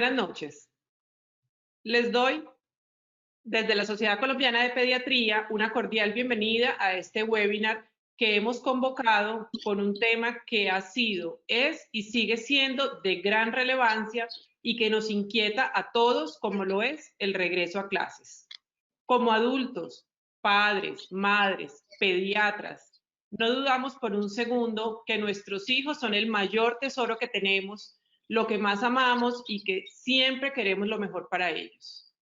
Buenas noches. Les doy desde la Sociedad Colombiana de Pediatría una cordial bienvenida a este webinar que hemos convocado con un tema que ha sido, es y sigue siendo de gran relevancia y que nos inquieta a todos, como lo es el regreso a clases. Como adultos, padres, madres, pediatras, no dudamos por un segundo que nuestros hijos son el mayor tesoro que tenemos, lo que más amamos y que siempre queremos lo mejor para ellos.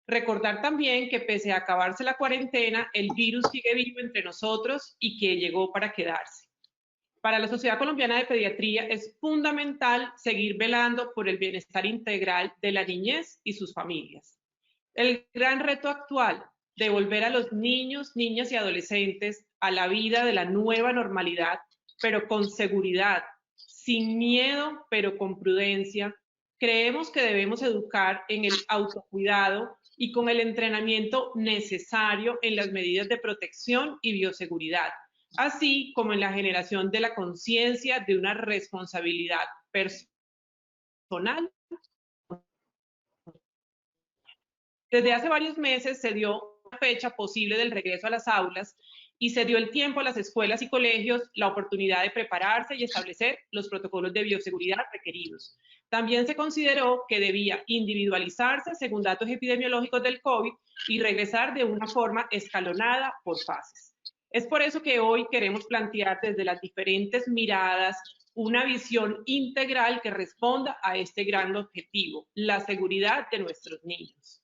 Recordar también que pese a acabarse la cuarentena, el virus sigue vivo entre nosotros y que llegó para quedarse. Para la Sociedad Colombiana de Pediatría es fundamental seguir velando por el bienestar integral de la niñez y sus familias. El gran reto actual de volver a los niños, niñas y adolescentes a la vida de la nueva normalidad, pero con seguridad, sin miedo, pero con prudencia, creemos que debemos educar en el autocuidado y con el entrenamiento necesario en las medidas de protección y bioseguridad, así como en la generación de la conciencia de una responsabilidad personal. Desde hace varios meses se dio una fecha posible del regreso a las aulas y se dio el tiempo a las escuelas y colegios la oportunidad de prepararse y establecer los protocolos de bioseguridad requeridos. También se consideró que debía individualizarse según datos epidemiológicos del COVID y regresar de una forma escalonada por fases. Es por eso que hoy queremos plantear desde las diferentes miradas una visión integral que responda a este gran objetivo, la seguridad de nuestros niños.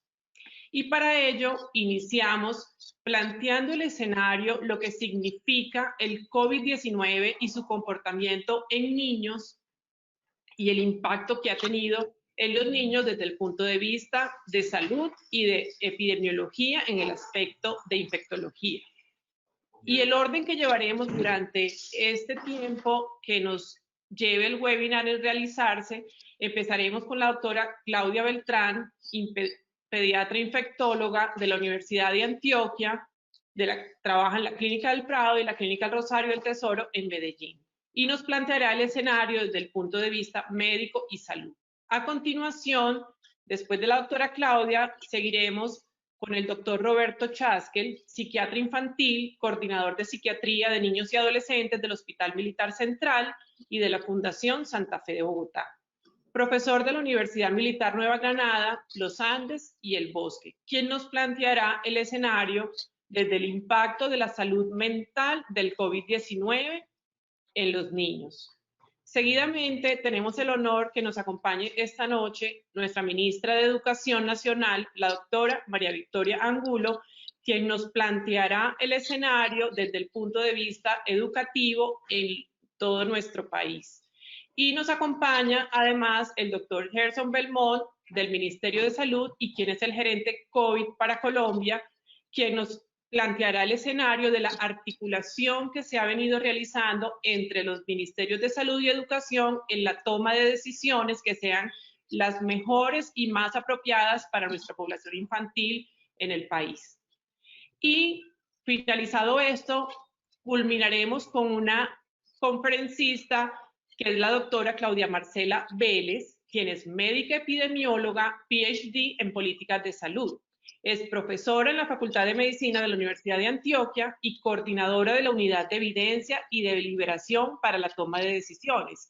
Y para ello iniciamos planteando el escenario, lo que significa el COVID-19 y su comportamiento en niños y el impacto que ha tenido en los niños desde el punto de vista de salud y de epidemiología en el aspecto de infectología. Y el orden que llevaremos durante este tiempo que nos lleve el webinar en realizarse, empezaremos con la doctora Claudia Beltrán, pediatra infectóloga de la Universidad de Antioquia, trabaja en la Clínica del Prado y la Clínica del Rosario del Tesoro en Medellín. Y nos planteará el escenario desde el punto de vista médico y salud. A continuación, después de la doctora Claudia, seguiremos con el doctor Roberto Chaskel, psiquiatra infantil, coordinador de psiquiatría de niños y adolescentes del Hospital Militar Central y de la Fundación Santa Fe de Bogotá. Profesor de la Universidad Militar Nueva Granada, Los Andes y El Bosque, quien nos planteará el escenario desde el impacto de la salud mental del COVID-19 en los niños. Seguidamente, tenemos el honor que nos acompañe esta noche nuestra ministra de Educación Nacional, la doctora María Victoria Angulo, quien nos planteará el escenario desde el punto de vista educativo en todo nuestro país. Y nos acompaña además el doctor Gerson Belmont del Ministerio de Salud y quien es el gerente COVID para Colombia, quien nos planteará el escenario de la articulación que se ha venido realizando entre los ministerios de salud y educación en la toma de decisiones que sean las mejores y más apropiadas para nuestra población infantil en el país. Y finalizado esto, culminaremos con una conferencista que es la doctora Claudia Marcela Vélez, quien es médica epidemióloga, PhD en políticas de salud. Es profesora en la Facultad de Medicina de la Universidad de Antioquia y coordinadora de la Unidad de Evidencia y de Deliberación para la Toma de Decisiones,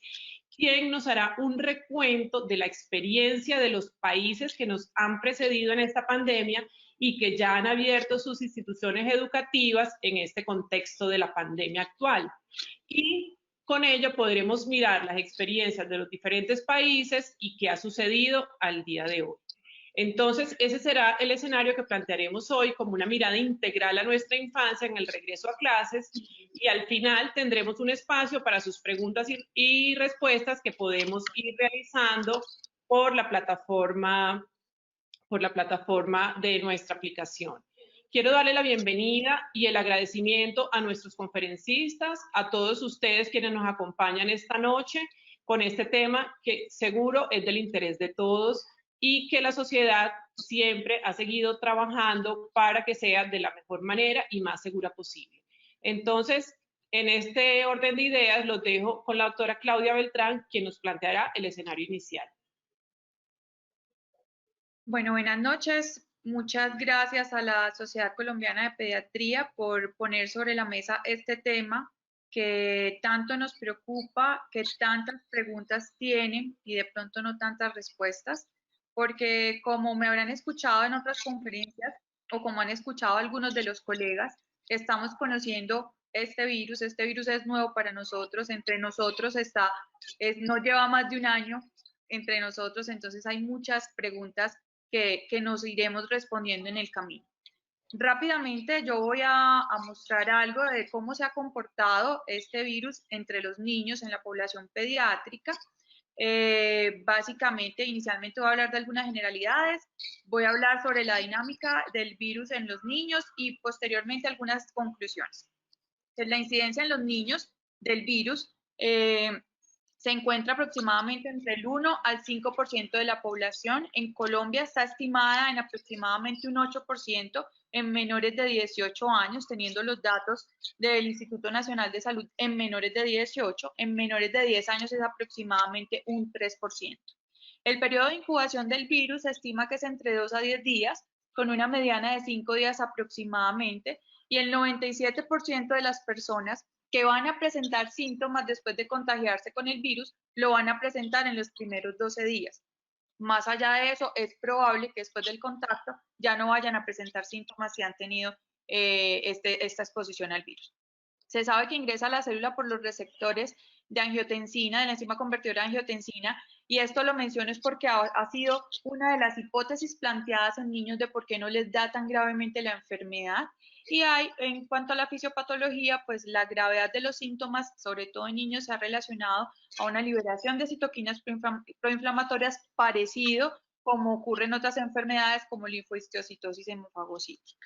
quien nos hará un recuento de la experiencia de los países que nos han precedido en esta pandemia y que ya han abierto sus instituciones educativas en este contexto de la pandemia actual. Y con ello podremos mirar las experiencias de los diferentes países y qué ha sucedido al día de hoy. Entonces, ese será el escenario que plantearemos hoy como una mirada integral a nuestra infancia en el regreso a clases y al final tendremos un espacio para sus preguntas y respuestas que podemos ir realizando por la plataforma de nuestra aplicación. Quiero darle la bienvenida y el agradecimiento a nuestros conferencistas, a todos ustedes quienes nos acompañan esta noche con este tema que seguro es del interés de todos y que la sociedad siempre ha seguido trabajando para que sea de la mejor manera y más segura posible. Entonces, en este orden de ideas, los dejo con la doctora Claudia Beltrán, quien nos planteará el escenario inicial. Bueno, buenas noches. Muchas gracias a la Sociedad Colombiana de Pediatría por poner sobre la mesa este tema que tanto nos preocupa, que tantas preguntas tienen y de pronto no tantas respuestas, porque como me habrán escuchado en otras conferencias o como han escuchado algunos de los colegas, estamos conociendo este virus es nuevo para nosotros, entre nosotros no lleva más de un año entre nosotros, entonces hay muchas preguntas que nos iremos respondiendo en el camino. Rápidamente yo voy a mostrar algo de cómo se ha comportado este virus entre los niños en la población pediátrica. Básicamente, inicialmente voy a hablar de algunas generalidades, voy a hablar sobre la dinámica del virus en los niños y posteriormente algunas conclusiones. Entonces, la incidencia en los niños del virus se encuentra aproximadamente entre el 1 al 5% de la población. En Colombia está estimada en aproximadamente un 8% en menores de 18 años, teniendo los datos del Instituto Nacional de Salud en menores de 18. En menores de 10 años es aproximadamente un 3%. El periodo de incubación del virus se estima que es entre 2 a 10 días, con una mediana de 5 días aproximadamente, y el 97% de las personas que van a presentar síntomas después de contagiarse con el virus lo van a presentar en los primeros 12 días. Más allá de eso, es probable que después del contacto ya no vayan a presentar síntomas si han tenido esta exposición al virus. Se sabe que ingresa a la célula por los receptores de angiotensina, de la enzima convertidora de angiotensina, y esto lo menciono es porque ha sido una de las hipótesis planteadas en niños de por qué no les da tan gravemente la enfermedad. Y hay, en cuanto a la fisiopatología, pues la gravedad de los síntomas, sobre todo en niños, se ha relacionado a una liberación de citoquinas proinflamatorias parecido como ocurre en otras enfermedades como linfohistiocytosis hemofagocítica.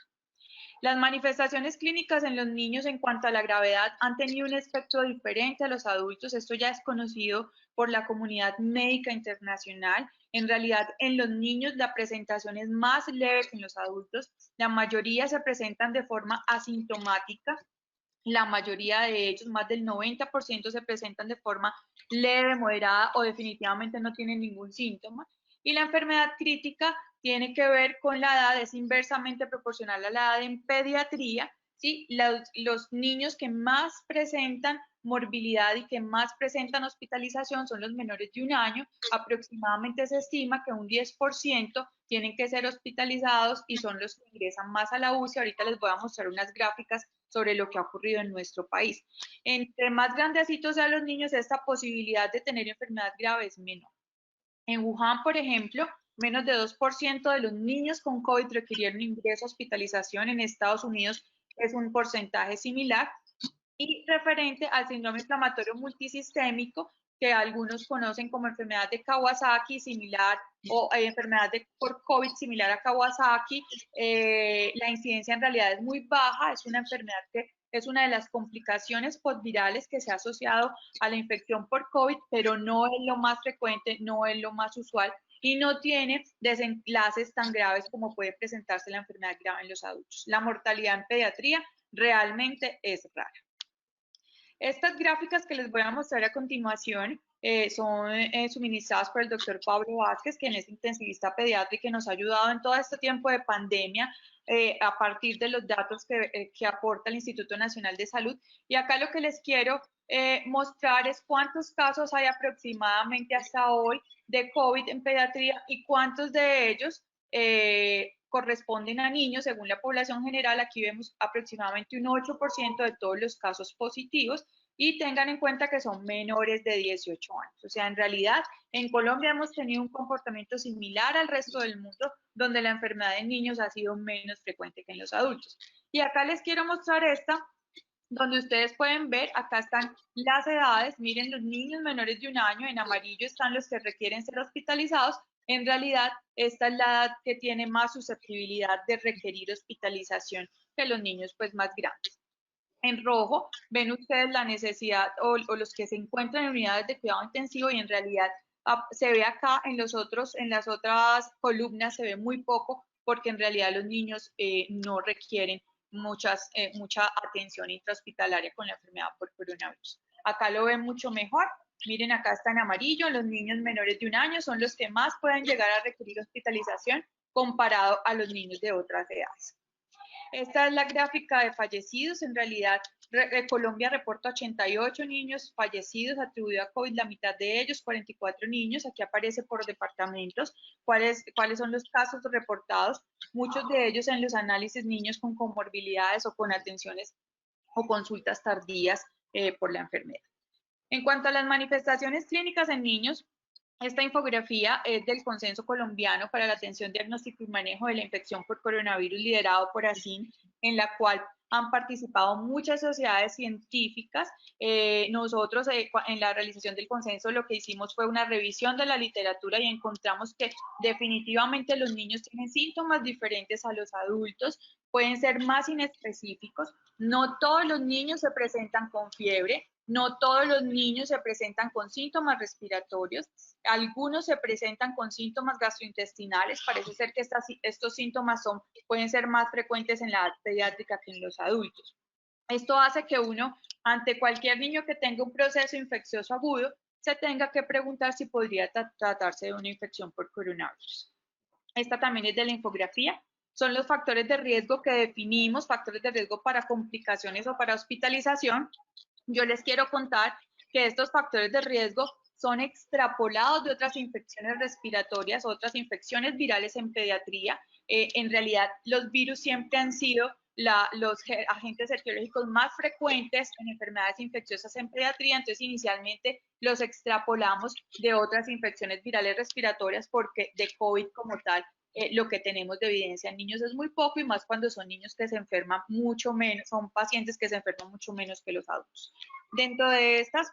Las manifestaciones clínicas en los niños en cuanto a la gravedad han tenido un espectro diferente a los adultos. Esto ya es conocido por la comunidad médica internacional. En realidad, en los niños la presentación es más leve que en los adultos. La mayoría se presentan de forma asintomática. La mayoría de ellos, más del 90%, se presentan de forma leve, moderada o definitivamente no tienen ningún síntoma. Y la enfermedad crítica tiene que ver con la edad, es inversamente proporcional a la edad en pediatría. ¿Sí? Los niños que más presentan morbilidad y que más presentan hospitalización son los menores de un año. Aproximadamente se estima que un 10% tienen que ser hospitalizados y son los que ingresan más a la UCI. Ahorita les voy a mostrar unas gráficas sobre lo que ha ocurrido en nuestro país. Entre más grandecitos sean los niños, esta posibilidad de tener enfermedad grave es menor. En Wuhan, por ejemplo, menos de 2% de los niños con COVID requirieron ingreso a hospitalización. En Estados Unidos es un porcentaje similar. Y referente al síndrome inflamatorio multisistémico, que algunos conocen como enfermedad de Kawasaki similar o enfermedad por COVID similar a Kawasaki, la incidencia en realidad es muy baja, es una enfermedad que es una de las complicaciones postvirales que se ha asociado a la infección por COVID, pero no es lo más frecuente, no es lo más usual y no tiene desenlaces tan graves como puede presentarse la enfermedad grave en los adultos. La mortalidad en pediatría realmente es rara. Estas gráficas que les voy a mostrar a continuación son suministradas por el doctor Pablo Vázquez, quien es intensivista pediatra y que nos ha ayudado en todo este tiempo de pandemia a partir de los datos que aporta el Instituto Nacional de Salud. Y acá lo que les quiero mostrar es cuántos casos hay aproximadamente hasta hoy de COVID en pediatría y cuántos de ellos corresponden a niños según la población general. Aquí vemos aproximadamente un 8% de todos los casos positivos y tengan en cuenta que son menores de 18 años. O sea, en realidad en Colombia hemos tenido un comportamiento similar al resto del mundo donde la enfermedad en niños ha sido menos frecuente que en los adultos. Y acá les quiero mostrar esta donde ustedes pueden ver, acá están las edades, miren los niños menores de un año, en amarillo están los que requieren ser hospitalizados, en realidad esta es la edad que tiene más susceptibilidad de requerir hospitalización que los niños pues más grandes. En rojo ven ustedes la necesidad o los que se encuentran en unidades de cuidado intensivo y en realidad se ve acá en las otras columnas se ve muy poco porque en realidad los niños no requieren mucha atención intrahospitalaria con la enfermedad por coronavirus. Acá lo ven mucho mejor. Miren, acá está en amarillo, los niños menores de 1 año son los que más pueden llegar a requerir hospitalización comparado a los niños de otras edades. Esta es la gráfica de fallecidos. En realidad, Colombia reporta 88 niños fallecidos atribuidos a COVID, la mitad de ellos, 44 niños. Aquí aparece por departamentos cuáles son los casos reportados. Muchos de ellos en los análisis niños con comorbilidades o con atenciones o consultas tardías por la enfermedad. En cuanto a las manifestaciones clínicas en niños, esta infografía es del Consenso Colombiano para la Atención, Diagnóstico y Manejo de la Infección por Coronavirus, liderado por ASIN, en la cual han participado muchas sociedades científicas. Nosotros en la realización del consenso lo que hicimos fue una revisión de la literatura y encontramos que definitivamente los niños tienen síntomas diferentes a los adultos, pueden ser más inespecíficos. No todos los niños se presentan con fiebre, no todos los niños se presentan con síntomas respiratorios, algunos se presentan con síntomas gastrointestinales. Parece ser que estos síntomas pueden ser más frecuentes en la edad pediátrica que en los adultos. Esto hace que uno, ante cualquier niño que tenga un proceso infeccioso agudo, se tenga que preguntar si podría tratarse de una infección por coronavirus. Esta también es de la infografía. Son los factores de riesgo que definimos, factores de riesgo para complicaciones o para hospitalización. Yo les quiero contar que estos factores de riesgo son extrapolados de otras infecciones respiratorias, otras infecciones virales en pediatría. En realidad, los virus siempre han sido los agentes etiológicos más frecuentes en enfermedades infecciosas en pediatría, entonces inicialmente los extrapolamos de otras infecciones virales respiratorias porque de COVID como tal lo que tenemos de evidencia en niños es muy poco, y más cuando son niños que se enferman mucho menos, son pacientes que se enferman mucho menos que los adultos. Dentro de estas,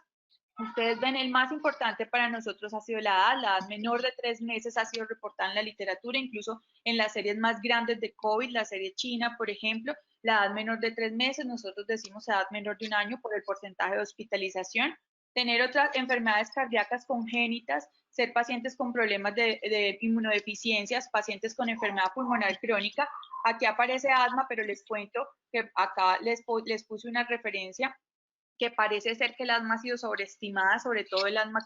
ustedes ven, el más importante para nosotros ha sido la edad menor de 3 meses ha sido reportada en la literatura, incluso en las series más grandes de COVID, la serie china, por ejemplo, la edad menor de 3 meses, nosotros decimos edad menor de 1 año por el porcentaje de hospitalización. Tener otras enfermedades cardíacas congénitas, ser pacientes con problemas de inmunodeficiencias, pacientes con enfermedad pulmonar crónica. Aquí aparece asma, pero les cuento que acá les puse una referencia que parece ser que el asma ha sido sobreestimada, sobre todo el asma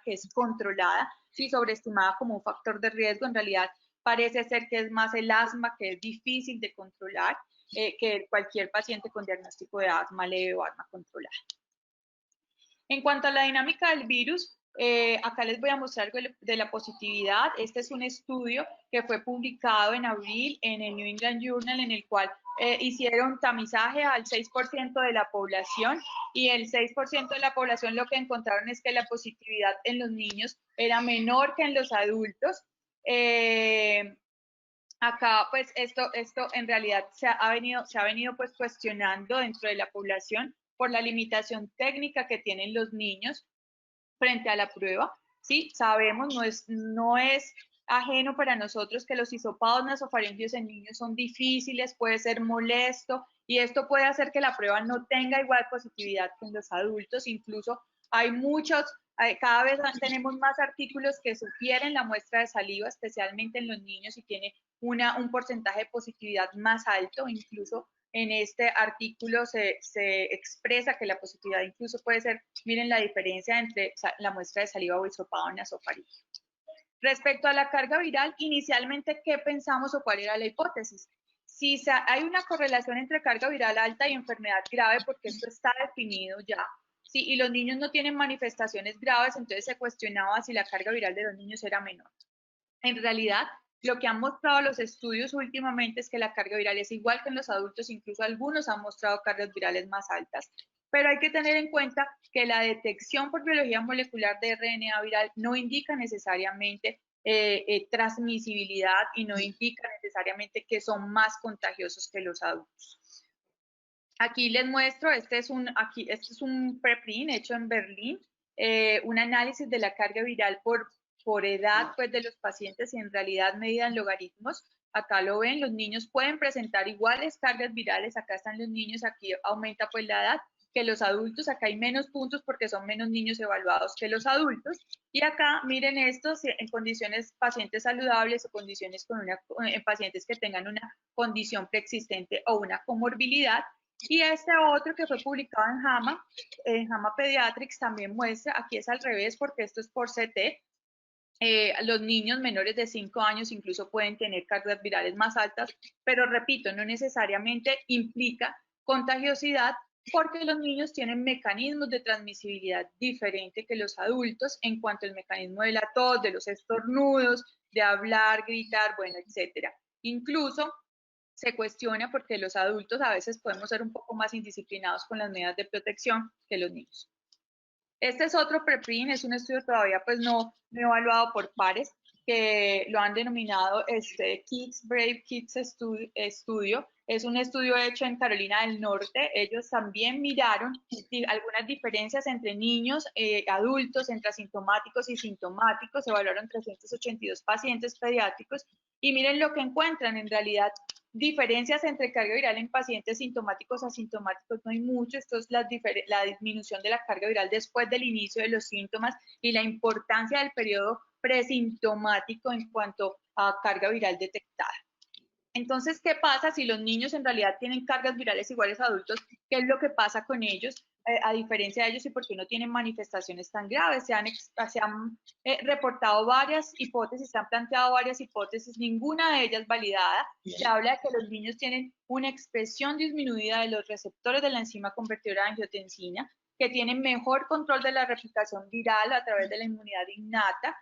que es controlada, sí, sobreestimada como un factor de riesgo. En realidad parece ser que es más el asma que es difícil de controlar que cualquier paciente con diagnóstico de asma leve o asma controlada. En cuanto a la dinámica del virus, acá les voy a mostrar algo de la positividad. Este es un estudio que fue publicado en abril en el New England Journal, en el cual hicieron tamizaje al 6% de la población, y el 6% de la población lo que encontraron es que la positividad en los niños era menor que en los adultos. Acá, pues, esto en realidad se ha venido pues cuestionando dentro de la población por la limitación técnica que tienen los niños frente a la prueba. Sí, sabemos, no es ajeno para nosotros que los hisopados nasofaringeos en niños son difíciles, puede ser molesto, y esto puede hacer que la prueba no tenga igual positividad que en los adultos. Incluso hay cada vez tenemos más artículos que sugieren la muestra de saliva, especialmente en los niños, y tiene un porcentaje de positividad más alto. Incluso en este artículo se expresa que la positividad incluso puede ser, miren la diferencia entre la muestra de saliva o hisopado nasofaríngeo. Respecto a la carga viral, inicialmente, ¿qué pensamos o cuál era la hipótesis? Si hay una correlación entre carga viral alta y enfermedad grave, porque esto está definido ya, ¿sí? Y los niños no tienen manifestaciones graves, entonces se cuestionaba si la carga viral de los niños era menor. En realidad, lo que han mostrado los estudios últimamente es que la carga viral es igual que en los adultos, incluso algunos han mostrado cargas virales más altas. Pero hay que tener en cuenta que la detección por biología molecular de RNA viral no indica necesariamente transmisibilidad, y no indica necesariamente que son más contagiosos que los adultos. Aquí les muestro, este es un preprint hecho en Berlín, un análisis de la carga viral por edad, pues, de los pacientes, y en realidad medida en logaritmos. Acá lo ven, los niños pueden presentar iguales cargas virales. Acá están los niños, aquí aumenta pues la edad, que los adultos. Acá hay menos puntos porque son menos niños evaluados que los adultos. Y acá miren estos en condiciones pacientes saludables o condiciones en pacientes que tengan una condición preexistente o una comorbilidad. Y este otro que fue publicado en JAMA Pediatrics, también muestra, aquí es al revés porque esto es por CT, los niños menores de 5 años incluso pueden tener cargas virales más altas, pero repito, no necesariamente implica contagiosidad porque los niños tienen mecanismos de transmisibilidad diferente que los adultos en cuanto al mecanismo de la tos, de los estornudos, de hablar, gritar, bueno, etcétera. Incluso se cuestiona porque los adultos a veces podemos ser un poco más indisciplinados con las medidas de protección que los niños. Este es otro preprint, es un estudio todavía pues no evaluado por pares, que lo han denominado Kids Brave Kids Studio. Es un estudio hecho en Carolina del Norte. Ellos también miraron algunas diferencias entre niños, adultos, entre asintomáticos y sintomáticos. Evaluaron 382 pacientes pediátricos y miren lo que encuentran. En realidad, diferencias entre carga viral en pacientes sintomáticos asintomáticos no hay mucho. Esto es la disminución de la carga viral después del inicio de los síntomas y la importancia del periodo presintomático en cuanto a carga viral detectada. Entonces, ¿qué pasa si los niños en realidad tienen cargas virales iguales a adultos? ¿Qué es lo que pasa con ellos? A diferencia de ellos y por qué no tienen manifestaciones tan graves. Se han reportado varias hipótesis, se han planteado varias hipótesis, ninguna de ellas validada. Se habla de que los niños tienen una expresión disminuida de los receptores de la enzima convertidora de angiotensina, que tienen mejor control de la replicación viral a través de la inmunidad innata,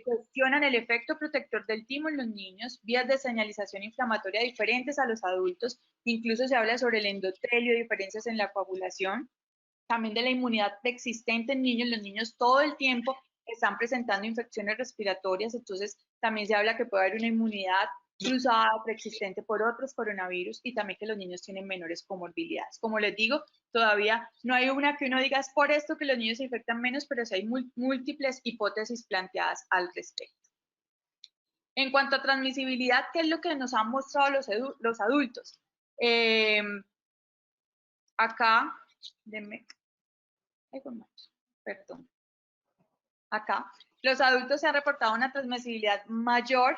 cuestionan el efecto protector del timo en los niños, vías de señalización inflamatoria diferentes a los adultos, incluso se habla sobre el endotelio, diferencias en la coagulación, también de la inmunidad preexistente en niños. Los niños todo el tiempo están presentando infecciones respiratorias, entonces también se habla que puede haber una inmunidad cruzada, preexistente por otros coronavirus, y también que los niños tienen menores comorbilidades. Como les digo, todavía no hay una que uno diga es por esto que los niños se infectan menos, pero sí hay múltiples hipótesis planteadas al respecto. En cuanto a transmisibilidad, ¿qué es lo que nos han mostrado los adultos? Acá, perdón. Acá, los adultos se han reportado una transmisibilidad mayor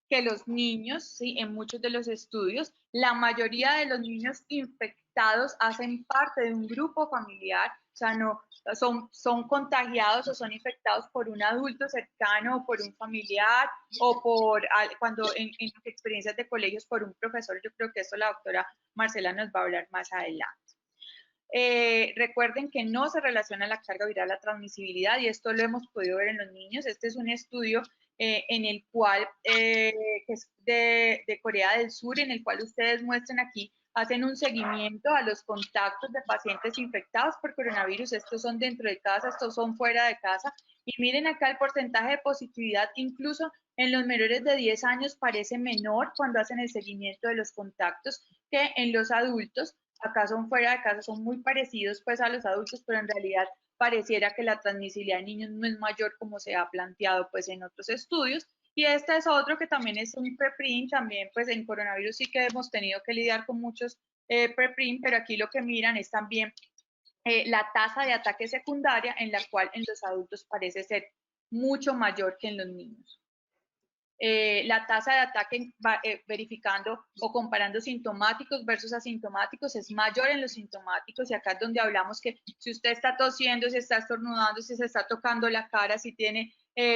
que los niños, ¿sí? En muchos de los estudios. La mayoría de los niños infectados hacen parte de un grupo familiar, o sea, no son contagiados o son infectados por un adulto cercano o por un familiar o por, cuando en experiencias de colegios, por un profesor. Yo creo que eso la doctora Marcela nos va a hablar más adelante. Recuerden que no se relaciona la carga viral a la transmisibilidad y esto lo hemos podido ver en los niños. Este es un estudio en el cual, que es de Corea del Sur, en el cual ustedes muestran aquí, hacen un seguimiento a los contactos de pacientes infectados por coronavirus. Estos son dentro de casa, estos son fuera de casa. Y miren acá el porcentaje de positividad, incluso en los menores de 10 años parece menor cuando hacen el seguimiento de los contactos que en los adultos. Acá son fuera de casa, son muy parecidos pues a los adultos, pero en realidad pareciera que la transmisibilidad en niños no es mayor como se ha planteado pues en otros estudios. Y este es otro que también es un preprint, también pues en coronavirus sí que hemos tenido que lidiar con muchos preprint, pero aquí lo que miran es también la tasa de ataque secundaria, en la cual en los adultos parece ser mucho mayor que en los niños. La tasa de ataque verificando o comparando sintomáticos versus asintomáticos es mayor en los sintomáticos, y acá es donde hablamos que si usted está tosiendo, si está estornudando, si se está tocando la cara, si tiene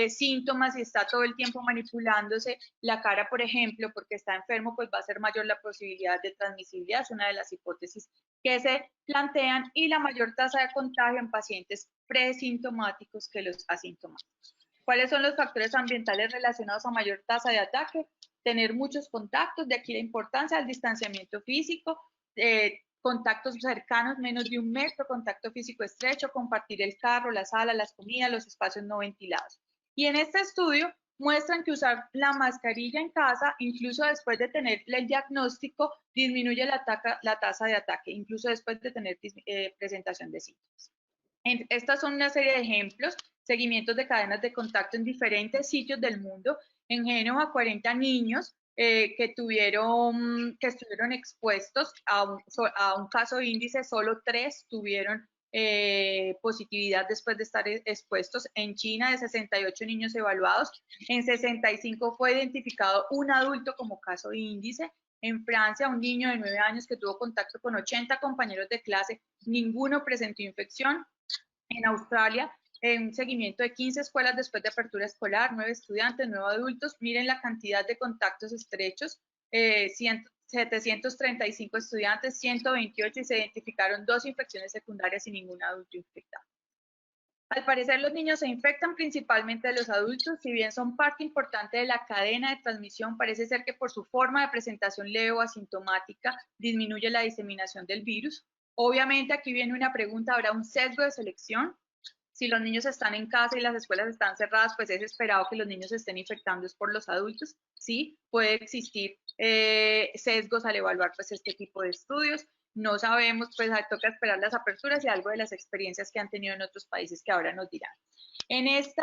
síntomas y está todo el tiempo manipulándose la cara, por ejemplo, porque está enfermo, pues va a ser mayor la posibilidad de transmisibilidad. Es una de las hipótesis que se plantean, y la mayor tasa de contagio en pacientes presintomáticos que los asintomáticos. ¿Cuáles son los factores ambientales relacionados a mayor tasa de ataque? Tener muchos contactos, de aquí la importancia del distanciamiento físico, contactos cercanos, menos de 1 metro, contacto físico estrecho, compartir el carro, la sala, las comidas, los espacios no ventilados. Y en este estudio muestran que usar la mascarilla en casa, incluso después de tener el diagnóstico, disminuye la tasa de ataque, incluso después de tener presentación de síntomas. Estas son una serie de ejemplos, seguimientos de cadenas de contacto en diferentes sitios del mundo. En Génova, 40 niños que estuvieron expuestos a un caso índice, solo 3 tuvieron positividad después de estar expuestos. En China, de 68 niños evaluados, en 65 fue identificado un adulto como caso índice. En Francia, un niño de 9 años que tuvo contacto con 80 compañeros de clase, ninguno presentó infección. En Australia, un seguimiento de 15 escuelas después de apertura escolar, 9 estudiantes, 9 adultos. Miren la cantidad de contactos estrechos, 735 estudiantes, 128 y se identificaron 2 infecciones secundarias y ningún adulto infectado. Al parecer, los niños se infectan principalmente de los adultos, si bien son parte importante de la cadena de transmisión, parece ser que por su forma de presentación leve o asintomática disminuye la diseminación del virus. Obviamente, aquí viene una pregunta, ¿habrá un sesgo de selección? Si los niños están en casa y las escuelas están cerradas, pues es esperado que los niños se estén infectando por los adultos. Sí, puede existir sesgos al evaluar pues este tipo de estudios. No sabemos, pues toca esperar las aperturas y algo de las experiencias que han tenido en otros países que ahora nos dirán. En este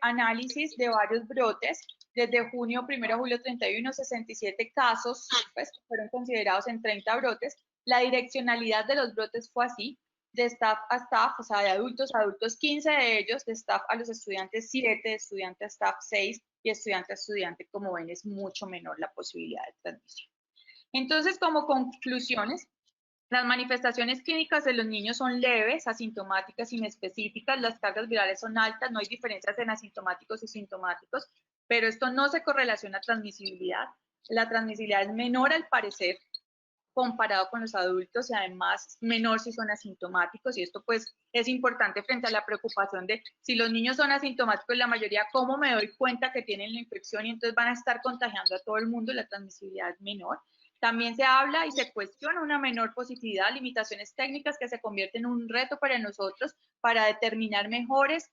análisis de varios brotes, desde junio 1 a julio 31, 67 casos pues, fueron considerados en 30 brotes. La direccionalidad de los brotes fue así: de staff a staff, o sea, de adultos a adultos, 15 de ellos, de staff a los estudiantes 7, de estudiante a staff 6 y estudiante a estudiante, como ven, es mucho menor la posibilidad de transmisión. Entonces, como conclusiones, las manifestaciones clínicas de los niños son leves, asintomáticas, inespecíficas, las cargas virales son altas, no hay diferencias en asintomáticos y sintomáticos, pero esto no se correlaciona a transmisibilidad. La transmisibilidad es menor al parecer comparado con los adultos y además menor si son asintomáticos, y esto pues es importante frente a la preocupación de si los niños son asintomáticos, la mayoría, ¿cómo me doy cuenta que tienen la infección y entonces van a estar contagiando a todo el mundo? La transmisibilidad es menor. También se habla y se cuestiona una menor positividad, limitaciones técnicas que se convierten en un reto para nosotros para determinar mejores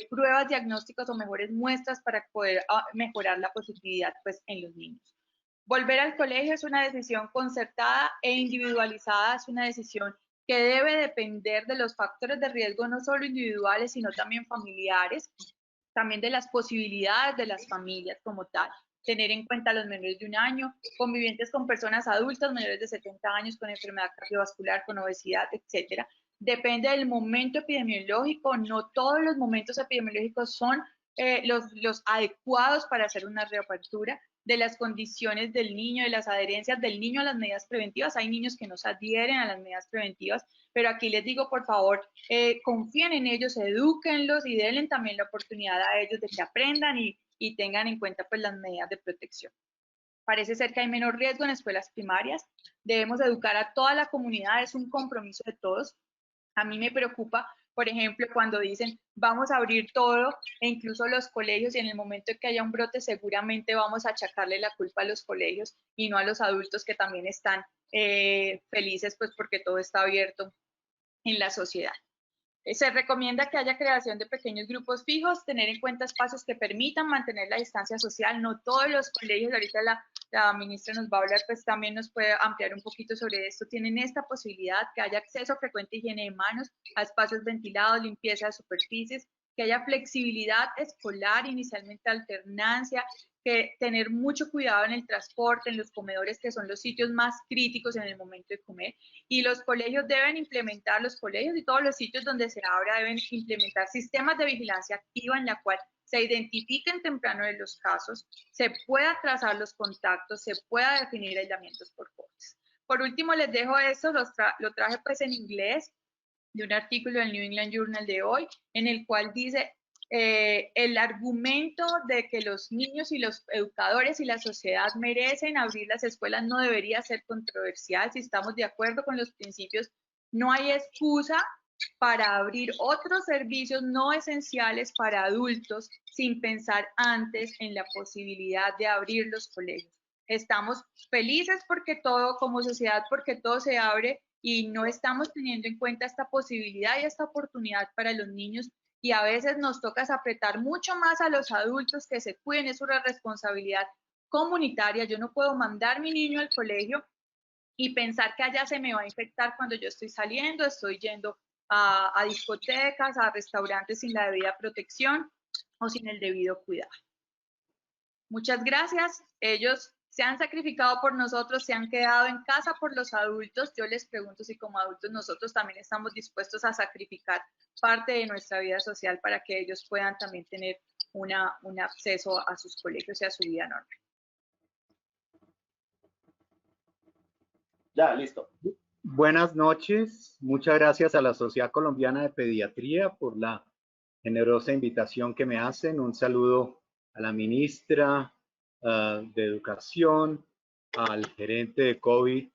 pruebas diagnósticas o mejores muestras para poder mejorar la positividad pues, en los niños. Volver al colegio es una decisión concertada e individualizada, es una decisión que debe depender de los factores de riesgo no solo individuales, sino también familiares, también de las posibilidades de las familias como tal. Tener en cuenta a los menores de 1 año, convivientes con personas adultas mayores de 70 años con enfermedad cardiovascular, con obesidad, etcétera. Depende del momento epidemiológico, no todos los momentos epidemiológicos son los adecuados para hacer una reapertura, de las condiciones del niño, de las adherencias del niño a las medidas preventivas. Hay niños que no se adhieren a las medidas preventivas, pero aquí les digo, por favor, confíen en ellos, edúquenlos y denle también la oportunidad a ellos de que aprendan y tengan en cuenta pues las medidas de protección. Parece ser que hay menor riesgo en escuelas primarias. Debemos educar a toda la comunidad, es un compromiso de todos. A mí me preocupa, por ejemplo, cuando dicen vamos a abrir todo e incluso los colegios, y en el momento en que haya un brote seguramente vamos a achacarle la culpa a los colegios y no a los adultos que también están felices pues porque todo está abierto en la sociedad. Se recomienda que haya creación de pequeños grupos fijos, tener en cuenta espacios que permitan mantener la distancia social. No todos los colegios, ahorita la ministra nos va a hablar, pues también nos puede ampliar un poquito sobre esto, tienen esta posibilidad, que haya acceso frecuente a higiene de manos, a espacios ventilados, limpieza de superficies, que haya flexibilidad escolar, inicialmente alternancia, que tener mucho cuidado en el transporte, en los comedores, que son los sitios más críticos en el momento de comer, y los colegios deben implementar, los colegios y todos los sitios donde se abra deben implementar sistemas de vigilancia activa en la cual se identifiquen temprano de los casos, se pueda trazar los contactos, se pueda definir aislamientos por cohortes. Por último, les dejo esto, lo traje pues en inglés, de un artículo del New England Journal de hoy, en el cual dice el argumento de que los niños y los educadores y la sociedad merecen abrir las escuelas no debería ser controversial. Si estamos de acuerdo con los principios, no hay excusa para abrir otros servicios no esenciales para adultos sin pensar antes en la posibilidad de abrir los colegios. Estamos felices porque todo, como sociedad, porque todo se abre, y no estamos teniendo en cuenta esta posibilidad y esta oportunidad para los niños, y a veces nos toca apretar mucho más a los adultos que se cuiden, es una responsabilidad comunitaria. Yo no puedo mandar a mi niño al colegio y pensar que allá se me va a infectar cuando yo estoy saliendo, estoy yendo a discotecas, a restaurantes sin la debida protección o sin el debido cuidado. Muchas gracias. Ellos se han sacrificado por nosotros, se han quedado en casa por los adultos. Yo les pregunto si como adultos nosotros también estamos dispuestos a sacrificar parte de nuestra vida social para que ellos puedan también tener un acceso a sus colegios y a su vida normal. Ya, listo. Buenas noches. Muchas gracias a la Sociedad Colombiana de Pediatría por la generosa invitación que me hacen. Un saludo a la ministra de Educación, al gerente de COVID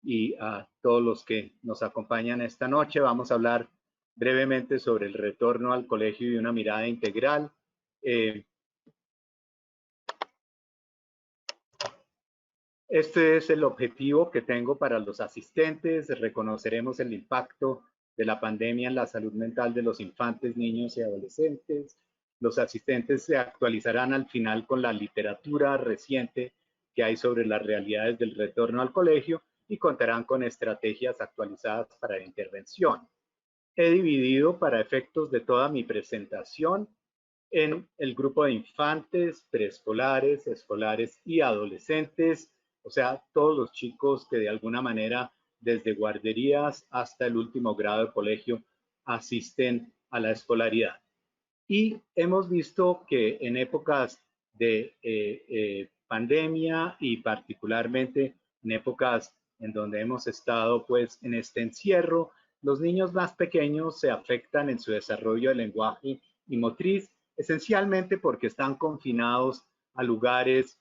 y a todos los que nos acompañan esta noche. Vamos a hablar brevemente sobre el retorno al colegio y una mirada integral. Este es el objetivo que tengo para los asistentes. Reconoceremos el impacto de la pandemia en la salud mental de los infantes, niños y adolescentes. Los asistentes se actualizarán al final con la literatura reciente que hay sobre las realidades del retorno al colegio y contarán con estrategias actualizadas para la intervención. He dividido para efectos de toda mi presentación en el grupo de infantes, preescolares, escolares y adolescentes, o sea, todos los chicos que de alguna manera desde guarderías hasta el último grado de colegio asisten a la escolaridad. Y hemos visto que en épocas de pandemia y particularmente en épocas en donde hemos estado pues en este encierro, los niños más pequeños se afectan en su desarrollo de lenguaje y motriz, esencialmente porque están confinados a lugares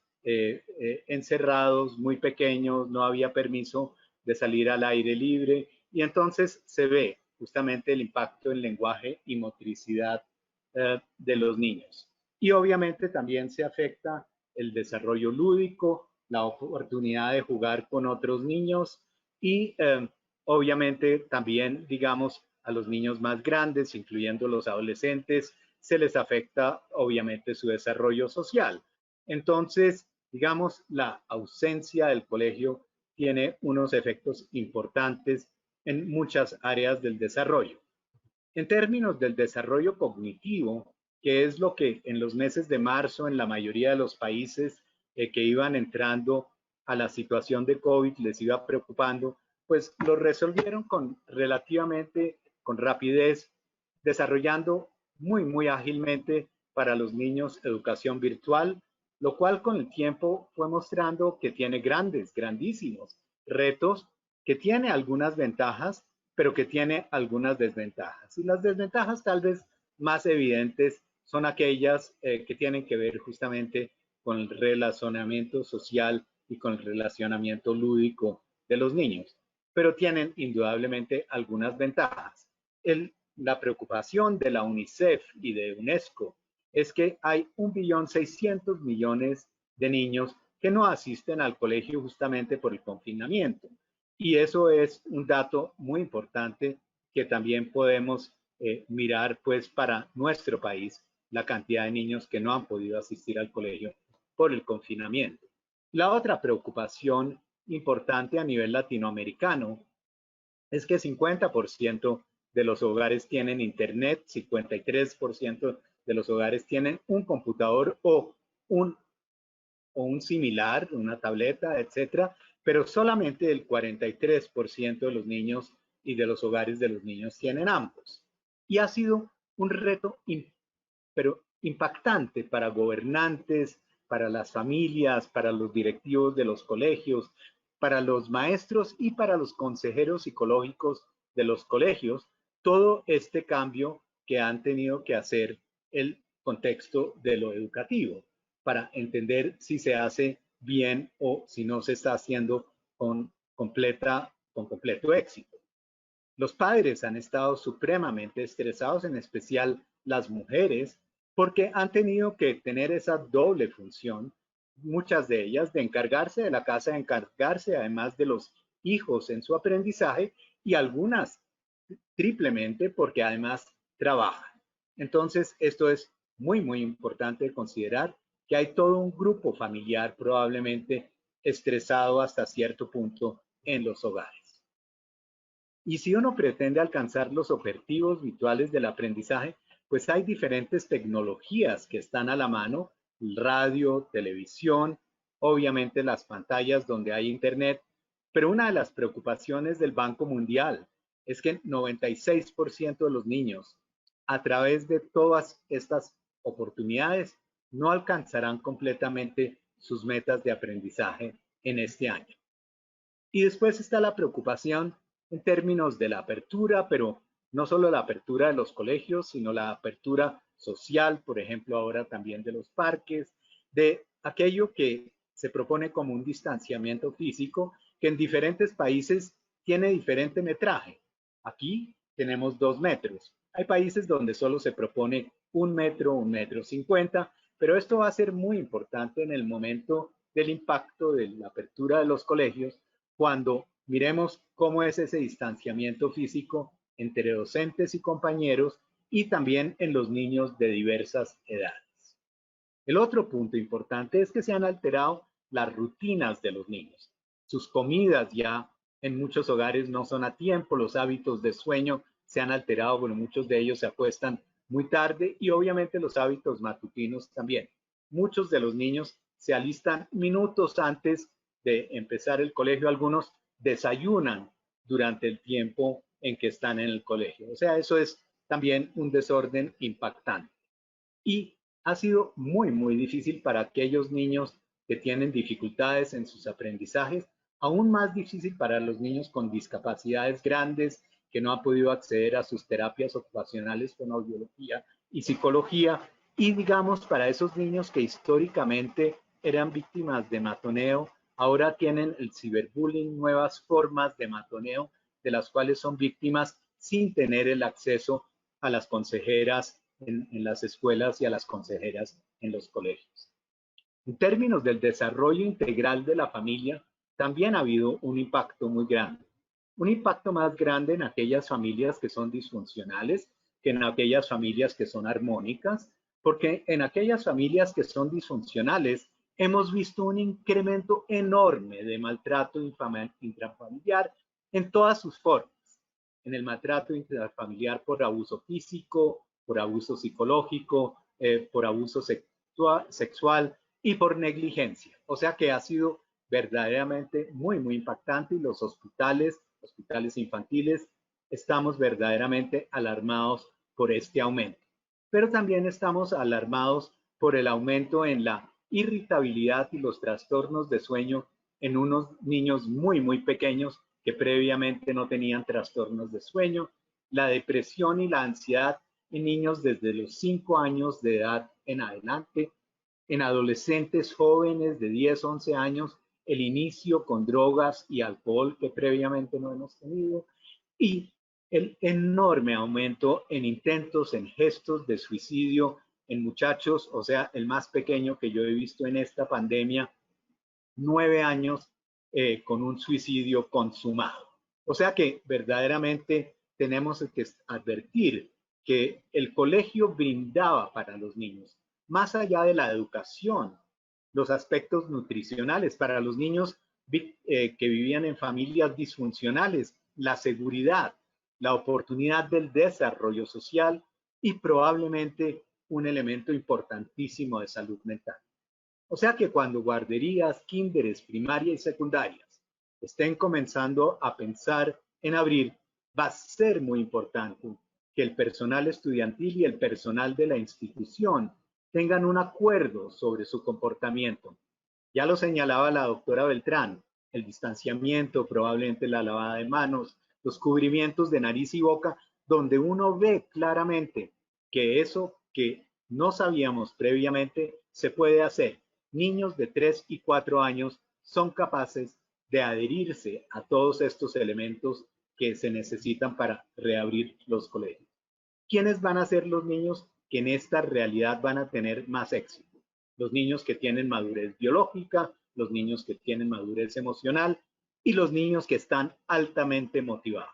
encerrados, muy pequeños, no había permiso de salir al aire libre y entonces se ve justamente el impacto en lenguaje y motricidad de los niños. Y obviamente también se afecta el desarrollo lúdico, la oportunidad de jugar con otros niños y obviamente también, digamos, a los niños más grandes, incluyendo los adolescentes, se les afecta obviamente su desarrollo social. Entonces, digamos, la ausencia del colegio tiene unos efectos importantes en muchas áreas del desarrollo. En términos del desarrollo cognitivo, que es lo que en los meses de marzo en la mayoría de los países que iban entrando a la situación de COVID les iba preocupando, pues lo resolvieron con relativamente, con rapidez, desarrollando muy ágilmente para los niños educación virtual, lo cual con el tiempo fue mostrando que tiene grandísimos retos, que tiene algunas ventajas, pero que tiene algunas desventajas. Y las desventajas tal vez más evidentes son aquellas que tienen que ver justamente con el relacionamiento social y con el relacionamiento lúdico de los niños, pero tienen indudablemente algunas ventajas. La preocupación de la UNICEF y de UNESCO es que hay 1.600.000.000 de niños que no asisten al colegio justamente por el confinamiento. Y eso es un dato muy importante que también podemos mirar pues para nuestro país, la cantidad de niños que no han podido asistir al colegio por el confinamiento. La otra preocupación importante a nivel latinoamericano es que 50% de los hogares tienen internet, 53% de los hogares tienen un computador o un similar, una tableta, etcétera, pero solamente el 43% de los niños y de los hogares de los niños tienen ambos. Y ha sido un reto pero impactante para gobernantes, para las familias, para los directivos de los colegios, para los maestros y para los consejeros psicológicos de los colegios, todo este cambio que han tenido que hacer el contexto de lo educativo para entender si se hace bien o si no se está haciendo con completo éxito. Los padres han estado supremamente estresados, en especial las mujeres, porque han tenido que tener esa doble función, muchas de ellas de encargarse de la casa, de encargarse además de los hijos en su aprendizaje y algunas triplemente porque además trabajan. Entonces, esto es muy importante considerar que hay todo un grupo familiar probablemente estresado hasta cierto punto en los hogares. Y si uno pretende alcanzar los objetivos virtuales del aprendizaje, pues hay diferentes tecnologías que están a la mano, radio, televisión, obviamente las pantallas donde hay internet, pero una de las preocupaciones del Banco Mundial es que 96% de los niños a través de todas estas oportunidades no alcanzarán completamente sus metas de aprendizaje en este año. Y después está la preocupación en términos de la apertura, pero no solo la apertura de los colegios, sino la apertura social, por ejemplo, ahora también de los parques, de aquello que se propone como un distanciamiento físico, que en diferentes países tiene diferente metraje. Aquí tenemos 2 metros. Hay países donde solo se propone 1 metro 50, pero esto va a ser muy importante en el momento del impacto de la apertura de los colegios, cuando miremos cómo es ese distanciamiento físico entre docentes y compañeros y también en los niños de diversas edades. El otro punto importante es que se han alterado las rutinas de los niños. Sus comidas ya en muchos hogares no son a tiempo, los hábitos de sueño se han alterado, bueno, muchos de ellos se acuestan muy tarde y obviamente los hábitos matutinos también. Muchos de los niños se alistan minutos antes de empezar el colegio, algunos desayunan durante el tiempo en que están en el colegio. O sea, eso es también un desorden impactante. Y ha sido muy, muy difícil para aquellos niños que tienen dificultades en sus aprendizajes, aún más difícil para los niños con discapacidades grandes que no han podido acceder a sus terapias ocupacionales con audiología y psicología, y digamos para esos niños que históricamente eran víctimas de matoneo, ahora tienen el ciberbullying, nuevas formas de matoneo de las cuales son víctimas sin tener el acceso a las consejeras en las escuelas y a las consejeras en los colegios. En términos del desarrollo integral de la familia, también ha habido un impacto muy grande. Un impacto más grande en aquellas familias que son disfuncionales que en aquellas familias que son armónicas, porque en aquellas familias que son disfuncionales hemos visto un incremento enorme de maltrato intrafamiliar en todas sus formas. En el maltrato intrafamiliar por abuso físico, por abuso psicológico, por abuso sexual y por negligencia. O sea que ha sido verdaderamente muy, muy impactante y los hospitales infantiles, estamos verdaderamente alarmados por este aumento. Pero también estamos alarmados por el aumento en la irritabilidad y los trastornos de sueño en unos niños muy, muy pequeños que previamente no tenían trastornos de sueño, la depresión y la ansiedad en niños desde los 5 años de edad en adelante, en adolescentes jóvenes de 10, 11 años, el inicio con drogas y alcohol que previamente no hemos tenido, y el enorme aumento en intentos, en gestos de suicidio en muchachos, o sea, el más pequeño que yo he visto en esta pandemia, 9 años con un suicidio consumado. O sea que verdaderamente tenemos que advertir que el colegio brindaba para los niños, más allá de la educación, los aspectos nutricionales para los niños que vivían en familias disfuncionales, la seguridad, la oportunidad del desarrollo social y probablemente un elemento importantísimo de salud mental. O sea que cuando guarderías, kinderes, primarias y secundarias estén comenzando a pensar en abrir, va a ser muy importante que el personal estudiantil y el personal de la institución tengan un acuerdo sobre su comportamiento. Ya lo señalaba la doctora Beltrán, el distanciamiento, probablemente la lavada de manos, los cubrimientos de nariz y boca, donde uno ve claramente que eso que no sabíamos previamente se puede hacer. Niños de 3 y 4 años son capaces de adherirse a todos estos elementos que se necesitan para reabrir los colegios. ¿Quiénes van a ser los niños que en esta realidad van a tener más éxito? Los niños que tienen madurez biológica, los niños que tienen madurez emocional y los niños que están altamente motivados.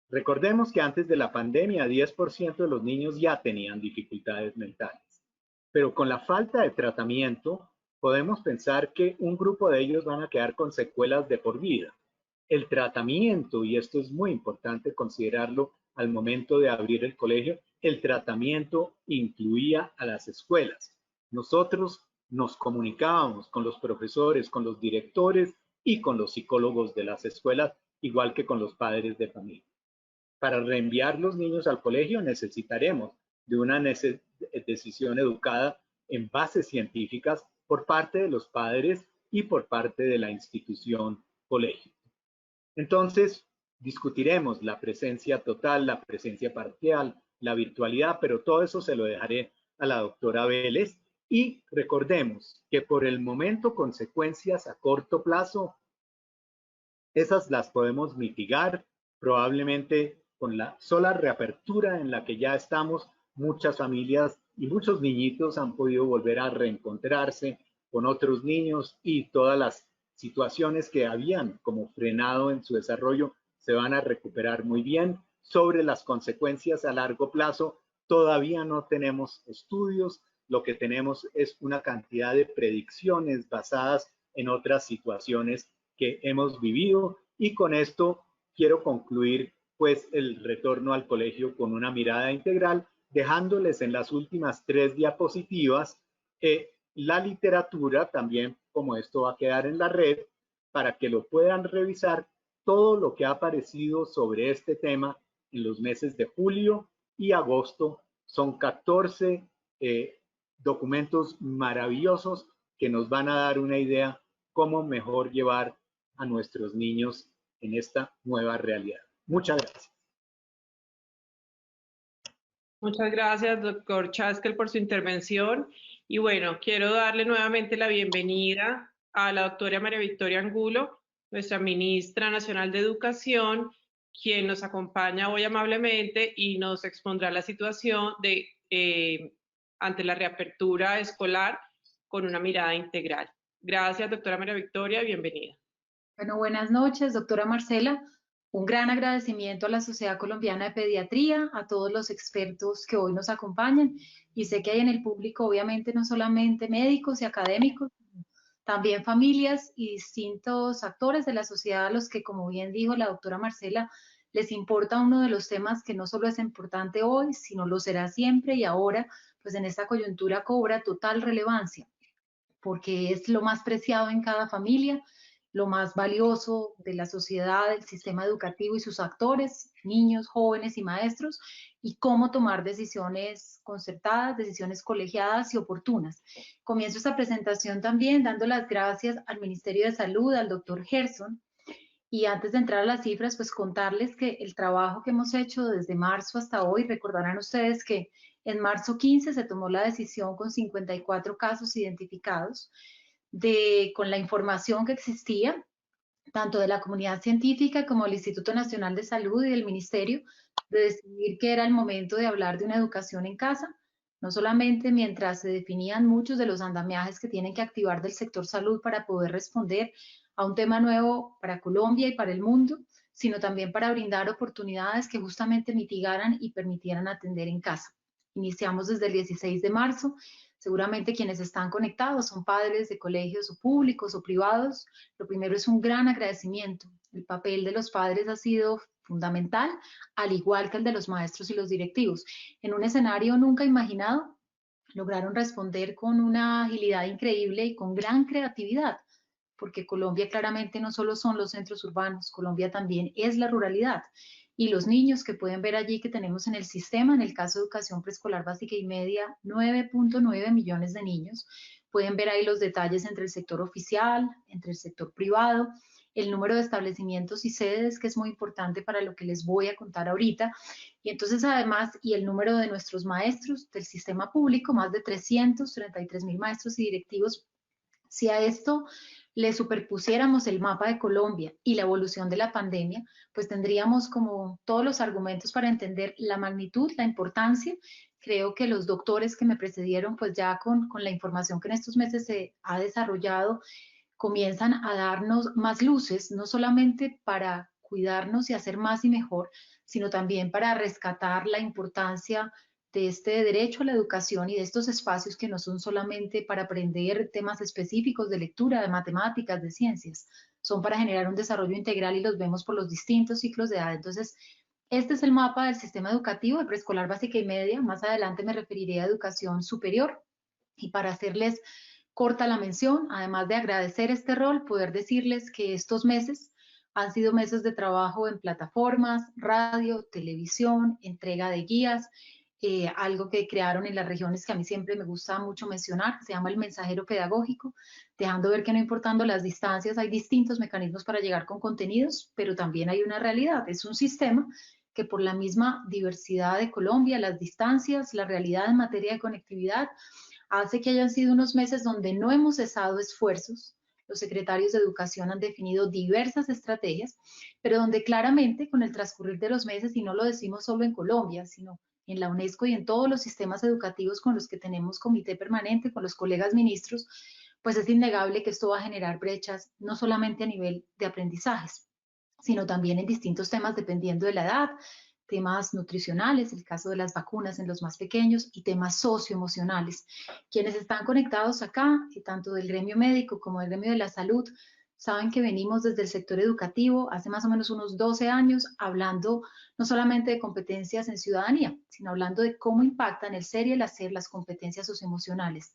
Recordemos que antes de la pandemia, 10% de los niños ya tenían dificultades mentales, pero con la falta de tratamiento, podemos pensar que un grupo de ellos van a quedar con secuelas de por vida. El tratamiento, y esto es muy importante considerarlo al momento de abrir el colegio, el tratamiento incluía a las escuelas. Nosotros nos comunicábamos con los profesores, con los directores y con los psicólogos de las escuelas, igual que con los padres de familia. Para reenviar los niños al colegio necesitaremos de una decisión educada en bases científicas por parte de los padres y por parte de la institución colegio. Entonces, discutiremos la presencia total, la presencia parcial, la virtualidad, pero todo eso se lo dejaré a la doctora Vélez. Y recordemos que por el momento consecuencias a corto plazo, esas las podemos mitigar probablemente con la sola reapertura en la que ya estamos. Muchas familias y muchos niñitos han podido volver a reencontrarse con otros niños y todas las situaciones que habían como frenado en su desarrollo se van a recuperar muy bien. Sobre las consecuencias a largo plazo, todavía no tenemos estudios, lo que tenemos es una cantidad de predicciones basadas en otras situaciones que hemos vivido, y con esto quiero concluir pues el retorno al colegio con una mirada integral, dejándoles en las últimas 3 diapositivas la literatura también, como esto va a quedar en la red, para que lo puedan revisar, todo lo que ha aparecido sobre este tema en los meses de julio y agosto. Son 14 documentos maravillosos que nos van a dar una idea cómo mejor llevar a nuestros niños en esta nueva realidad. Muchas gracias. Muchas gracias, doctor Chaskel, por su intervención. Y bueno, quiero darle nuevamente la bienvenida a la doctora María Victoria Angulo, nuestra ministra nacional de Educación, quien nos acompaña hoy amablemente y nos expondrá la situación ante la reapertura escolar con una mirada integral. Gracias, doctora María Victoria, bienvenida. Bueno, buenas noches, doctora Marcela. Un gran agradecimiento a la Sociedad Colombiana de Pediatría, a todos los expertos que hoy nos acompañan, y sé que hay en el público obviamente no solamente médicos y académicos, también familias y distintos actores de la sociedad a los que, como bien dijo la doctora Marcela, les importa uno de los temas que no solo es importante hoy, sino lo será siempre, y ahora, pues en esta coyuntura cobra total relevancia, porque es lo más preciado en cada familia, lo más valioso de la sociedad, del sistema educativo y sus actores, niños, jóvenes y maestros, y cómo tomar decisiones concertadas, decisiones colegiadas y oportunas. Comienzo esta presentación también dando las gracias al Ministerio de Salud, al doctor Gerson, y antes de entrar a las cifras, pues contarles que el trabajo que hemos hecho desde marzo hasta hoy, recordarán ustedes que en marzo 15 se tomó la decisión con 54 casos identificados, con la información que existía, tanto de la comunidad científica como del Instituto Nacional de Salud y del Ministerio, de decidir que era el momento de hablar de una educación en casa, no solamente mientras se definían muchos de los andamiajes que tienen que activar del sector salud para poder responder a un tema nuevo para Colombia y para el mundo, sino también para brindar oportunidades que justamente mitigaran y permitieran atender en casa. Iniciamos desde el 16 de marzo. Seguramente quienes están conectados son padres de colegios o públicos o privados. Lo primero es un gran agradecimiento. El papel de los padres ha sido fundamental, al igual que el de los maestros y los directivos. En un escenario nunca imaginado, lograron responder con una agilidad increíble y con gran creatividad, porque Colombia claramente no solo son los centros urbanos, Colombia también es la ruralidad. Y los niños que pueden ver allí que tenemos en el sistema, en el caso de educación preescolar básica y media, 9.9 millones de niños. Pueden ver ahí los detalles entre el sector oficial, entre el sector privado, el número de establecimientos y sedes, que es muy importante para lo que les voy a contar ahorita. Y entonces además, y el número de nuestros maestros del sistema público, más de 333.000 maestros y directivos. Si a esto le superpusiéramos el mapa de Colombia y la evolución de la pandemia, pues tendríamos como todos los argumentos para entender la magnitud, la importancia. Creo que los doctores que me precedieron, pues ya con la información que en estos meses se ha desarrollado, comienzan a darnos más luces, no solamente para cuidarnos y hacer más y mejor, sino también para rescatar la importancia de este derecho a la educación y de estos espacios que no son solamente para aprender temas específicos de lectura, de matemáticas, de ciencias, son para generar un desarrollo integral, y los vemos por los distintos ciclos de edad. Entonces, este es el mapa del sistema educativo de preescolar básica y media. Más adelante me referiré a educación superior, y para hacerles corta la mención, además de agradecer este rol, poder decirles que estos meses han sido meses de trabajo en plataformas, radio, televisión, entrega de guías, algo que crearon en las regiones que a mí siempre me gusta mucho mencionar, que se llama el mensajero pedagógico, dejando ver que no importando las distancias, hay distintos mecanismos para llegar con contenidos, pero también hay una realidad, es un sistema que por la misma diversidad de Colombia, las distancias, la realidad en materia de conectividad, hace que hayan sido unos meses donde no hemos cesado esfuerzos. Los secretarios de Educación han definido diversas estrategias, pero donde claramente con el transcurrir de los meses, y no lo decimos solo en Colombia, sino en la UNESCO y en todos los sistemas educativos con los que tenemos comité permanente, con los colegas ministros, pues es innegable que esto va a generar brechas no solamente a nivel de aprendizajes, sino también en distintos temas dependiendo de la edad, temas nutricionales, el caso de las vacunas en los más pequeños, y temas socioemocionales. Quienes están conectados acá, tanto del gremio médico como del gremio de la salud, saben que venimos desde el sector educativo hace más o menos unos 12 años hablando no solamente de competencias en ciudadanía, sino hablando de cómo impactan el ser y el hacer las competencias socioemocionales.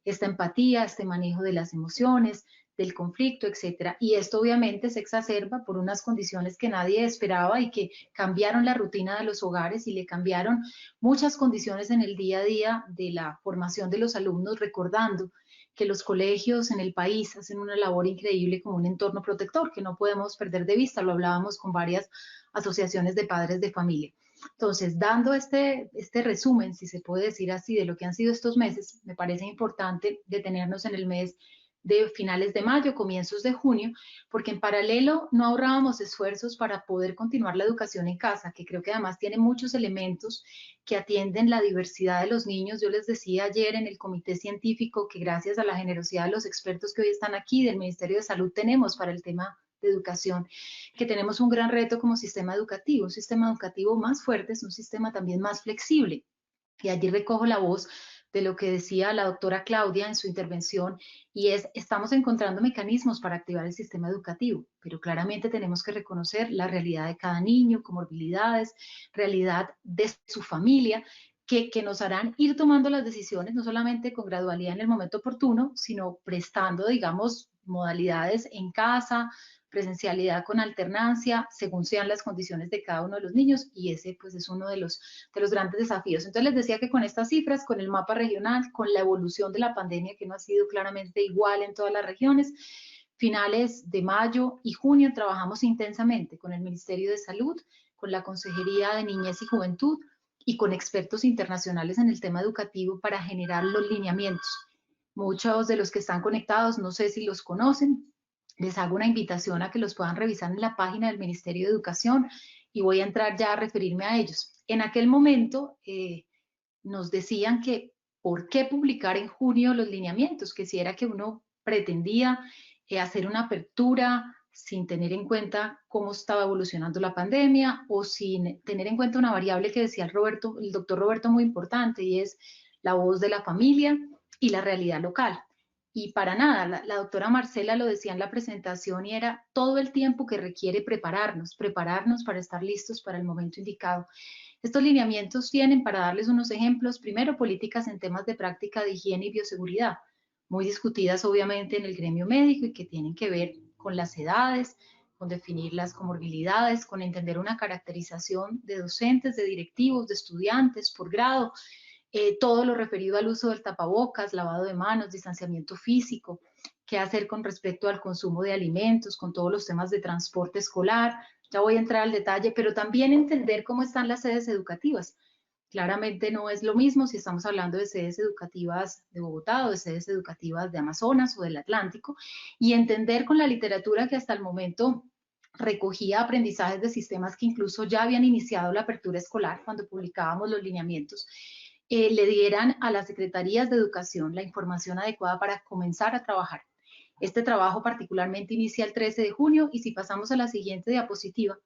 Esta empatía, este manejo de las emociones, del conflicto, etcétera. Y esto obviamente se exacerba por unas condiciones que nadie esperaba y que cambiaron la rutina de los hogares y le cambiaron muchas condiciones en el día a día de la formación de los alumnos, recordando que los colegios en el país hacen una labor increíble como un entorno protector que no podemos perder de vista, lo hablábamos con varias asociaciones de padres de familia. Entonces, dando este resumen, si se puede decir así, de lo que han sido estos meses, me parece importante detenernos en el mes de finales de mayo, comienzos de junio, porque en paralelo no ahorrábamos esfuerzos para poder continuar la educación en casa, que creo que además tiene muchos elementos que atienden la diversidad de los niños. Yo les decía ayer en el comité científico que gracias a la generosidad de los expertos que hoy están aquí del Ministerio de Salud tenemos para el tema de educación, que tenemos un gran reto como sistema educativo, un sistema educativo más fuerte, es un sistema también más flexible. Y allí recojo la voz de lo que decía la doctora Claudia en su intervención, y es, estamos encontrando mecanismos para activar el sistema educativo, pero claramente tenemos que reconocer la realidad de cada niño, comorbilidades, realidad de su familia, que nos harán ir tomando las decisiones, no solamente con gradualidad en el momento oportuno, sino prestando, digamos, modalidades en casa, presencialidad con alternancia, según sean las condiciones de cada uno de los niños, y ese pues es uno de los grandes desafíos. Entonces les decía que con estas cifras, con el mapa regional, con la evolución de la pandemia que no ha sido claramente igual en todas las regiones, finales de mayo y junio trabajamos intensamente con el Ministerio de Salud, con la Consejería de Niñez y Juventud y con expertos internacionales en el tema educativo para generar los lineamientos. Muchos de los que están conectados, no sé si los conocen, les hago una invitación a que los puedan revisar en la página del Ministerio de Educación y voy a entrar ya a referirme a ellos. En aquel momento nos decían que por qué publicar en junio los lineamientos, que si era que uno pretendía hacer una apertura sin tener en cuenta cómo estaba evolucionando la pandemia o sin tener en cuenta una variable que decía el doctor Roberto muy importante, y es la voz de la familia y la realidad local. Y para nada, la doctora Marcela lo decía en la presentación, y era todo el tiempo que requiere prepararnos para estar listos para el momento indicado. Estos lineamientos tienen, para darles unos ejemplos, primero, políticas en temas de práctica de higiene y bioseguridad, muy discutidas obviamente en el gremio médico y que tienen que ver con las edades, con definir las comorbilidades, con entender una caracterización de docentes, de directivos, de estudiantes por grado, todo lo referido al uso del tapabocas, lavado de manos, distanciamiento físico, qué hacer con respecto al consumo de alimentos, con todos los temas de transporte escolar. Ya voy a entrar al detalle, pero también entender cómo están las sedes educativas. Claramente no es lo mismo si estamos hablando de sedes educativas de Bogotá o de sedes educativas de Amazonas o del Atlántico, y entender con la literatura que hasta el momento recogía aprendizajes de sistemas que incluso ya habían iniciado la apertura escolar cuando publicábamos los lineamientos, le dieran a las secretarías de educación la información adecuada para comenzar a trabajar. Este trabajo particularmente inicia el 13 de junio, y si pasamos a la siguiente diapositiva,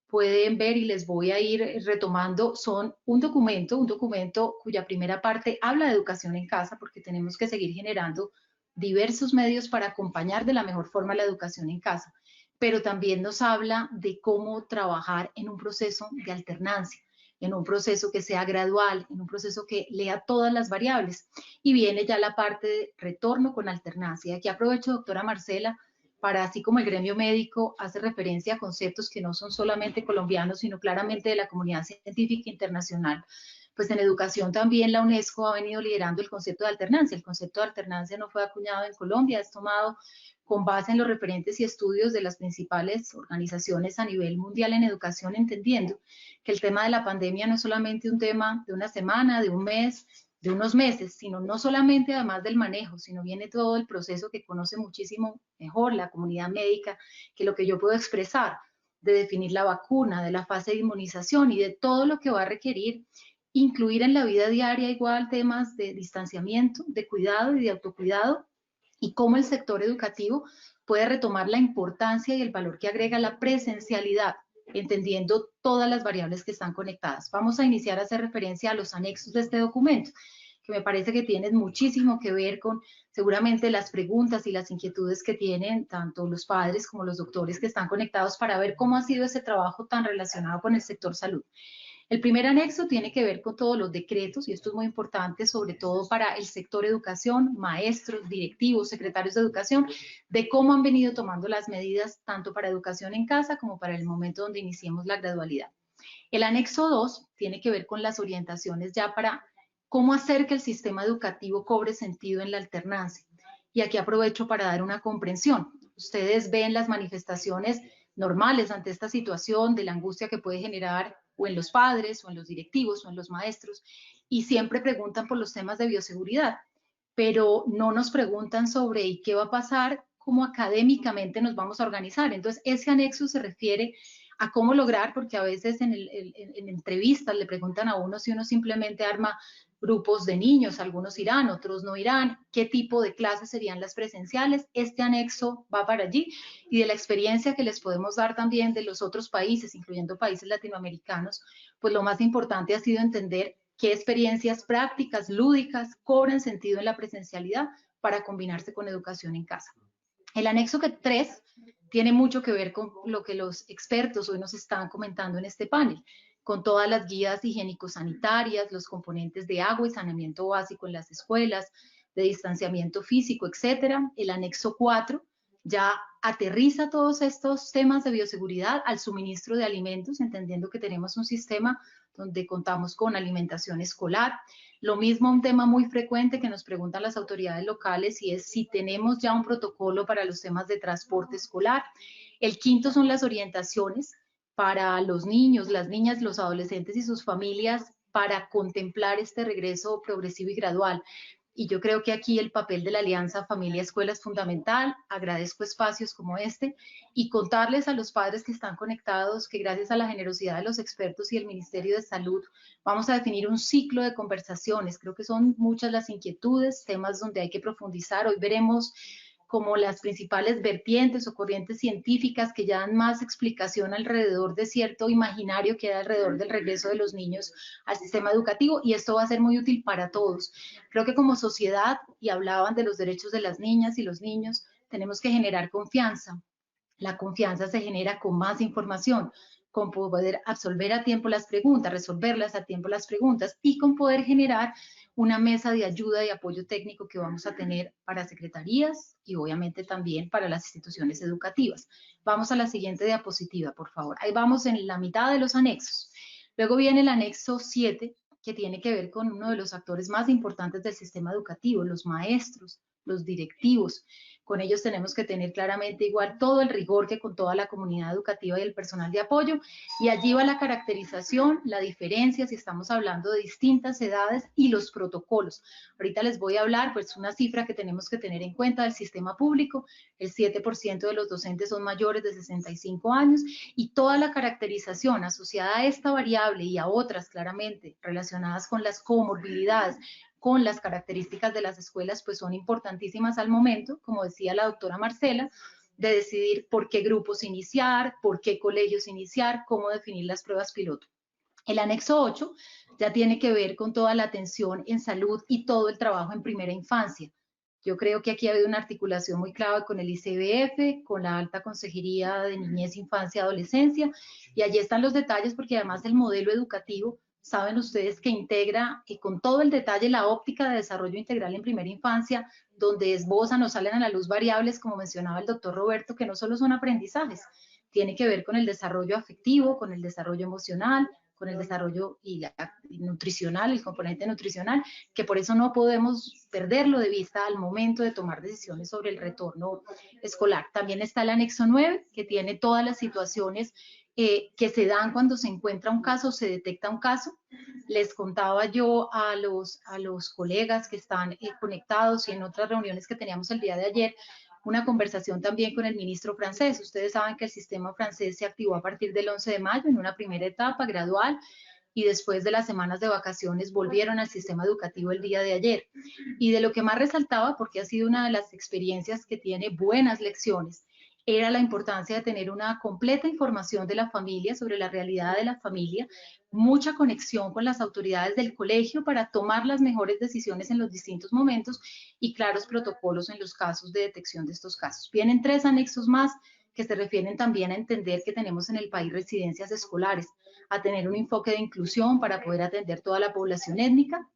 pueden ver, y les voy a ir retomando, son un documento cuya primera parte habla de educación en casa, porque tenemos que seguir generando diversos medios para acompañar de la mejor forma la educación en casa, pero también nos habla de cómo trabajar en un proceso de alternancia, en un proceso que sea gradual, en un proceso que lea todas las variables. Y viene ya la parte de retorno con alternancia. Aquí aprovecho, doctora Marcela, para, así como el gremio médico hace referencia a conceptos que no son solamente colombianos, sino claramente de la comunidad científica internacional, Pues en educación también la UNESCO ha venido liderando el concepto de alternancia. El concepto de alternancia no fue acuñado en Colombia, es tomado con base en los referentes y estudios de las principales organizaciones a nivel mundial en educación, entendiendo que el tema de la pandemia no es solamente un tema de una semana, de un mes, de unos meses, sino no solamente además del manejo, sino viene todo el proceso que conoce muchísimo mejor la comunidad médica que lo que yo puedo expresar, de definir la vacuna, de la fase de inmunización y de todo lo que va a requerir incluir en la vida diaria igual temas de distanciamiento, de cuidado y de autocuidado, y cómo el sector educativo puede retomar la importancia y el valor que agrega la presencialidad, entendiendo todas las variables que están conectadas. Vamos a iniciar a hacer referencia a los anexos de este documento, que me parece que tienen muchísimo que ver con seguramente las preguntas y las inquietudes que tienen tanto los padres como los doctores que están conectados para ver cómo ha sido ese trabajo tan relacionado con el sector salud. El primer anexo tiene que ver con todos los decretos, y esto es muy importante, sobre todo para el sector educación, maestros, directivos, secretarios de educación, de cómo han venido tomando las medidas tanto para educación en casa como para el momento donde iniciemos la gradualidad. El anexo 2 tiene que ver con las orientaciones ya para cómo hacer que el sistema educativo cobre sentido en la alternancia. Y aquí aprovecho para dar una comprensión. Ustedes ven las manifestaciones normales ante esta situación de la angustia que puede generar o en los padres, o en los directivos, o en los maestros, y siempre preguntan por los temas de bioseguridad, pero no nos preguntan sobre ¿y qué va a pasar? ¿Cómo académicamente nos vamos a organizar? Entonces, ese anexo se refiere a cómo lograr, porque a veces en entrevistas le preguntan a uno si uno simplemente arma grupos de niños, algunos irán, otros no irán, qué tipo de clases serían las presenciales. Este anexo va para allí, y de la experiencia que les podemos dar también de los otros países, incluyendo países latinoamericanos, pues lo más importante ha sido entender qué experiencias prácticas, lúdicas, cobran sentido en la presencialidad para combinarse con educación en casa. El anexo 3 tiene mucho que ver con lo que los expertos hoy nos están comentando en este panel, con todas las guías higiénico-sanitarias, los componentes de agua y saneamiento básico en las escuelas, de distanciamiento físico, etcétera. El anexo 4 ya aterriza todos estos temas de bioseguridad al suministro de alimentos, entendiendo que tenemos un sistema donde contamos con alimentación escolar. Lo mismo, un tema muy frecuente que nos preguntan las autoridades locales, y es si tenemos ya un protocolo para los temas de transporte escolar. El quinto son las orientaciones para los niños, las niñas, los adolescentes y sus familias para contemplar este regreso progresivo y gradual. Y yo creo que aquí el papel de la Alianza Familia-Escuela es fundamental. Agradezco espacios como este y contarles a los padres que están conectados que gracias a la generosidad de los expertos y el Ministerio de Salud vamos a definir un ciclo de conversaciones. Creo que son muchas las inquietudes, temas donde hay que profundizar. Hoy veremos como las principales vertientes o corrientes científicas que ya dan más explicación alrededor de cierto imaginario que hay alrededor del regreso de los niños al sistema educativo, y esto va a ser muy útil para todos. Creo que como sociedad, y hablaban de los derechos de las niñas y los niños, tenemos que generar confianza. La confianza se genera con más información, con poder absolver a tiempo las preguntas, resolverlas a tiempo las preguntas, y con poder generar una mesa de ayuda y apoyo técnico que vamos a tener para secretarías y obviamente también para las instituciones educativas. Vamos a la siguiente diapositiva, por favor. Ahí vamos en la mitad de los anexos. Luego viene el anexo 7, que tiene que ver con uno de los actores más importantes del sistema educativo, los maestros, los directivos. Con ellos tenemos que tener claramente igual todo el rigor que con toda la comunidad educativa y el personal de apoyo, y allí va la caracterización, la diferencia si estamos hablando de distintas edades y los protocolos. Ahorita les voy a hablar, pues una cifra que tenemos que tener en cuenta del sistema público: el 7% de los docentes son mayores de 65 años, y toda la caracterización asociada a esta variable y a otras claramente relacionadas con las comorbilidades, con las características de las escuelas, pues son importantísimas al momento, como decía la doctora Marcela, de decidir por qué grupos iniciar, por qué colegios iniciar, cómo definir las pruebas piloto. El anexo 8 ya tiene que ver con toda la atención en salud y todo el trabajo en primera infancia. Yo creo que aquí ha habido una articulación muy clave con el ICBF, con la Alta Consejería de Niñez, Infancia y Adolescencia, y allí están los detalles, porque además el modelo educativo, saben ustedes que integra con todo el detalle la óptica de desarrollo integral en primera infancia, donde esbozan o salen a la luz variables, como mencionaba el doctor Roberto, que no solo son aprendizajes, tiene que ver con el desarrollo afectivo, con el desarrollo emocional, con el desarrollo y nutricional, el componente nutricional, que por eso no podemos perderlo de vista al momento de tomar decisiones sobre el retorno escolar. También está el anexo 9, que tiene todas las situaciones que se dan cuando se encuentra un caso, se detecta un caso. Les contaba yo a los colegas que están conectados y en otras reuniones que teníamos el día de ayer, una conversación también con el ministro francés. Ustedes saben que el sistema francés se activó a partir del 11 de mayo en una primera etapa gradual y después de las semanas de vacaciones volvieron al sistema educativo el día de ayer. Y de lo que más resaltaba, porque ha sido una de las experiencias que tiene buenas lecciones, era la importancia de tener una completa información de la familia sobre la realidad de la familia, mucha conexión con las autoridades del colegio para tomar las mejores decisiones en los distintos momentos y claros protocolos en los casos de detección de estos casos. Vienen 3 anexos más que se refieren también a entender que tenemos en el país residencias escolares, a tener un enfoque de inclusión para poder atender toda la población étnica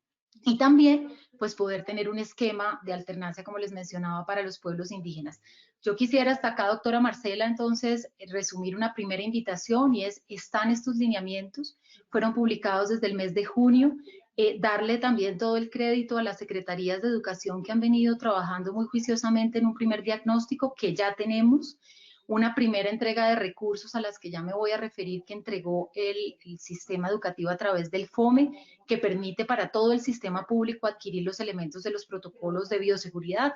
y también pues poder tener un esquema de alternancia, como les mencionaba, para los pueblos indígenas. Yo quisiera hasta acá, doctora Marcela, entonces resumir una primera invitación y están estos lineamientos, fueron publicados desde el mes de junio, darle también todo el crédito a las secretarías de educación que han venido trabajando muy juiciosamente en un primer diagnóstico que ya tenemos, una primera entrega de recursos a las que ya me voy a referir que entregó el sistema educativo a través del FOME, que permite para todo el sistema público adquirir los elementos de los protocolos de bioseguridad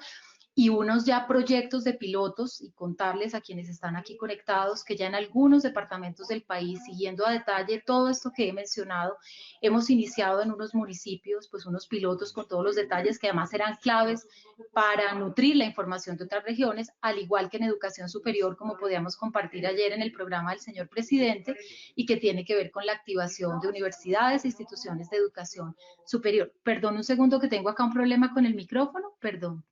y unos ya proyectos de pilotos y contarles a quienes están aquí conectados que ya en algunos departamentos del país, siguiendo a detalle todo esto que he mencionado, hemos iniciado en unos municipios pues unos pilotos con todos los detalles que además serán claves para nutrir la información de otras regiones, al igual que en educación superior, como podíamos compartir ayer en el programa del señor presidente, y que tiene que ver con la activación de universidades e instituciones de educación superior. Perdón un segundo que tengo acá un problema con el micrófono, perdón.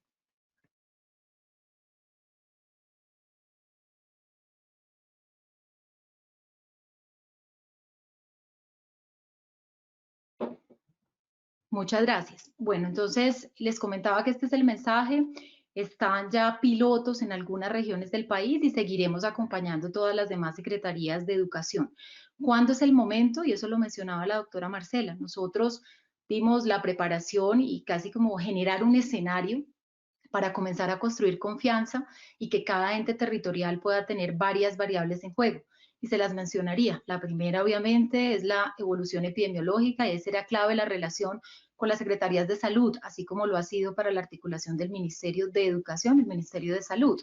Muchas gracias. Bueno, entonces les comentaba que este es el mensaje. Están ya pilotos en algunas regiones del país y seguiremos acompañando todas las demás secretarías de educación. ¿Cuándo es el momento? Y eso lo mencionaba la doctora Marcela. Nosotros dimos la preparación y casi como generar un escenario para comenzar a construir confianza y que cada ente territorial pueda tener varias variables en juego. Y se las mencionaría. La primera, obviamente, es la evolución epidemiológica y esa será clave la relación con las secretarías de salud, así como lo ha sido para la articulación del Ministerio de Educación y el Ministerio de Salud.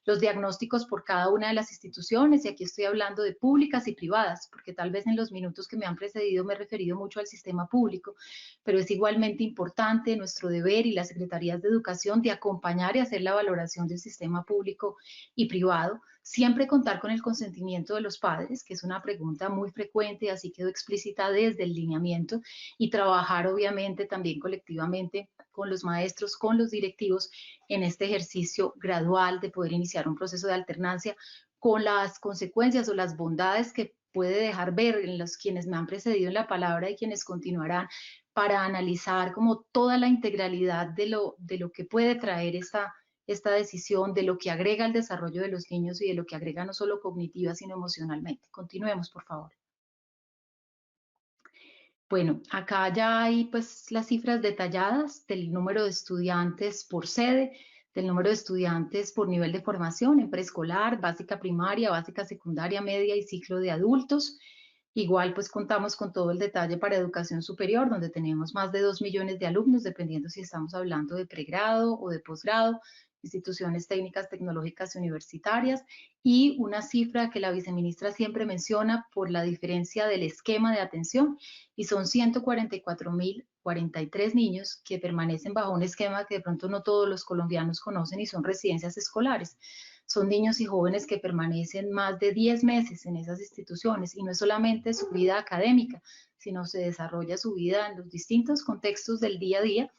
Los diagnósticos por cada una de las instituciones, y aquí estoy hablando de públicas y privadas, porque tal vez en los minutos que me han precedido me he referido mucho al sistema público, pero es igualmente importante nuestro deber y las secretarías de educación de acompañar y hacer la valoración del sistema público y privado, siempre contar con el consentimiento de los padres, que es una pregunta muy frecuente, así quedó explícita desde el lineamiento, y trabajar obviamente también colectivamente con los maestros, con los directivos, en este ejercicio gradual de poder iniciar un proceso de alternancia con las consecuencias o las bondades que puede dejar ver en los quienes me han precedido en la palabra y quienes continuarán para analizar como toda la integralidad de lo que puede traer esta decisión, de lo que agrega al desarrollo de los niños y de lo que agrega no solo cognitiva, sino emocionalmente. Continuemos, por favor. Bueno, acá ya hay pues las cifras detalladas del número de estudiantes por sede, del número de estudiantes por nivel de formación en preescolar, básica primaria, básica secundaria, media y ciclo de adultos. Igual pues contamos con todo el detalle para educación superior, donde tenemos más de 2 millones de alumnos, dependiendo si estamos hablando de pregrado o de posgrado, instituciones técnicas, tecnológicas y universitarias, y una cifra que la viceministra siempre menciona por la diferencia del esquema de atención, y son 144.043 niños que permanecen bajo un esquema que de pronto no todos los colombianos conocen y son residencias escolares. Son niños y jóvenes que permanecen más de 10 meses en esas instituciones y no es solamente su vida académica, sino se desarrolla su vida en los distintos contextos del día a día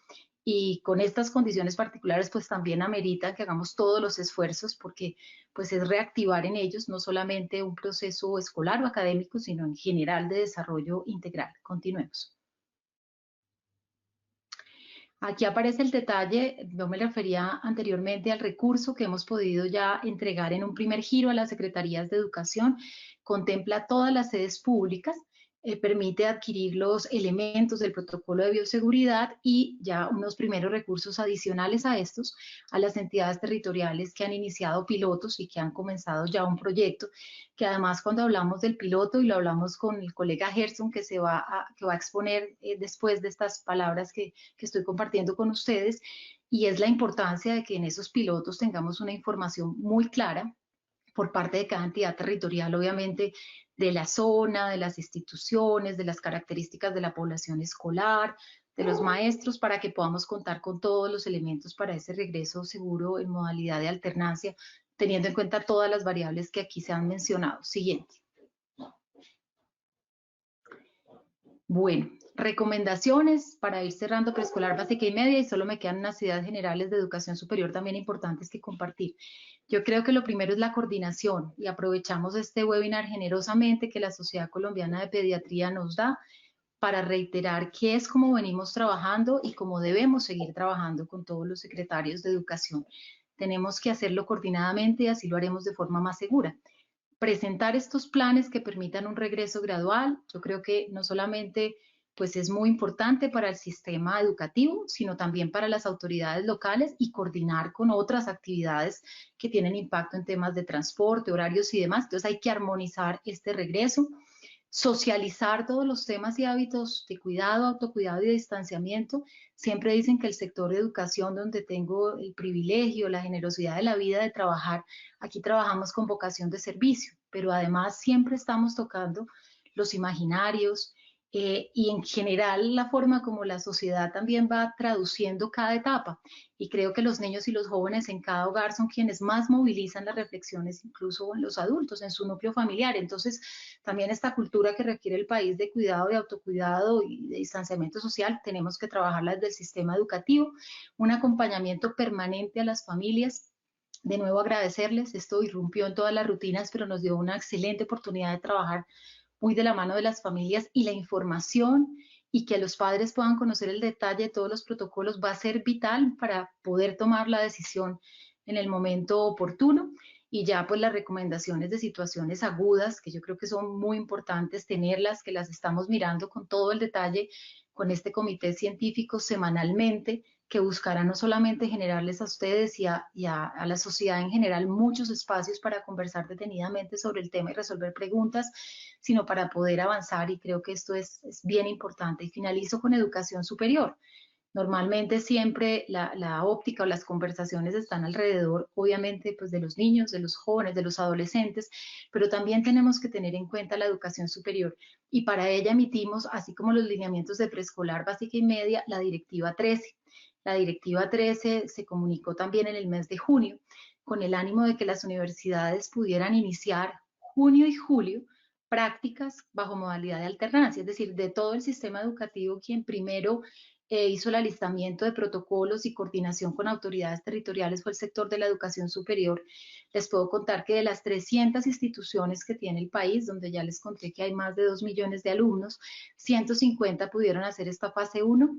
y con estas condiciones particulares pues también amerita que hagamos todos los esfuerzos porque pues es reactivar en ellos no solamente un proceso escolar o académico, sino en general de desarrollo integral. Continuemos. Aquí aparece el detalle, yo me refería anteriormente al recurso que hemos podido ya entregar en un primer giro a las secretarías de educación, contempla todas las sedes públicas permite adquirir los elementos del protocolo de bioseguridad y ya unos primeros recursos adicionales a estos, a las entidades territoriales que han iniciado pilotos y que han comenzado ya un proyecto, que además cuando hablamos del piloto, y lo hablamos con el colega Gerson, que va a exponer después de estas palabras que estoy compartiendo con ustedes, y es la importancia de que en esos pilotos tengamos una información muy clara por parte de cada entidad territorial, obviamente, de la zona, de las instituciones, de las características de la población escolar, de los maestros, para que podamos contar con todos los elementos para ese regreso seguro en modalidad de alternancia, teniendo en cuenta todas las variables que aquí se han mencionado. Siguiente. Bueno, recomendaciones para ir cerrando preescolar, básica y media, y solo me quedan unas ideas generales de educación superior también importantes que compartir. Yo creo que lo primero es la coordinación, y aprovechamos este webinar generosamente que la Sociedad Colombiana de Pediatría nos da para reiterar qué es cómo venimos trabajando y cómo debemos seguir trabajando con todos los secretarios de educación. Tenemos que hacerlo coordinadamente y así lo haremos de forma más segura. Presentar estos planes que permitan un regreso gradual, yo creo que no solamente pues es muy importante para el sistema educativo, sino también para las autoridades locales, y coordinar con otras actividades que tienen impacto en temas de transporte, horarios y demás. Entonces hay que armonizar este regreso, socializar todos los temas y hábitos de cuidado, autocuidado y de distanciamiento. Siempre dicen que el sector de educación, donde tengo el privilegio, la generosidad de la vida de trabajar, aquí trabajamos con vocación de servicio, pero además siempre estamos tocando los imaginarios, y en general la forma como la sociedad también va traduciendo cada etapa. Y creo que los niños y los jóvenes en cada hogar son quienes más movilizan las reflexiones, incluso en los adultos, en su núcleo familiar. Entonces, también esta cultura que requiere el país de cuidado, de autocuidado y de distanciamiento social, tenemos que trabajarla desde el sistema educativo, un acompañamiento permanente a las familias. De nuevo agradecerles, esto irrumpió en todas las rutinas, pero nos dio una excelente oportunidad de trabajar muy de la mano de las familias, y la información y que los padres puedan conocer el detalle de todos los protocolos va a ser vital para poder tomar la decisión en el momento oportuno. Y ya pues las recomendaciones de situaciones agudas, que yo creo que son muy importantes tenerlas, que las estamos mirando con todo el detalle con este comité científico semanalmente, que buscará no solamente generarles a ustedes y a la sociedad en general muchos espacios para conversar detenidamente sobre el tema y resolver preguntas, sino para poder avanzar, y creo que esto es bien importante. Y finalizo con educación superior. Normalmente siempre la óptica o las conversaciones están alrededor, obviamente, pues de los niños, de los jóvenes, de los adolescentes, pero también tenemos que tener en cuenta la educación superior, y para ella emitimos, así como los lineamientos de preescolar, básica y media, la Directiva 13. La Directiva 13 se comunicó también en el mes de junio, con el ánimo de que las universidades pudieran iniciar junio y julio prácticas bajo modalidad de alternancia, es decir, de todo el sistema educativo, quien primero hizo el alistamiento de protocolos y coordinación con autoridades territoriales fue el sector de la educación superior. Les puedo contar que de las 300 instituciones que tiene el país, donde ya les conté que hay más de 2 millones de alumnos, 150 pudieron hacer esta fase 1,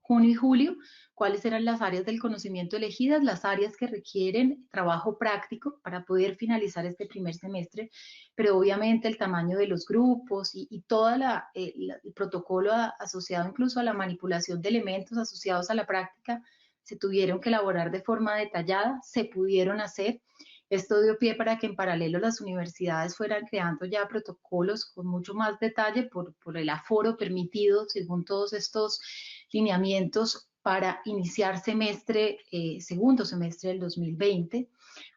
junio y julio. ¿Cuáles eran las áreas del conocimiento elegidas? Las áreas que requieren trabajo práctico para poder finalizar este primer semestre, pero obviamente el tamaño de los grupos y todo el protocolo asociado incluso a la manipulación de elementos asociados a la práctica se tuvieron que elaborar de forma detallada, se pudieron hacer. Esto dio pie para que en paralelo las universidades fueran creando ya protocolos con mucho más detalle por el aforo permitido según todos estos lineamientos para iniciar segundo semestre del 2020.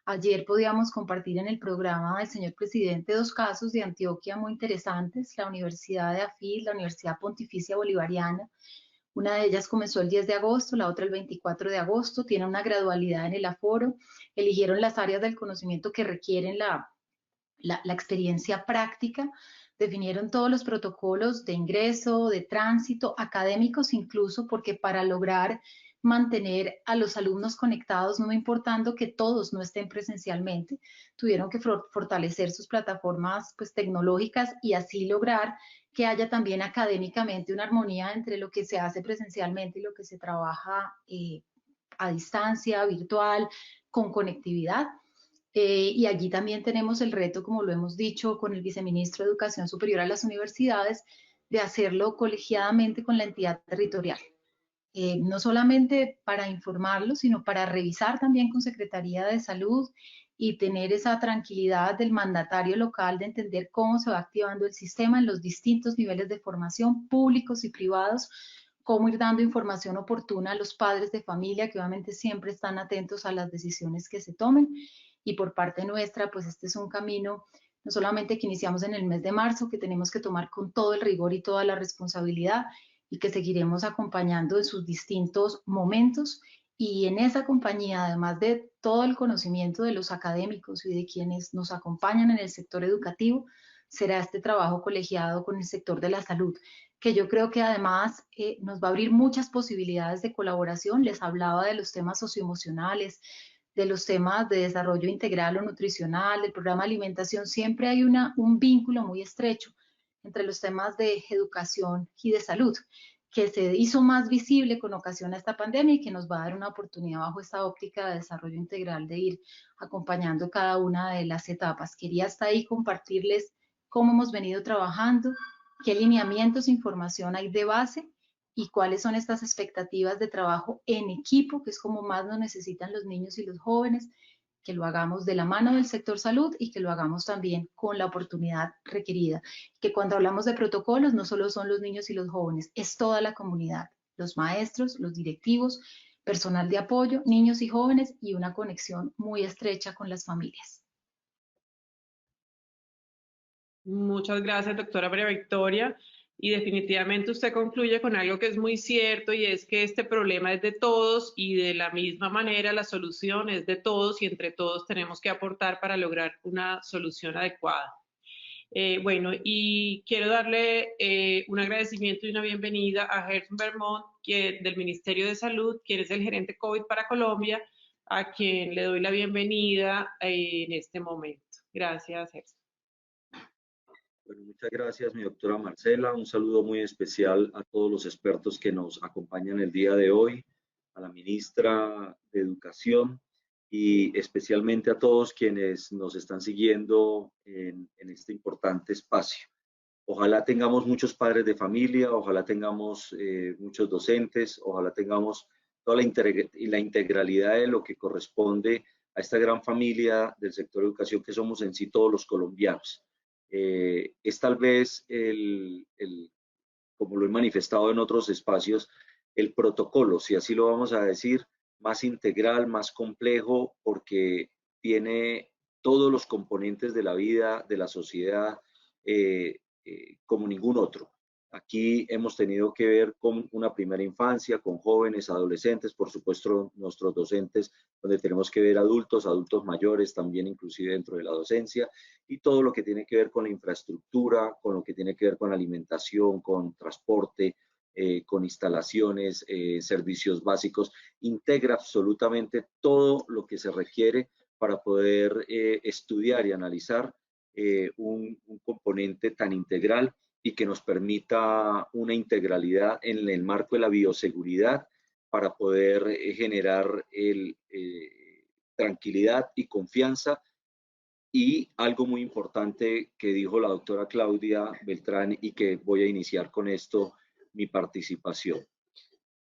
Ayer podíamos compartir en el programa del señor presidente 2 casos de Antioquia muy interesantes, la Universidad de AFID, la Universidad Pontificia Bolivariana. Una de ellas comenzó el 10 de agosto, la otra el 24 de agosto, tiene una gradualidad en el aforo, eligieron las áreas del conocimiento que requieren la experiencia práctica, definieron todos los protocolos de ingreso, de tránsito, académicos incluso, porque para lograr mantener a los alumnos conectados, no importando que todos no estén presencialmente, tuvieron que fortalecer sus plataformas pues, tecnológicas, y así lograr que haya también académicamente una armonía entre lo que se hace presencialmente y lo que se trabaja a distancia, virtual, con conectividad. Y allí también tenemos el reto, como lo hemos dicho con el viceministro de Educación Superior a las universidades, de hacerlo colegiadamente con la entidad territorial. No solamente para informarlo, sino para revisar también con Secretaría de Salud y tener esa tranquilidad del mandatario local de entender cómo se va activando el sistema en los distintos niveles de formación, públicos y privados, cómo ir dando información oportuna a los padres de familia, que obviamente siempre están atentos a las decisiones que se tomen. Y por parte nuestra, pues este es un camino no solamente que iniciamos en el mes de marzo, que tenemos que tomar con todo el rigor y toda la responsabilidad, y que seguiremos acompañando en sus distintos momentos. Y en esa compañía, además de todo el conocimiento de los académicos y de quienes nos acompañan en el sector educativo, será este trabajo colegiado con el sector de la salud, que yo creo que además nos va a abrir muchas posibilidades de colaboración. Les hablaba de los temas socioemocionales, de los temas de desarrollo integral o nutricional, del programa de alimentación. Siempre hay un vínculo muy estrecho entre los temas de educación y de salud, que se hizo más visible con ocasión a esta pandemia y que nos va a dar una oportunidad bajo esta óptica de desarrollo integral de ir acompañando cada una de las etapas. Quería hasta ahí compartirles cómo hemos venido trabajando, qué lineamientos, información hay de base y cuáles son estas expectativas de trabajo en equipo, que es como más nos necesitan los niños y los jóvenes, que lo hagamos de la mano del sector salud y que lo hagamos también con la oportunidad requerida. Que cuando hablamos de protocolos no solo son los niños y los jóvenes, es toda la comunidad, los maestros, los directivos, personal de apoyo, niños y jóvenes y una conexión muy estrecha con las familias. Muchas gracias, doctora María Victoria. Y definitivamente usted concluye con algo que es muy cierto, y es que este problema es de todos y de la misma manera la solución es de todos, y entre todos tenemos que aportar para lograr una solución adecuada. Bueno, y quiero darle un agradecimiento y una bienvenida a Gerson Vermont, del Ministerio de Salud, quien es el gerente COVID para Colombia, a quien le doy la bienvenida en este momento. Gracias, Gerson. Bueno, muchas gracias, mi doctora Marcela. Un saludo muy especial a todos los expertos que nos acompañan el día de hoy, a la ministra de Educación y especialmente a todos quienes nos están siguiendo en este importante espacio. Ojalá tengamos muchos padres de familia, ojalá tengamos muchos docentes, ojalá tengamos toda la integralidad de lo que corresponde a esta gran familia del sector de educación que somos en sí todos los colombianos. Es tal vez, como lo he manifestado en otros espacios, el protocolo, si así lo vamos a decir, más integral, más complejo, porque tiene todos los componentes de la vida, de la sociedad, como ningún otro. Aquí hemos tenido que ver con una primera infancia, con jóvenes, adolescentes, por supuesto nuestros docentes, donde tenemos que ver adultos, adultos mayores, también inclusive dentro de la docencia, y todo lo que tiene que ver con la infraestructura, con lo que tiene que ver con alimentación, con transporte, con instalaciones, servicios básicos, integra absolutamente todo lo que se requiere para poder estudiar y analizar un componente tan integral y que nos permita una integralidad en el marco de la bioseguridad para poder generar tranquilidad y confianza. Y algo muy importante que dijo la doctora Claudia Beltrán y que voy a iniciar con esto mi participación,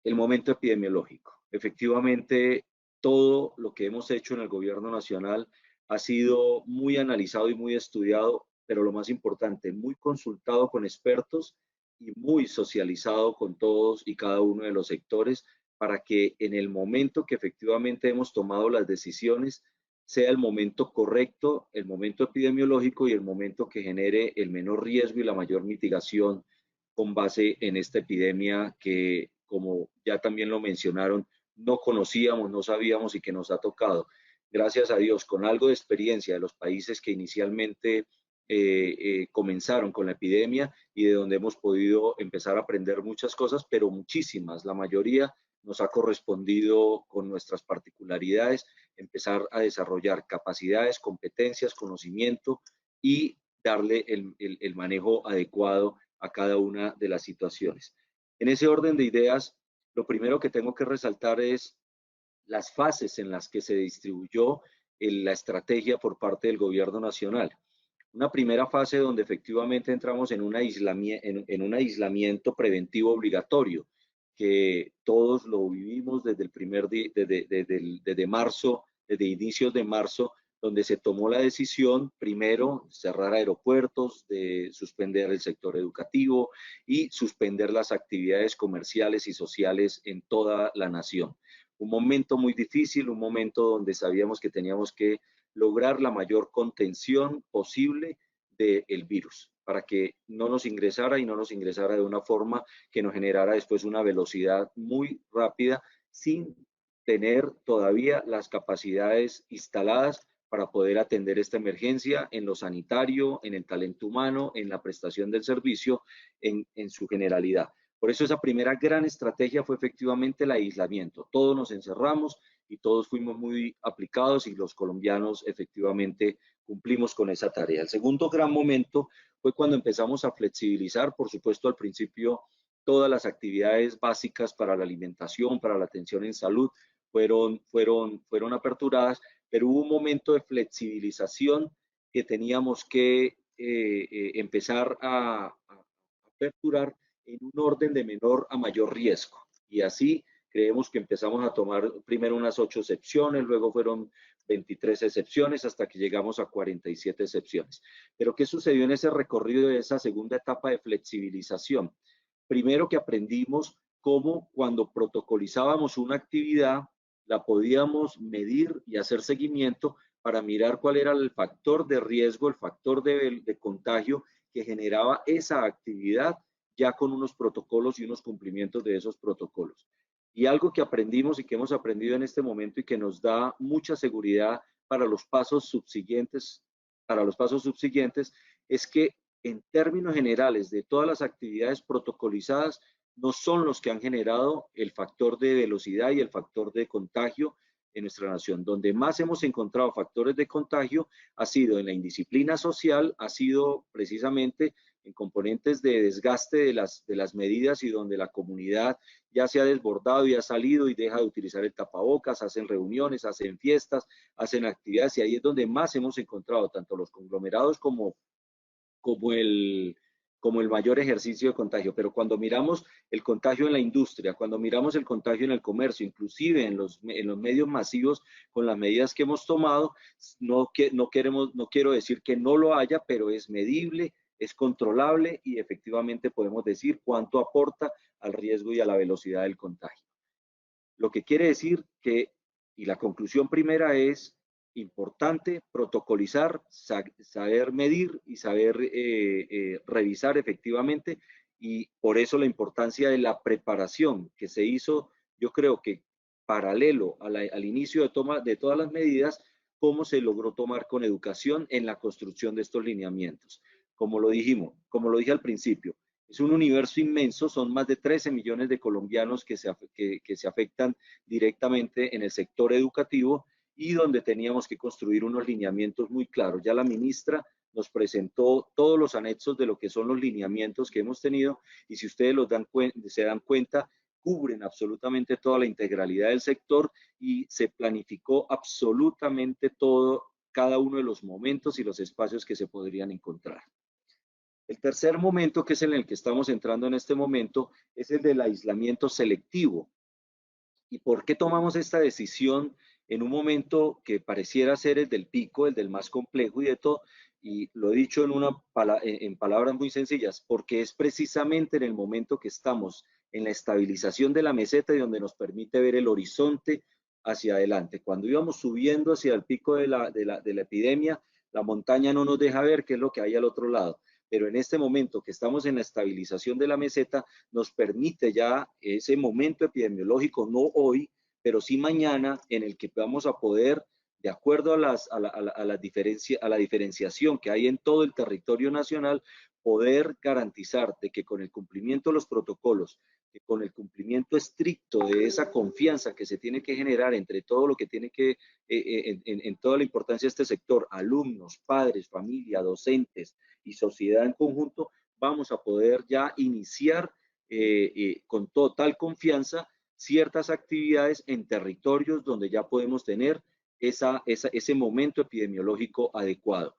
el momento epidemiológico. Efectivamente, todo lo que hemos hecho en el gobierno nacional ha sido muy analizado y muy estudiado, pero lo más importante, muy consultado con expertos y muy socializado con todos y cada uno de los sectores para que en el momento que efectivamente hemos tomado las decisiones sea el momento correcto, el momento epidemiológico y el momento que genere el menor riesgo y la mayor mitigación con base en esta epidemia que, como ya también lo mencionaron, no conocíamos, no sabíamos y que nos ha tocado. Gracias a Dios, con algo de experiencia de los países que inicialmente comenzaron con la epidemia y de donde hemos podido empezar a aprender muchas cosas, pero muchísimas, la mayoría nos ha correspondido con nuestras particularidades, empezar a desarrollar capacidades, competencias, conocimiento y darle el manejo adecuado a cada una de las situaciones. En ese orden de ideas, lo primero que tengo que resaltar es las fases en las que se distribuyó la estrategia por parte del gobierno nacional. Una primera fase donde efectivamente entramos en un aislamiento preventivo obligatorio, que todos lo vivimos desde el primer día, desde marzo, desde inicios de marzo, donde se tomó la decisión, primero, cerrar aeropuertos, de suspender el sector educativo y suspender las actividades comerciales y sociales en toda la nación. Un momento muy difícil, un momento donde sabíamos que teníamos que lograr la mayor contención posible del virus, para que no nos ingresara y no nos ingresara de una forma que nos generara después una velocidad muy rápida, sin tener todavía las capacidades instaladas para poder atender esta emergencia en lo sanitario, en el talento humano, en la prestación del servicio, en su generalidad. Por eso esa primera gran estrategia fue efectivamente el aislamiento. Todos nos encerramos y todos fuimos muy aplicados y los colombianos efectivamente cumplimos con esa tarea. El segundo gran momento fue cuando empezamos a flexibilizar, por supuesto al principio, todas las actividades básicas para la alimentación, para la atención en salud, fueron aperturadas, pero hubo un momento de flexibilización que teníamos que empezar a aperturar en un orden de menor a mayor riesgo. Y así creemos que empezamos a tomar primero unas 8 excepciones, luego fueron 23 excepciones hasta que llegamos a 47 excepciones. Pero ¿qué sucedió en ese recorrido de esa segunda etapa de flexibilización? Primero que aprendimos cómo cuando protocolizábamos una actividad la podíamos medir y hacer seguimiento para mirar cuál era el factor de riesgo, el factor de contagio que generaba esa actividad, ya con unos protocolos y unos cumplimientos de esos protocolos. Y algo que aprendimos y que hemos aprendido en este momento y que nos da mucha seguridad para los pasos subsiguientes, es que en términos generales de todas las actividades protocolizadas, no son los que han generado el factor de velocidad y el factor de contagio en nuestra nación. Donde más hemos encontrado factores de contagio ha sido en la indisciplina social, ha sido precisamente en componentes de desgaste de las medidas y donde la comunidad ya se ha desbordado y ha salido y deja de utilizar el tapabocas, hacen reuniones, hacen fiestas, hacen actividades, y ahí es donde más hemos encontrado tanto los conglomerados como el mayor ejercicio de contagio. Pero cuando miramos el contagio en la industria, cuando miramos el contagio en el comercio, inclusive en los medios masivos, con las medidas que hemos tomado, no quiero decir que no lo haya, pero es medible, es controlable y efectivamente podemos decir cuánto aporta al riesgo y a la velocidad del contagio. Lo que quiere decir que, y la conclusión primera es, importante protocolizar, saber medir y saber revisar efectivamente, y por eso la importancia de la preparación que se hizo, yo creo que paralelo al inicio de todas las medidas, cómo se logró tomar con educación en la construcción de estos lineamientos. Como lo dije al principio, es un universo inmenso, son más de 13 millones de colombianos que se afectan directamente en el sector educativo, y donde teníamos que construir unos lineamientos muy claros. Ya la ministra nos presentó todos los anexos de lo que son los lineamientos que hemos tenido, y si ustedes se dan cuenta, cubren absolutamente toda la integralidad del sector y se planificó absolutamente todo, cada uno de los momentos y los espacios que se podrían encontrar. El tercer momento, que es en el que estamos entrando en este momento, es el del aislamiento selectivo. ¿Y por qué tomamos esta decisión en un momento que pareciera ser el del pico, el del más complejo y de todo? Y lo he dicho en palabras muy sencillas, porque es precisamente en el momento que estamos en la estabilización de la meseta y donde nos permite ver el horizonte hacia adelante. Cuando íbamos subiendo hacia el pico de la epidemia, la montaña no nos deja ver qué es lo que hay al otro lado. Pero en este momento que estamos en la estabilización de la meseta, nos permite ya ese momento epidemiológico, no hoy, pero sí mañana, en el que vamos a poder, de acuerdo a la diferenciación que hay en todo el territorio nacional, poder garantizar de que con el cumplimiento de los protocolos, que con el cumplimiento estricto de esa confianza que se tiene que generar entre todo lo que tiene que, en toda la importancia de este sector, alumnos, padres, familia, docentes y sociedad en conjunto, vamos a poder ya iniciar con total confianza ciertas actividades en territorios donde ya podemos tener ese momento epidemiológico adecuado.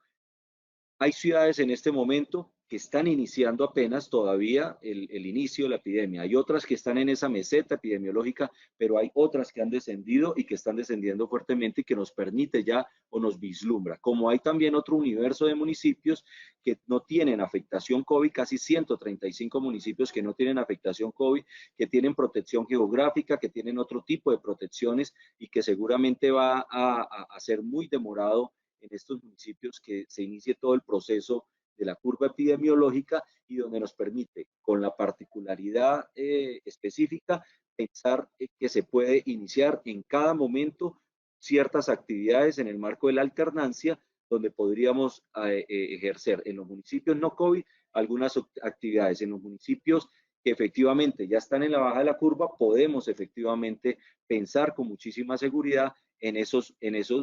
Hay ciudades en este momento que están iniciando apenas todavía el inicio de la epidemia. Hay otras que están en esa meseta epidemiológica, pero hay otras que han descendido y que están descendiendo fuertemente y que nos permite ya o nos vislumbra. Como hay también otro universo de municipios que no tienen afectación COVID, casi 135 municipios que no tienen afectación COVID, que tienen protección geográfica, que tienen otro tipo de protecciones y que seguramente va a ser muy demorado en estos municipios que se inicie todo el proceso de la curva epidemiológica y donde nos permite, con la particularidad específica, pensar que se puede iniciar en cada momento ciertas actividades en el marco de la alternancia, donde podríamos ejercer en los municipios no COVID algunas actividades. En los municipios que efectivamente ya están en la baja de la curva, podemos efectivamente pensar con muchísima seguridad en esos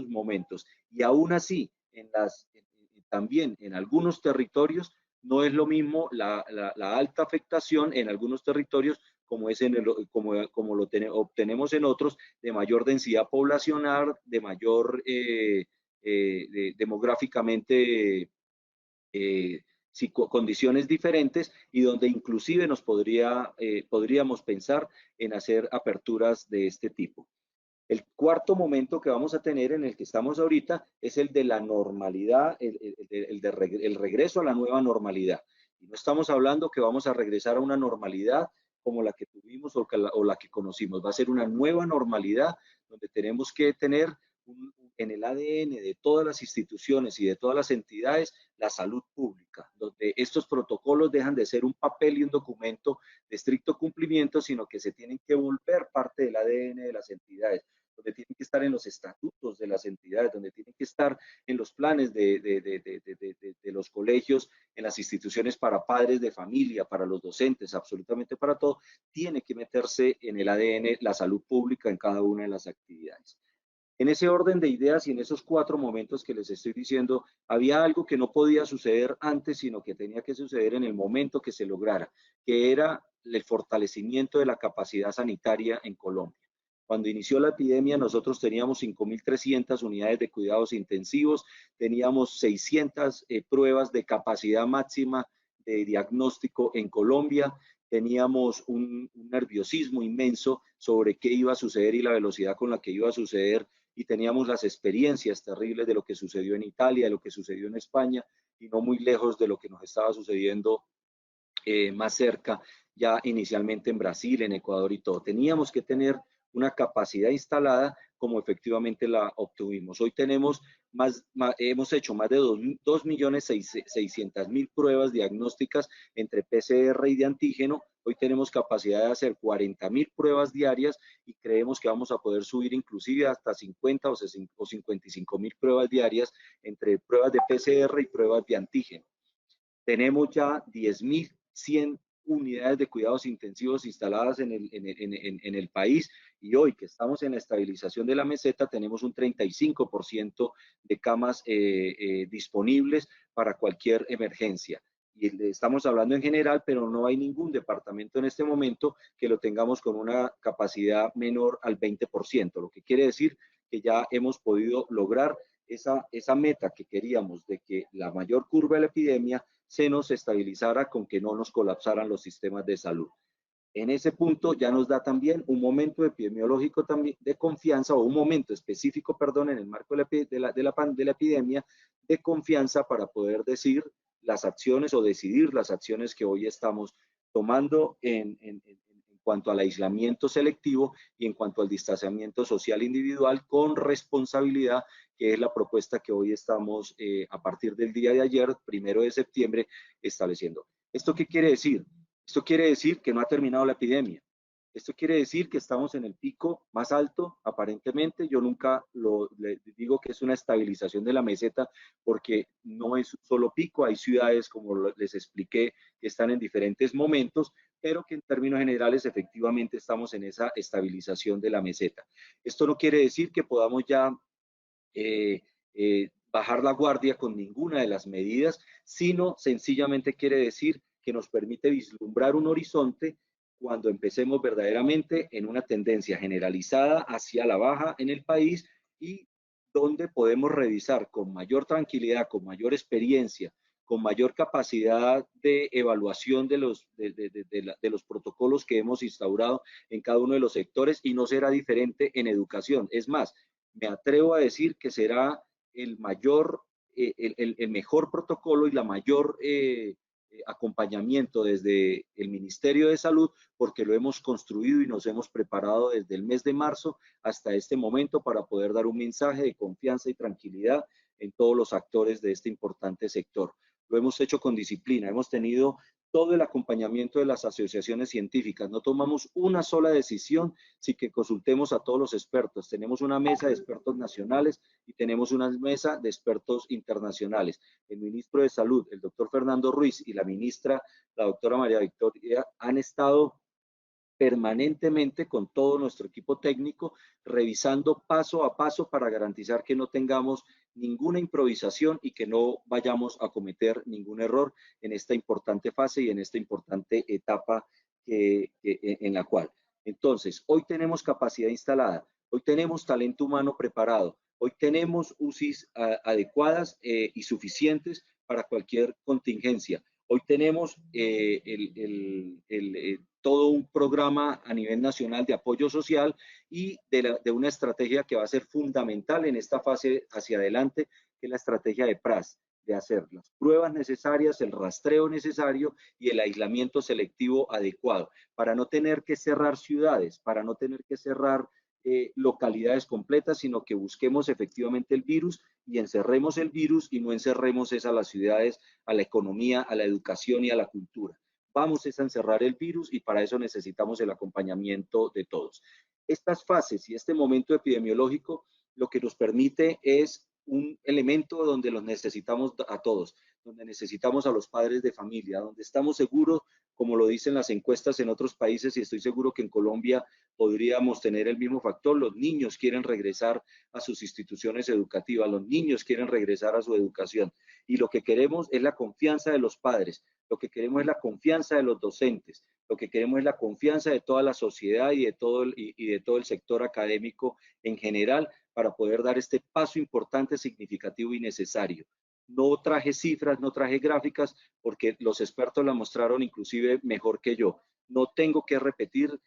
momentos. Y aún así, también en algunos territorios, no es lo mismo la alta afectación en algunos territorios como lo obtenemos en otros, de mayor densidad poblacional, de mayor demográficamente condiciones diferentes y donde inclusive podríamos pensar en hacer aperturas de este tipo. El cuarto momento que vamos a tener en el que estamos ahorita es el de la normalidad, el regreso a la nueva normalidad. Y no estamos hablando que vamos a regresar a una normalidad como la que tuvimos o la que conocimos. Va a ser una nueva normalidad donde tenemos que tener en el ADN de todas las instituciones y de todas las entidades la salud pública, donde estos protocolos dejan de ser un papel y un documento de estricto cumplimiento, sino que se tienen que volver parte del ADN de las entidades, donde tienen que estar en los estatutos de las entidades, donde tienen que estar en los planes de los colegios, en las instituciones para padres de familia, para los docentes, absolutamente para todo, tiene que meterse en el ADN la salud pública en cada una de las actividades. En ese orden de ideas y en esos 4 momentos que les estoy diciendo, había algo que no podía suceder antes, sino que tenía que suceder en el momento que se lograra, que era el fortalecimiento de la capacidad sanitaria en Colombia. Cuando inició la epidemia, nosotros teníamos 5.300 unidades de cuidados intensivos, teníamos 600 pruebas de capacidad máxima de diagnóstico en Colombia, teníamos un nerviosismo inmenso sobre qué iba a suceder y la velocidad con la que iba a suceder, y teníamos las experiencias terribles de lo que sucedió en Italia, de lo que sucedió en España, y no muy lejos de lo que nos estaba sucediendo más cerca, ya inicialmente en Brasil, en Ecuador y todo. Teníamos que tener una capacidad instalada como efectivamente la obtuvimos. Hoy tenemos hemos hecho más de 2.600.000 pruebas diagnósticas entre PCR y de antígeno. Hoy tenemos capacidad de hacer 40.000 pruebas diarias y creemos que vamos a poder subir inclusive hasta 50 o 55.000 pruebas diarias entre pruebas de PCR y pruebas de antígeno. Tenemos ya 10.100 unidades de cuidados intensivos instaladas en el país, y hoy que estamos en la estabilización de la meseta tenemos un 35% de camas disponibles para cualquier emergencia. Y estamos hablando en general, pero no hay ningún departamento en este momento que lo tengamos con una capacidad menor al 20%, lo que quiere decir que ya hemos podido lograr esa meta que queríamos de que la mayor curva de la epidemia se nos estabilizara con que no nos colapsaran los sistemas de salud. En ese punto ya nos da también un momento epidemiológico también de confianza, o un momento específico, perdón, en el marco de la epidemia, de confianza para poder decir las acciones o decidir las acciones que hoy estamos tomando en cuanto al aislamiento selectivo y en cuanto al distanciamiento social individual con responsabilidad, que es la propuesta que hoy estamos a partir del día de ayer, 1 de septiembre, estableciendo. ¿Esto qué quiere decir? Esto quiere decir que no ha terminado la epidemia. Esto quiere decir que estamos en el pico más alto, aparentemente. Yo nunca le digo que es una estabilización de la meseta, porque no es solo pico. Hay ciudades, como les expliqué, que están en diferentes momentos, pero que en términos generales efectivamente estamos en esa estabilización de la meseta. Esto no quiere decir que podamos ya bajar la guardia con ninguna de las medidas, sino sencillamente quiere decir que nos permite vislumbrar un horizonte cuando empecemos verdaderamente en una tendencia generalizada hacia la baja en el país, y donde podemos revisar con mayor tranquilidad, con mayor experiencia, con mayor capacidad de evaluación de los protocolos que hemos instaurado en cada uno de los sectores, y no será diferente en educación. Es más, me atrevo a decir que será el mejor protocolo y la mayor acompañamiento desde el Ministerio de Salud, porque lo hemos construido y nos hemos preparado desde el mes de marzo hasta este momento para poder dar un mensaje de confianza y tranquilidad en todos los actores de este importante sector. Lo hemos hecho con disciplina, hemos tenido todo el acompañamiento de las asociaciones científicas. No tomamos una sola decisión sin que consultemos a todos los expertos. Tenemos una mesa de expertos nacionales y tenemos una mesa de expertos internacionales. El ministro de Salud, el doctor Fernando Ruiz, y la ministra, la doctora María Victoria, han estado permanentemente con todo nuestro equipo técnico, revisando paso a paso para garantizar que no tengamos ninguna improvisación y que no vayamos a cometer ningún error en esta importante fase y en esta importante etapa en la cual. Entonces, hoy tenemos capacidad instalada, hoy tenemos talento humano preparado, hoy tenemos UCIs adecuadas y suficientes para cualquier contingencia. Hoy tenemos todo un programa a nivel nacional de apoyo social y de una estrategia que va a ser fundamental en esta fase hacia adelante, que es la estrategia de PRAS, de hacer las pruebas necesarias, el rastreo necesario y el aislamiento selectivo adecuado, para no tener que cerrar ciudades, para no tener que cerrar localidades completas, sino que busquemos efectivamente el virus y encerremos el virus y no encerremos a las ciudades, a la economía, a la educación y a la cultura. Vamos a encerrar el virus y para eso necesitamos el acompañamiento de todos. Estas fases y este momento epidemiológico lo que nos permite es un elemento donde los necesitamos a todos, donde necesitamos a los padres de familia, donde estamos seguros, como lo dicen las encuestas en otros países, y estoy seguro que en Colombia podríamos tener el mismo factor. Los niños quieren regresar a sus instituciones educativas, los niños quieren regresar a su educación, y lo que queremos es la confianza de los padres, lo que queremos es la confianza de los docentes, lo que queremos es la confianza de toda la sociedad y de todo el sector académico en general, para poder dar este paso importante, significativo y necesario. No traje cifras, no traje gráficas, porque los expertos la mostraron inclusive mejor que yo. No tengo que repetir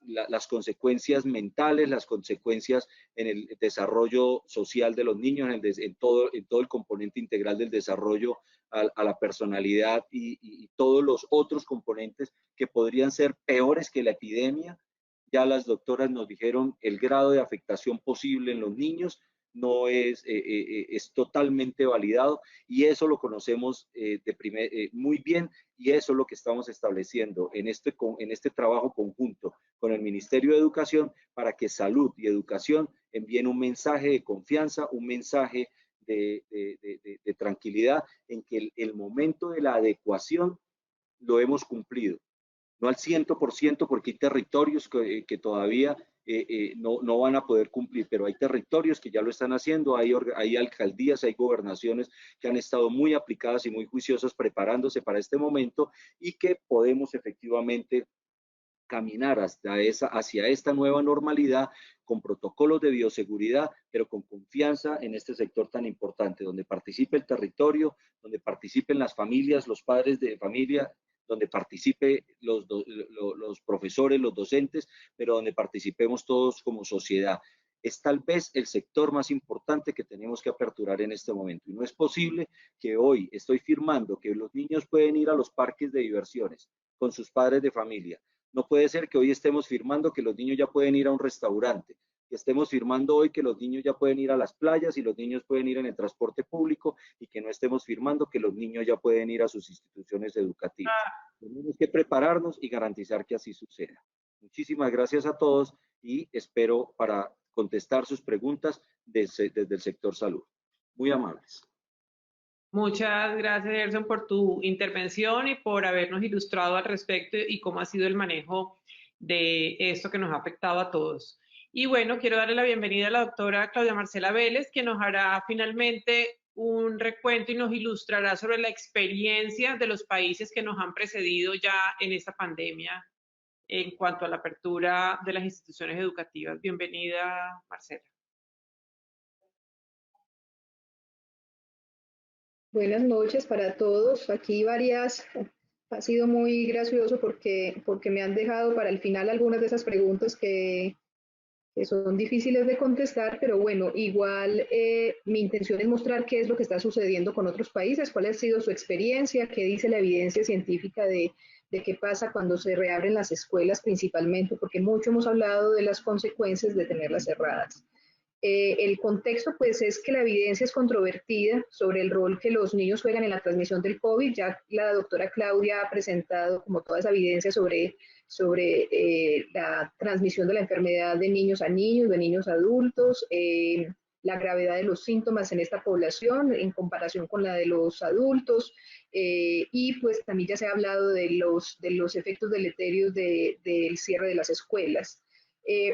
las consecuencias mentales, las consecuencias en el desarrollo social de los niños, en todo el componente integral del desarrollo, a la personalidad y todos los otros componentes que podrían ser peores que la epidemia. Ya las doctoras nos dijeron el grado de afectación posible en los niños no es totalmente validado, y eso lo conocemos muy bien, y eso es lo que estamos estableciendo en este trabajo conjunto con el Ministerio de Educación, para que salud y educación envíen un mensaje de confianza, un mensaje de tranquilidad, en que el momento de la adecuación lo hemos cumplido. No al 100%, porque hay territorios que todavía no van a poder cumplir, pero hay territorios que ya lo están haciendo, hay alcaldías, hay gobernaciones que han estado muy aplicadas y muy juiciosas preparándose para este momento, y que podemos efectivamente caminar hacia esta nueva normalidad con protocolos de bioseguridad, pero con confianza en este sector tan importante, donde participe el territorio, donde participen las familias, los padres de familia, donde participe los profesores, los docentes, pero donde participemos todos como sociedad. Es tal vez el sector más importante que tenemos que aperturar en este momento. Y no es posible que hoy estoy firmando que los niños pueden ir a los parques de diversiones con sus padres de familia. No puede ser que hoy estemos firmando que los niños ya pueden ir a un restaurante, que estemos firmando hoy que los niños ya pueden ir a las playas y los niños pueden ir en el transporte público, y que no estemos firmando que los niños ya pueden ir a sus instituciones educativas. Tenemos que prepararnos y garantizar que así suceda. Muchísimas gracias a todos y espero para contestar sus preguntas desde el sector salud. Muy amables. Muchas gracias, Gerson, por tu intervención y por habernos ilustrado al respecto y cómo ha sido el manejo de esto que nos ha afectado a todos. Y bueno, quiero darle la bienvenida a la doctora Claudia Marcela Vélez, que nos hará finalmente un recuento y nos ilustrará sobre la experiencia de los países que nos han precedido ya en esta pandemia en cuanto a la apertura de las instituciones educativas. Bienvenida, Marcela. Buenas noches para todos. Aquí ha sido muy gracioso porque me han dejado para el final algunas de esas preguntas que son difíciles de contestar, pero bueno, igual mi intención es mostrar qué es lo que está sucediendo con otros países, cuál ha sido su experiencia, qué dice la evidencia científica de qué pasa cuando se reabren las escuelas principalmente, porque mucho hemos hablado de las consecuencias de tenerlas cerradas. El contexto, pues, es que la evidencia es controvertida sobre el rol que los niños juegan en la transmisión del COVID. Ya la doctora Claudia ha presentado como toda esa evidencia sobre la transmisión de la enfermedad de niños a niños, de niños a adultos, la gravedad de los síntomas en esta población en comparación con la de los adultos, y pues también ya se ha hablado de los efectos deleterios del cierre de las escuelas.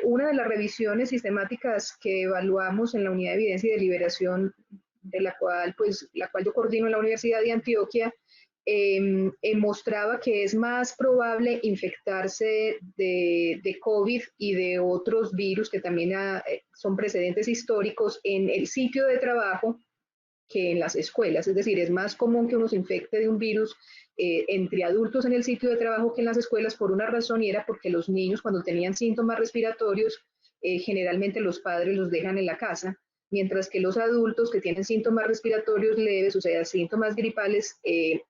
Una de las revisiones sistemáticas que evaluamos en la Unidad de Evidencia y Deliberación, de la cual yo coordino en la Universidad de Antioquia, mostraba que es más probable infectarse de COVID y de otros virus que también son precedentes históricos en el sitio de trabajo que en las escuelas. Es decir, es más común que uno se infecte de un virus entre adultos en el sitio de trabajo que en las escuelas por una razón, y era porque los niños cuando tenían síntomas respiratorios, generalmente los padres los dejan en la casa, mientras que los adultos que tienen síntomas respiratorios leves, o sea, síntomas gripales,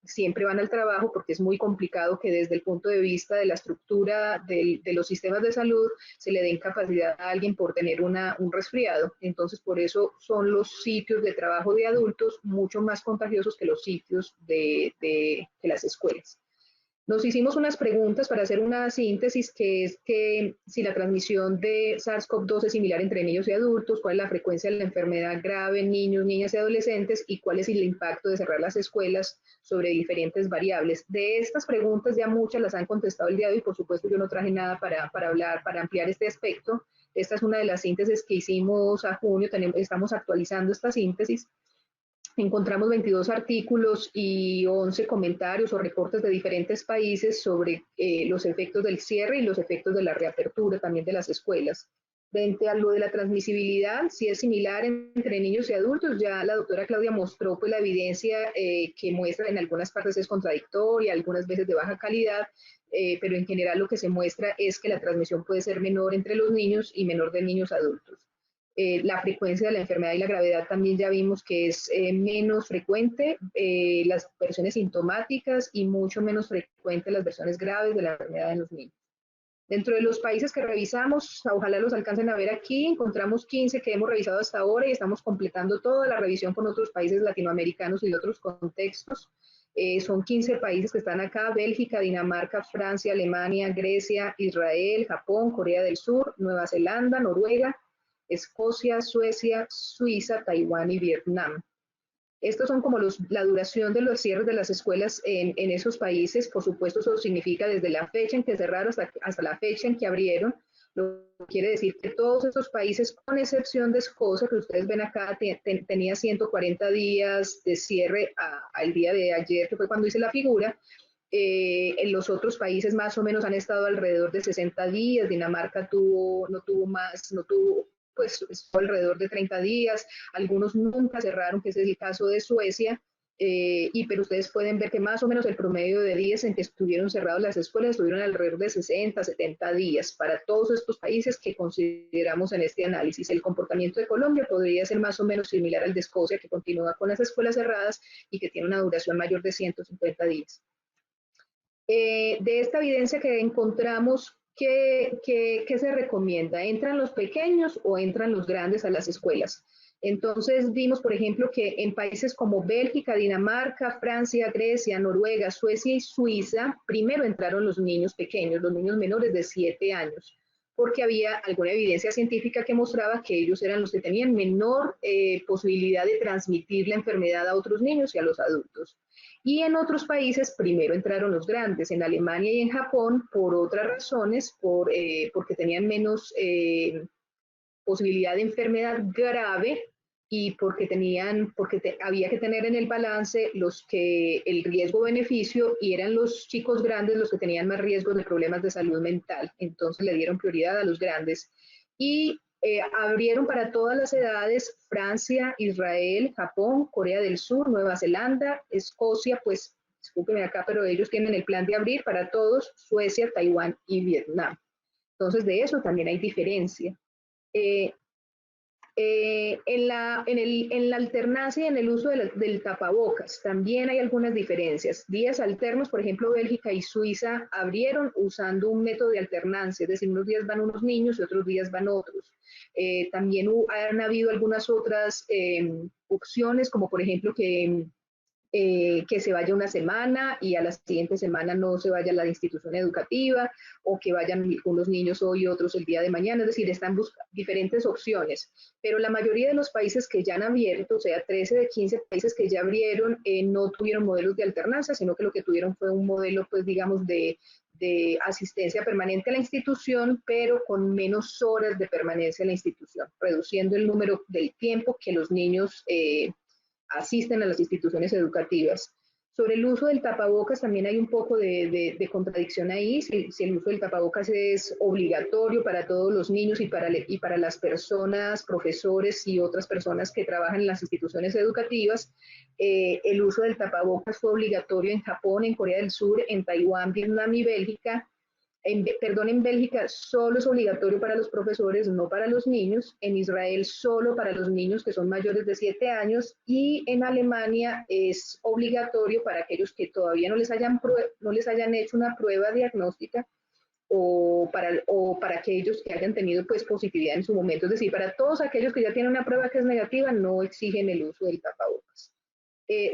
siempre van al trabajo porque es muy complicado que desde el punto de vista de la estructura de los sistemas de salud se le den capacidad a alguien por tener un resfriado. Entonces, por eso son los sitios de trabajo de adultos mucho más contagiosos que los sitios de las escuelas. Nos hicimos unas preguntas para hacer una síntesis, que es que si la transmisión de SARS-CoV-2 es similar entre niños y adultos, cuál es la frecuencia de la enfermedad grave en niños, niñas y adolescentes, y cuál es el impacto de cerrar las escuelas sobre diferentes variables. De estas preguntas ya muchas las han contestado el día de hoy, por supuesto yo no traje nada para hablar, para ampliar este aspecto. Esta es una de las síntesis que hicimos a junio, estamos actualizando esta síntesis. Encontramos 22 artículos y 11 comentarios o reportes de diferentes países sobre los efectos del cierre y los efectos de la reapertura también de las escuelas. Frente a lo de la transmisibilidad, si es similar entre niños y adultos, ya la doctora Claudia mostró pues la evidencia que muestra en algunas partes es contradictoria, algunas veces de baja calidad, pero en general lo que se muestra es que la transmisión puede ser menor entre los niños y menor de niños a adultos. La frecuencia de la enfermedad y la gravedad también ya vimos que es menos frecuente, las versiones sintomáticas, y mucho menos frecuente las versiones graves de la enfermedad en los niños. Dentro de los países que revisamos, ojalá los alcancen a ver aquí, encontramos 15 que hemos revisado hasta ahora y estamos completando toda la revisión con otros países latinoamericanos y de otros contextos. Son 15 países que están acá: Bélgica, Dinamarca, Francia, Alemania, Grecia, Israel, Japón, Corea del Sur, Nueva Zelanda, Noruega, Escocia, Suecia, Suiza, Taiwán y Vietnam. Estos son como la duración de los cierres de las escuelas en esos países. Por supuesto, eso significa desde la fecha en que cerraron hasta la fecha en que abrieron. Lo que quiere decir que todos estos países, con excepción de Escocia, que ustedes ven acá, tenía 140 días de cierre al día de ayer, que fue cuando hice la figura. En los otros países más o menos han estado alrededor de 60 días. Dinamarca no tuvo pues alrededor de 30 días, algunos nunca cerraron, que es el caso de Suecia, pero ustedes pueden ver que más o menos el promedio de días en que estuvieron cerradas las escuelas estuvieron alrededor de 60, 70 días para todos estos países que consideramos en este análisis. El comportamiento de Colombia podría ser más o menos similar al de Escocia, que continúa con las escuelas cerradas y que tiene una duración mayor de 150 días. De esta evidencia que encontramos, ¿qué se recomienda? ¿Entran los pequeños o entran los grandes a las escuelas? Entonces vimos, por ejemplo, que en países como Bélgica, Dinamarca, Francia, Grecia, Noruega, Suecia y Suiza, primero entraron los niños pequeños, los niños menores de 7 años, porque había alguna evidencia científica que mostraba que ellos eran los que tenían menor posibilidad de transmitir la enfermedad a otros niños y a los adultos. Y en otros países primero entraron los grandes, en Alemania y en Japón, por otras razones, porque tenían menos posibilidad de enfermedad grave y porque había que tener en el balance el riesgo-beneficio, y eran los chicos grandes los que tenían más riesgo de problemas de salud mental. Entonces le dieron prioridad a los grandes. Y Abrieron para todas las edades Francia, Israel, Japón, Corea del Sur, Nueva Zelanda, Escocia, pues, discúlpeme acá, pero ellos tienen el plan de abrir para todos, Suecia, Taiwán y Vietnam. Entonces, de eso también hay diferencia. En la alternancia y en el uso del tapabocas también hay algunas diferencias. Días alternos, por ejemplo, Bélgica y Suiza abrieron usando un método de alternancia, es decir, unos días van unos niños y otros días van otros. También han habido algunas otras opciones, como por ejemplo que se vaya una semana y a la siguiente semana no se vaya a la institución educativa, o que vayan unos niños hoy y otros el día de mañana, es decir, están buscando diferentes opciones, pero la mayoría de los países que ya han abierto, o sea, 13 de 15 países que ya abrieron, no tuvieron modelos de alternancia, sino que lo que tuvieron fue un modelo, pues digamos, de asistencia permanente a la institución, pero con menos horas de permanencia en la institución, reduciendo el número del tiempo que los niños asisten a las instituciones educativas. Sobre el uso del tapabocas también hay un poco de contradicción ahí, si el uso del tapabocas es obligatorio para todos los niños y para las personas, profesores y otras personas que trabajan en las instituciones educativas. El uso del tapabocas fue obligatorio en Japón, en Corea del Sur, en Taiwán, Vietnam y Bélgica. En Bélgica solo es obligatorio para los profesores, no para los niños. En Israel solo para los niños que son mayores de 7 años. Y en Alemania es obligatorio para aquellos que todavía no les hayan hecho una prueba diagnóstica, o para aquellos que hayan tenido pues positividad en su momento. Es decir, para todos aquellos que ya tienen una prueba que es negativa, no exigen el uso del tapabocas.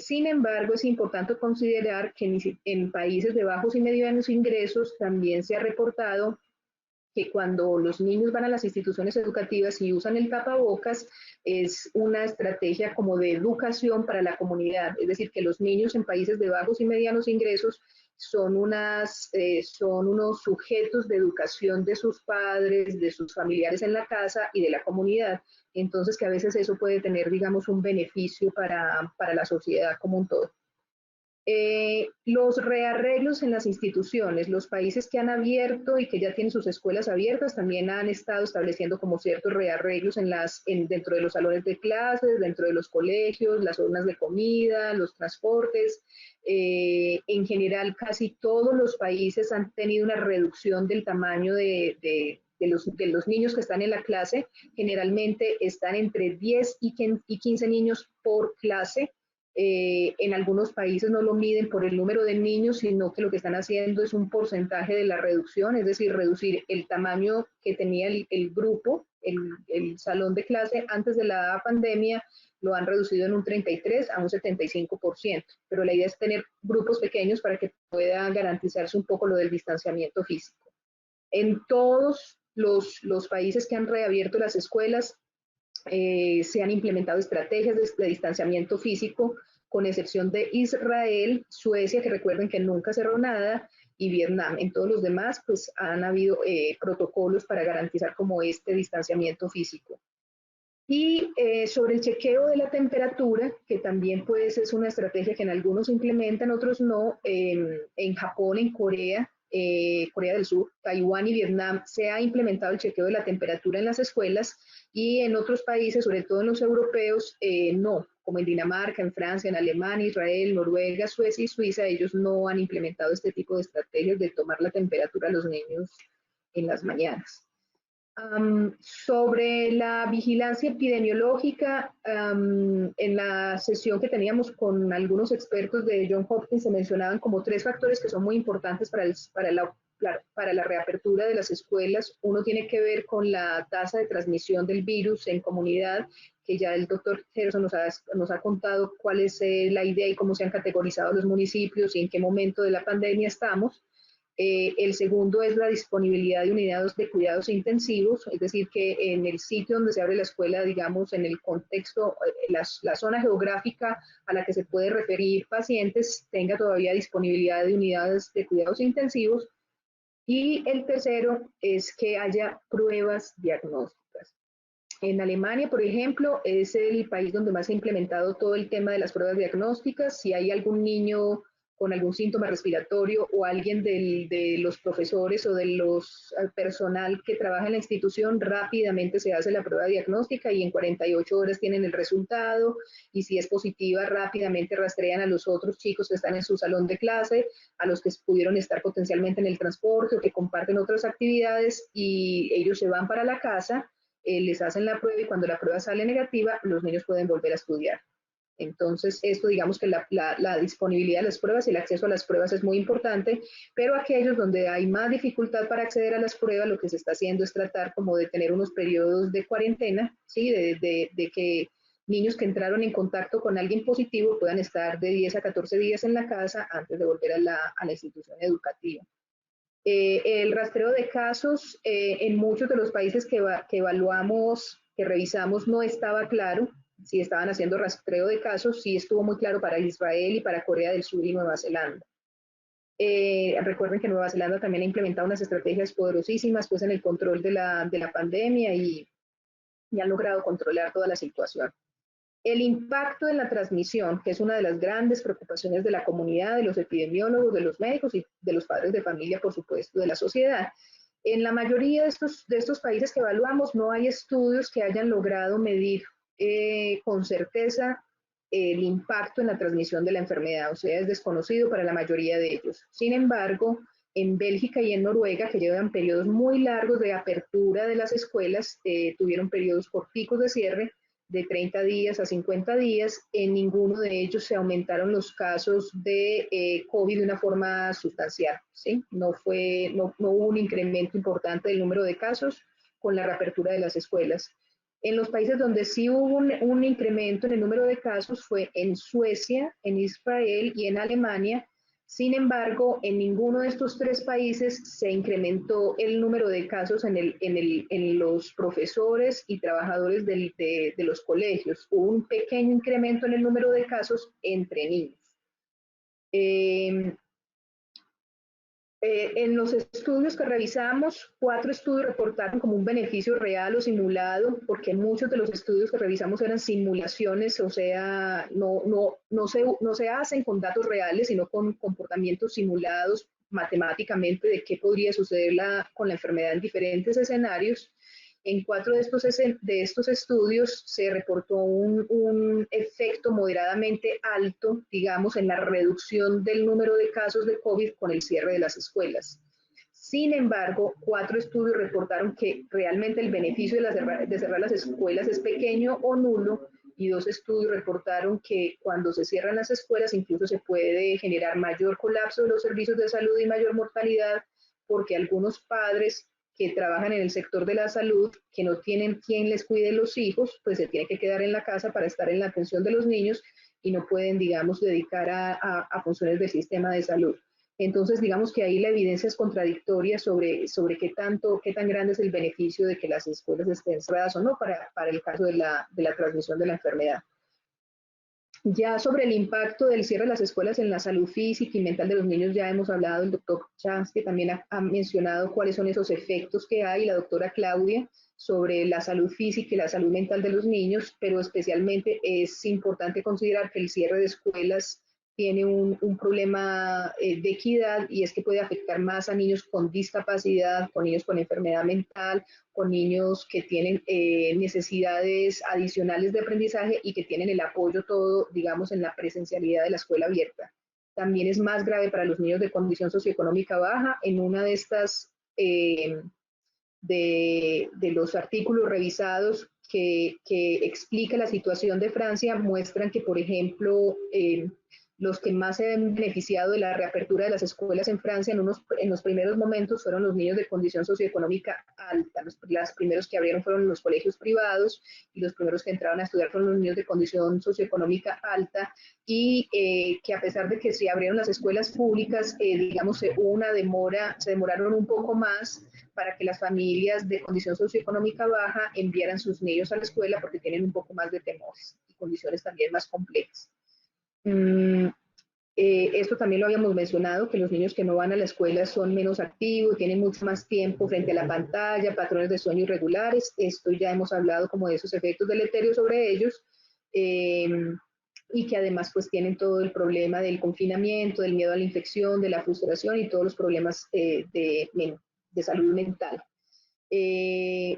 Sin embargo, es importante considerar que en países de bajos y medianos ingresos también se ha reportado que cuando los niños van a las instituciones educativas y usan el tapabocas, es una estrategia como de educación para la comunidad. Es decir, que los niños en países de bajos y medianos ingresos son unos sujetos de educación de sus padres, de sus familiares en la casa y de la comunidad. Entonces, que a veces eso puede tener, digamos, un beneficio para la sociedad como un todo. Los rearreglos en las instituciones, los países que han abierto y que ya tienen sus escuelas abiertas también han estado estableciendo como ciertos rearreglos dentro de los salones de clases, dentro de los colegios, las zonas de comida, los transportes. En general, casi todos los países han tenido una reducción del tamaño de los niños que están en la clase. Generalmente están entre 10 y 15 niños por clase. En algunos países no lo miden por el número de niños, sino que lo que están haciendo es un porcentaje de la reducción, es decir, reducir el tamaño que tenía el grupo, el salón de clase antes de la pandemia, lo han reducido en un 33 a un 75%, pero la idea es tener grupos pequeños para que pueda garantizarse un poco lo del distanciamiento físico. En todos los países que han reabierto las escuelas, se han implementado estrategias de distanciamiento físico, con excepción de Israel, Suecia, que recuerden que nunca cerró nada, y Vietnam. En todos los demás, pues han habido protocolos para garantizar como este distanciamiento físico. Y sobre el chequeo de la temperatura, que también pues es una estrategia que en algunos implementan, otros no, en Japón, en Corea, Corea del Sur, Taiwán y Vietnam se ha implementado el chequeo de la temperatura en las escuelas, y en otros países, sobre todo en los europeos, no, como en Dinamarca, en Francia, en Alemania, Israel, Noruega, Suecia y Suiza, ellos no han implementado este tipo de estrategias de tomar la temperatura a los niños en las mañanas. Sobre la vigilancia epidemiológica, en la sesión que teníamos con algunos expertos de Johns Hopkins se mencionaban como 3 factores que son muy importantes para la reapertura de las escuelas. Uno tiene que ver con la tasa de transmisión del virus en comunidad, que ya el doctor Gerson nos ha contado cuál es la idea y cómo se han categorizado los municipios y en qué momento de la pandemia estamos. El segundo es la disponibilidad de unidades de cuidados intensivos, es decir, que en el sitio donde se abre la escuela, digamos, en el contexto, la zona geográfica a la que se puede referir pacientes, tenga todavía disponibilidad de unidades de cuidados intensivos. Y el tercero es que haya pruebas diagnósticas. En Alemania, por ejemplo, es el país donde más se ha implementado todo el tema de las pruebas diagnósticas. Si hay algún niño con algún síntoma respiratorio o alguien de los profesores o de los personal que trabaja en la institución, rápidamente se hace la prueba diagnóstica y en 48 horas tienen el resultado, y si es positiva, rápidamente rastrean a los otros chicos que están en su salón de clase, a los que pudieron estar potencialmente en el transporte o que comparten otras actividades, y ellos se van para la casa, les hacen la prueba, y cuando la prueba sale negativa, los niños pueden volver a estudiar. Entonces, esto digamos que la disponibilidad de las pruebas y el acceso a las pruebas es muy importante, pero aquellos donde hay más dificultad para acceder a las pruebas, lo que se está haciendo es tratar como de tener unos periodos de cuarentena, ¿sí? de que niños que entraron en contacto con alguien positivo puedan estar de 10 a 14 días en la casa antes de volver a la institución educativa. El rastreo de casos en muchos de los países que evaluamos, que revisamos, no estaba claro. Si estaban haciendo rastreo de casos, sí estuvo muy claro para Israel y para Corea del Sur y Nueva Zelanda. Recuerden que Nueva Zelanda también ha implementado unas estrategias poderosísimas pues, en el control de la pandemia y han logrado controlar toda la situación. El impacto en la transmisión, que es una de las grandes preocupaciones de la comunidad, de los epidemiólogos, de los médicos y de los padres de familia, por supuesto, de la sociedad. En la mayoría de estos países que evaluamos no hay estudios que hayan logrado medir con certeza el impacto en la transmisión de la enfermedad, o sea, es desconocido para la mayoría de ellos. Sin embargo, en Bélgica y en Noruega, que llevan periodos muy largos de apertura de las escuelas, tuvieron periodos corticos de cierre, de 30 días a 50 días, en ninguno de ellos se aumentaron los casos de COVID de una forma sustancial, ¿sí? No hubo un incremento importante del número de casos con la reapertura de las escuelas. En los países donde sí hubo un incremento en el número de casos fue en Suecia, en Israel y en Alemania. Sin embargo, en ninguno de estos tres países se incrementó el número de casos en los profesores y trabajadores de los colegios. Hubo un pequeño incremento en el número de casos entre niños. En los estudios que revisamos, 4 estudios reportaron como un beneficio real o simulado, porque muchos de los estudios que revisamos eran simulaciones, o sea, no se hacen con datos reales, sino con comportamientos simulados matemáticamente de qué podría suceder con la enfermedad en diferentes escenarios. En 4 de estos estudios se reportó un efecto moderadamente alto, digamos, en la reducción del número de casos de COVID con el cierre de las escuelas. Sin embargo, 4 estudios reportaron que realmente el beneficio de cerrar las escuelas es pequeño o nulo, y 2 estudios reportaron que cuando se cierran las escuelas incluso se puede generar mayor colapso de los servicios de salud y mayor mortalidad, porque algunos padres que trabajan en el sector de la salud, que no tienen quien les cuide los hijos, pues se tienen que quedar en la casa para estar en la atención de los niños y no pueden, digamos, dedicar a funciones del sistema de salud. Entonces, digamos que ahí la evidencia es contradictoria sobre qué tan grande es el beneficio de que las escuelas estén cerradas o no para el caso de la transmisión de la enfermedad. Ya sobre el impacto del cierre de las escuelas en la salud física y mental de los niños ya hemos hablado, el doctor Chansky también ha mencionado cuáles son esos efectos que hay, la doctora Claudia, sobre la salud física y la salud mental de los niños, pero especialmente es importante considerar que el cierre de escuelas tiene un problema de equidad, y es que puede afectar más a niños con discapacidad, con niños con enfermedad mental, con niños que tienen necesidades adicionales de aprendizaje y que tienen el apoyo todo, digamos, en la presencialidad de la escuela abierta. También es más grave para los niños de condición socioeconómica baja. En una de estas, de los artículos revisados que explica la situación de Francia, muestran que, por ejemplo, los que más se han beneficiado de la reapertura de las escuelas en Francia en los primeros momentos fueron los niños de condición socioeconómica alta. Los primeros que abrieron fueron los colegios privados, y los primeros que entraron a estudiar fueron los niños de condición socioeconómica alta, y que a pesar de que se abrieron las escuelas públicas, digamos, hubo una demora, se demoraron un poco más para que las familias de condición socioeconómica baja enviaran sus niños a la escuela, porque tienen un poco más de temores y condiciones también más complejas. Esto también lo habíamos mencionado, que los niños que no van a la escuela son menos activos, tienen mucho más tiempo frente a la pantalla, patrones de sueño irregulares. Esto ya hemos hablado como de esos efectos deleterios sobre ellos. y que además pues tienen todo el problema del confinamiento, del miedo a la infección, de la frustración y todos los problemas de salud mental.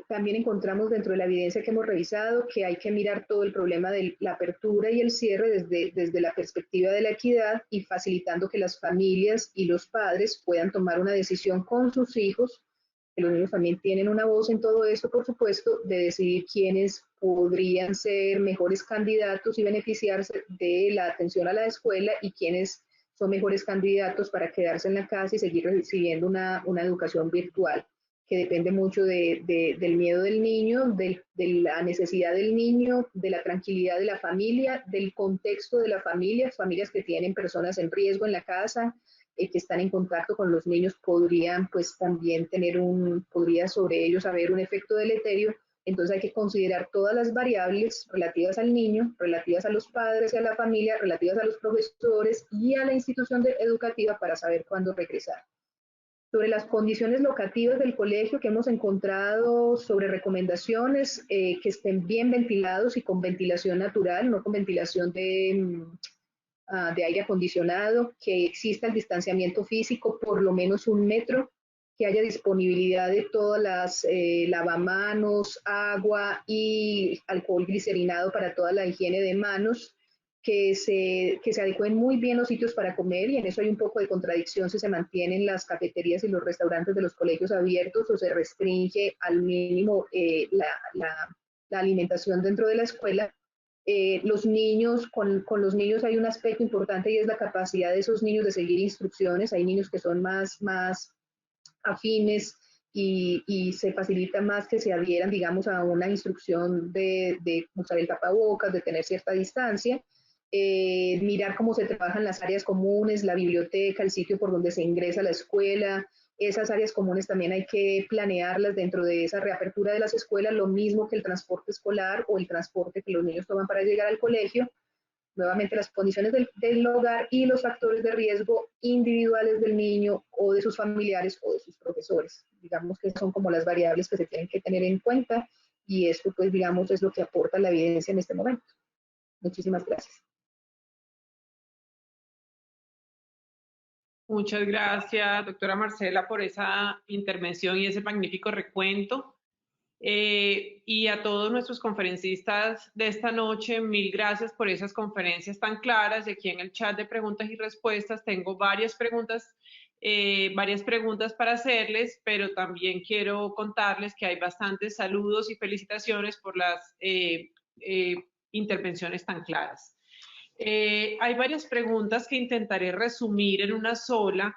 También encontramos dentro de la evidencia que hemos revisado que hay que mirar todo el problema de la apertura y el cierre desde la perspectiva de la equidad y facilitando que las familias y los padres puedan tomar una decisión con sus hijos, que los niños también tienen una voz en todo esto, por supuesto, de decidir quiénes podrían ser mejores candidatos y beneficiarse de la atención a la escuela y quiénes son mejores candidatos para quedarse en la casa y seguir recibiendo una educación virtual, que depende mucho del miedo del niño, de la necesidad del niño, de la tranquilidad de la familia, del contexto de la familia, familias que tienen personas en riesgo en la casa, que están en contacto con los niños, podrían pues también podría sobre ellos haber un efecto deleterio. Entonces hay que considerar todas las variables relativas al niño, relativas a los padres y a la familia, relativas a los profesores y a la institución educativa para saber cuándo regresar. Sobre las condiciones locativas del colegio que hemos encontrado, sobre recomendaciones que estén bien ventilados y con ventilación natural, no con ventilación de aire acondicionado, que exista el distanciamiento físico por lo menos 1 metro, que haya disponibilidad de todas las lavamanos, agua y alcohol glicerinado para toda la higiene de manos, que se adecúen muy bien los sitios para comer, y en eso hay un poco de contradicción si se mantienen las cafeterías y los restaurantes de los colegios abiertos o se restringe al mínimo la alimentación dentro de la escuela. Los niños, con los niños hay un aspecto importante y es la capacidad de esos niños de seguir instrucciones. Hay niños que son más afines y se facilita más que se adhieran, digamos, a una instrucción de usar el tapabocas, de tener cierta distancia. Mirar cómo se trabajan las áreas comunes, la biblioteca, el sitio por donde se ingresa a la escuela. Esas áreas comunes también hay que planearlas dentro de esa reapertura de las escuelas, lo mismo que el transporte escolar o el transporte que los niños toman para llegar al colegio. Nuevamente, las condiciones del hogar y los factores de riesgo individuales del niño o de sus familiares o de sus profesores. Digamos que son como las variables que se tienen que tener en cuenta, y esto, pues, digamos, es lo que aporta la evidencia en este momento. Muchísimas gracias. Muchas gracias, doctora Marcela, por esa intervención y ese magnífico recuento. Y a todos nuestros conferencistas de esta noche, mil gracias por esas conferencias tan claras. Y aquí en el chat de preguntas y respuestas tengo varias preguntas para hacerles, pero también quiero contarles que hay bastantes saludos y felicitaciones por las intervenciones tan claras. Hay varias preguntas que intentaré resumir en una sola,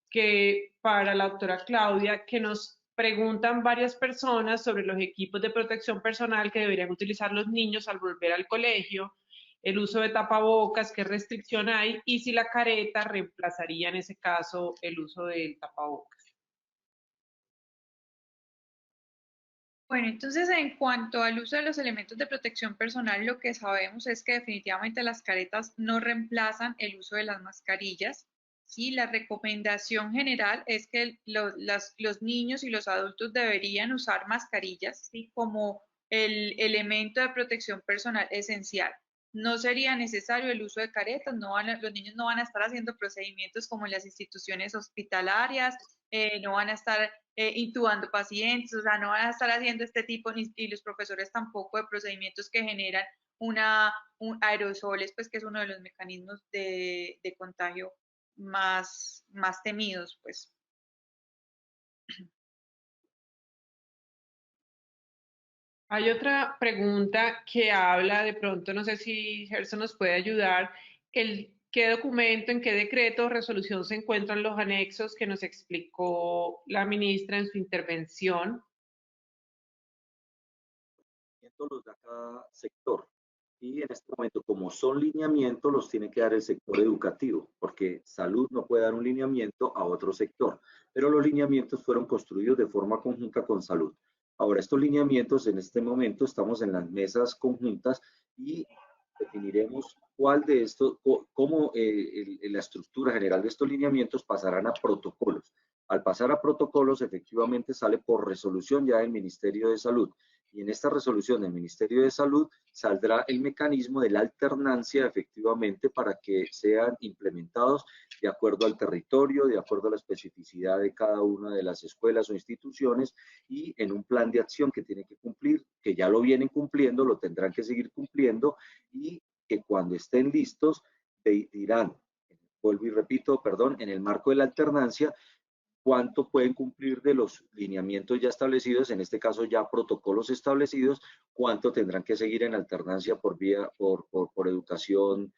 que para la doctora Claudia, que nos preguntan varias personas sobre los equipos de protección personal que deberían utilizar los niños al volver al colegio, el uso de tapabocas, qué restricción hay, y si la careta reemplazaría en ese caso el uso del tapabocas. Bueno, entonces en cuanto al uso de los elementos de protección personal, lo que sabemos es que definitivamente las caretas no reemplazan el uso de las mascarillas. Sí, la recomendación general es que los niños y los adultos deberían usar mascarillas, ¿sí?, como el elemento de protección personal esencial. No sería necesario el uso de caretas, los niños no van a estar haciendo procedimientos como en las instituciones hospitalarias, no van a estar intubando pacientes, o sea, no van a estar haciendo este tipo, y los profesores tampoco, de procedimientos que generan aerosoles, pues que es uno de los mecanismos de contagio más temidos, pues. Hay otra pregunta que habla, de pronto, no sé si Gerson nos puede ayudar, ¿qué documento, en qué decreto o resolución se encuentran los anexos que nos explicó la ministra en su intervención? Los da cada sector. Y en este momento, como son lineamientos, los tiene que dar el sector educativo, porque salud no puede dar un lineamiento a otro sector, pero los lineamientos fueron construidos de forma conjunta con salud. Ahora, estos lineamientos, en este momento, estamos en las mesas conjuntas y definiremos cuál de estos, cómo la estructura general de estos lineamientos pasarán a protocolos. Al pasar a protocolos, efectivamente sale por resolución ya del Ministerio de Salud. Y en esta resolución del Ministerio de Salud saldrá el mecanismo de la alternancia efectivamente para que sean implementados de acuerdo al territorio, de acuerdo a la especificidad de cada una de las escuelas o instituciones y en un plan de acción que tiene que cumplir, que ya lo vienen cumpliendo, lo tendrán que seguir cumpliendo y que cuando estén listos dirán, vuelvo y repito, perdón, en el marco de la alternancia, cuánto pueden cumplir de los lineamientos ya establecidos, en este caso ya protocolos establecidos, cuánto tendrán que seguir en alternancia por educación,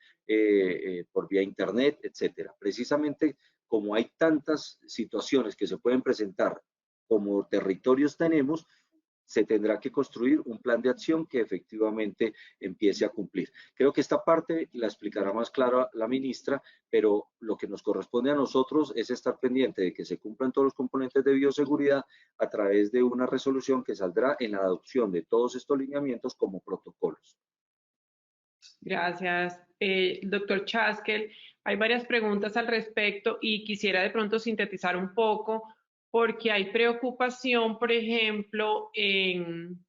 por vía internet, etcétera. Precisamente como hay tantas situaciones que se pueden presentar como territorios tenemos, se tendrá que construir un plan de acción que efectivamente empiece a cumplir. Creo que esta parte la explicará más clara la ministra, pero lo que nos corresponde a nosotros es estar pendiente de que se cumplan todos los componentes de bioseguridad a través de una resolución que saldrá en la adopción de todos estos lineamientos como protocolos. Gracias. Doctor Chaskel, hay varias preguntas al respecto y quisiera de pronto sintetizar un poco porque hay preocupación, por ejemplo, en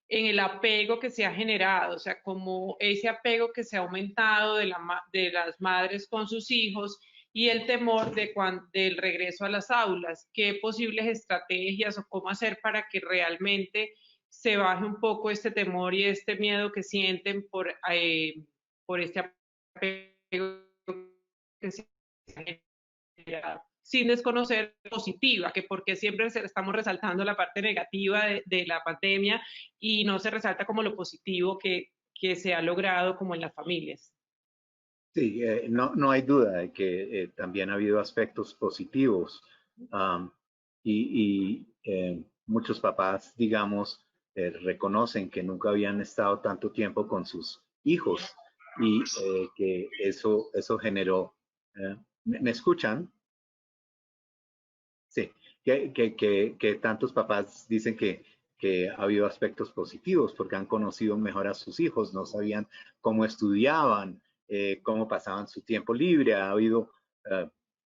el apego que se ha generado, o sea, como ese apego que se ha aumentado de las madres con sus hijos y el temor del regreso a las aulas. ¿Qué posibles estrategias o cómo hacer para que realmente se baje un poco este temor y este miedo que sienten por este apego que se ha generado? Sin desconocer positiva, que porque siempre estamos resaltando la parte negativa de la pandemia y no se resalta como lo positivo que se ha logrado como en las familias. Sí, no hay duda de que también ha habido aspectos positivos muchos papás, digamos, reconocen que nunca habían estado tanto tiempo con sus hijos y que eso generó. ¿Me escuchan? Sí, que tantos papás dicen que ha habido aspectos positivos porque han conocido mejor a sus hijos, no sabían cómo estudiaban, cómo pasaban su tiempo libre, ha habido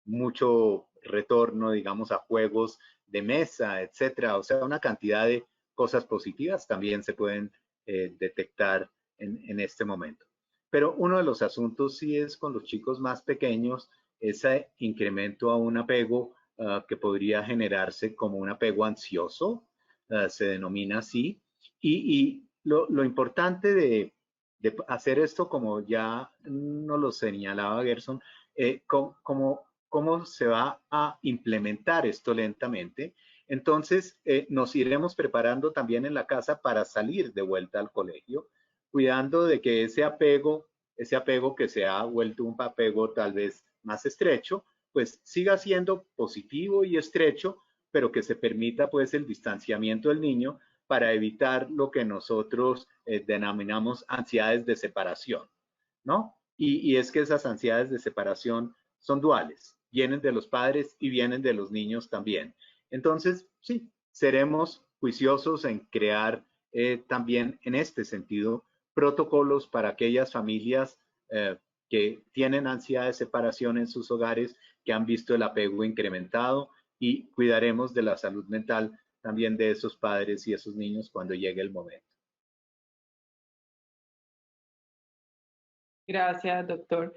mucho retorno, digamos, a juegos de mesa, etcétera. O sea, una cantidad de cosas positivas también se pueden detectar en este momento. Pero uno de los asuntos sí es con los chicos más pequeños, ese incremento a un apego que podría generarse como un apego ansioso, se denomina así. Y lo importante de hacer esto, como ya nos lo señalaba Gerson, cómo se va a implementar esto lentamente. Entonces, nos iremos preparando también en la casa para salir de vuelta al colegio, cuidando de que ese apego que se ha vuelto un apego tal vez más estrecho, pues siga siendo positivo y estrecho, pero que se permita pues el distanciamiento del niño para evitar lo que nosotros denominamos ansiedades de separación, ¿no? Y es que esas ansiedades de separación son duales, vienen de los padres y vienen de los niños también. Entonces, sí, seremos juiciosos en crear también en este sentido protocolos para aquellas familias que tienen ansiedad de separación en sus hogares, que han visto el apego incrementado, y cuidaremos de la salud mental también de esos padres y esos niños cuando llegue el momento. Gracias, doctor.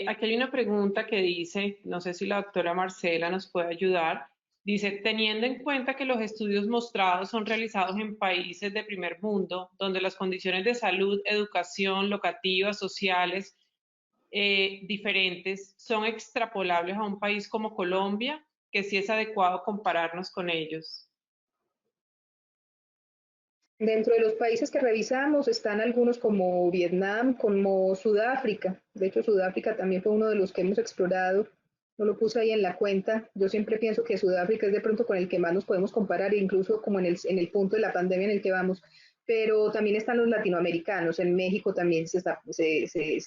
Aquí hay una pregunta que dice, no sé si la doctora Marcela nos puede ayudar, dice, teniendo en cuenta que los estudios mostrados son realizados en países de primer mundo, donde las condiciones de salud, educación, locativas, sociales, diferentes, son extrapolables a un país como Colombia, que sí es adecuado compararnos con ellos. Dentro de los países que revisamos están algunos como Vietnam, como Sudáfrica. De hecho, Sudáfrica también fue uno de los que hemos explorado. No lo puse ahí en la cuenta. Yo siempre pienso que Sudáfrica es de pronto con el que más nos podemos comparar, incluso como en el punto de la pandemia en el que vamos. Pero también están los latinoamericanos. En México también se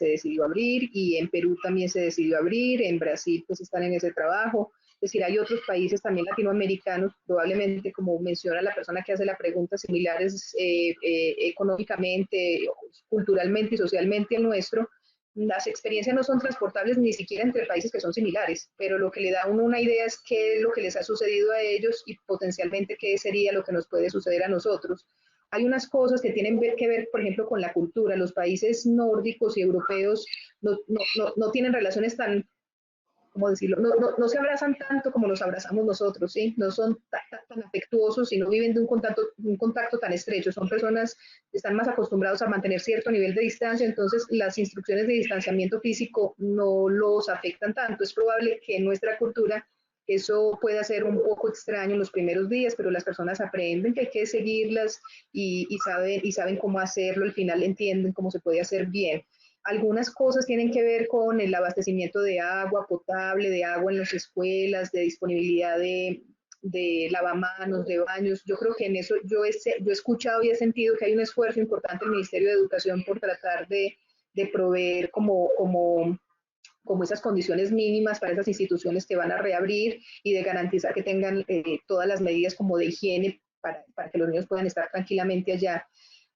decidió abrir y en Perú también se decidió abrir. En Brasil pues están en ese trabajo. Es decir, hay otros países también latinoamericanos, probablemente, como menciona la persona que hace la pregunta, similares económicamente, culturalmente y socialmente al nuestro. Las experiencias no son transportables ni siquiera entre países que son similares, pero lo que le da a uno una idea es qué es lo que les ha sucedido a ellos y potencialmente qué sería lo que nos puede suceder a nosotros. hay unas cosas que tienen que ver, por ejemplo, con la cultura. Los países nórdicos y europeos no tienen relaciones tan, ¿cómo decirlo? No se abrazan tanto como nos abrazamos nosotros, ¿sí? No son tan afectuosos y no viven de un contacto tan estrecho. Son personas que están más acostumbrados a mantener cierto nivel de distancia, entonces las instrucciones de distanciamiento físico no los afectan tanto. Es probable que en nuestra cultura eso pueda ser un poco extraño en los primeros días, pero las personas aprenden que hay que seguirlas y saben cómo hacerlo, al final entienden cómo se puede hacer bien. Algunas cosas tienen que ver con el abastecimiento de agua potable, de agua en las escuelas, de disponibilidad de lavamanos, de baños. Yo creo que en eso yo he escuchado y he sentido que hay un esfuerzo importante del Ministerio de Educación por tratar de proveer como esas condiciones mínimas para esas instituciones que van a reabrir y de garantizar que tengan todas las medidas como de higiene para que los niños puedan estar tranquilamente allá.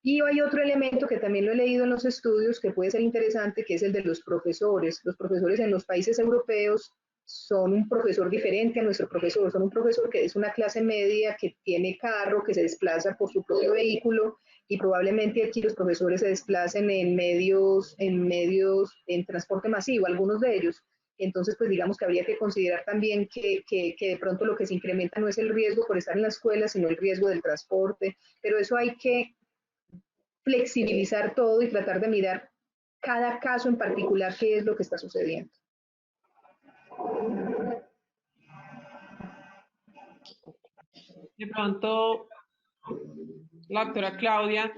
Y hay otro elemento que también lo he leído en los estudios que puede ser interesante, que es el de los profesores. Los profesores en los países europeos son un profesor diferente a nuestro profesor, son un profesor que es una clase media, que tiene carro, que se desplaza por su propio vehículo y probablemente aquí los profesores se desplacen en transporte masivo, algunos de ellos. Entonces, pues digamos que habría que considerar también que de pronto lo que se incrementa no es el riesgo por estar en la escuela, sino el riesgo del transporte, pero eso hay que flexibilizar todo y tratar de mirar cada caso en particular qué es lo que está sucediendo. De pronto, la doctora Claudia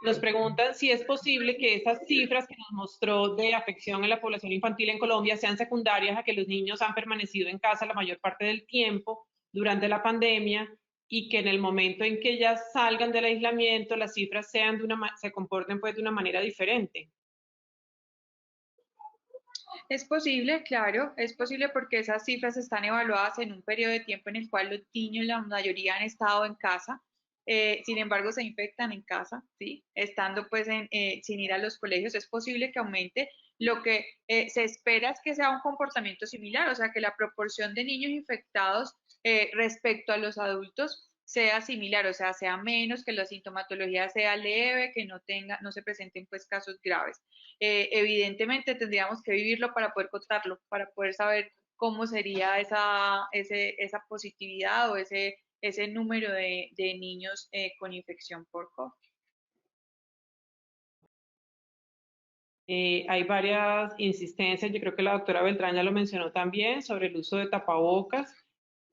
nos pregunta si es posible que esas cifras que nos mostró de afección en la población infantil en Colombia sean secundarias a que los niños han permanecido en casa la mayor parte del tiempo durante la pandemia y que en el momento en que ya salgan del aislamiento las cifras se comporten pues de una manera diferente. Es posible, claro, es posible porque esas cifras están evaluadas en un periodo de tiempo en el cual los niños, la mayoría han estado en casa, sin embargo se infectan en casa, ¿sí? Estando pues sin ir a los colegios, es posible que aumente. Lo que se espera es que sea un comportamiento similar, o sea, que la proporción de niños infectados respecto a los adultos sea similar, o sea, sea menos, que la sintomatología sea leve, que no se presenten pues casos graves. Evidentemente tendríamos que vivirlo para poder contarlo, para poder saber cómo sería esa positividad o ese número de niños con infección por COVID. Hay varias insistencias, yo creo que la doctora Beltrán ya lo mencionó también, sobre el uso de tapabocas,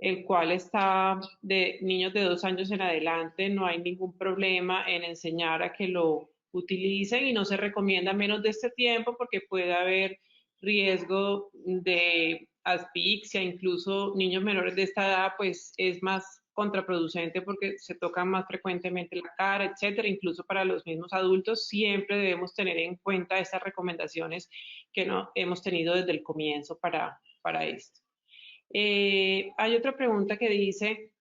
el cual está de niños de 2 años en adelante, no hay ningún problema en enseñar a que lo utilicen y no se recomienda menos de este tiempo porque puede haber riesgo de asfixia, incluso niños menores de esta edad, pues es más contraproducente porque se tocan más frecuentemente la cara, etcétera. Incluso para los mismos adultos siempre debemos tener en cuenta estas recomendaciones que no hemos tenido desde el comienzo para esto. Hay otra pregunta que dice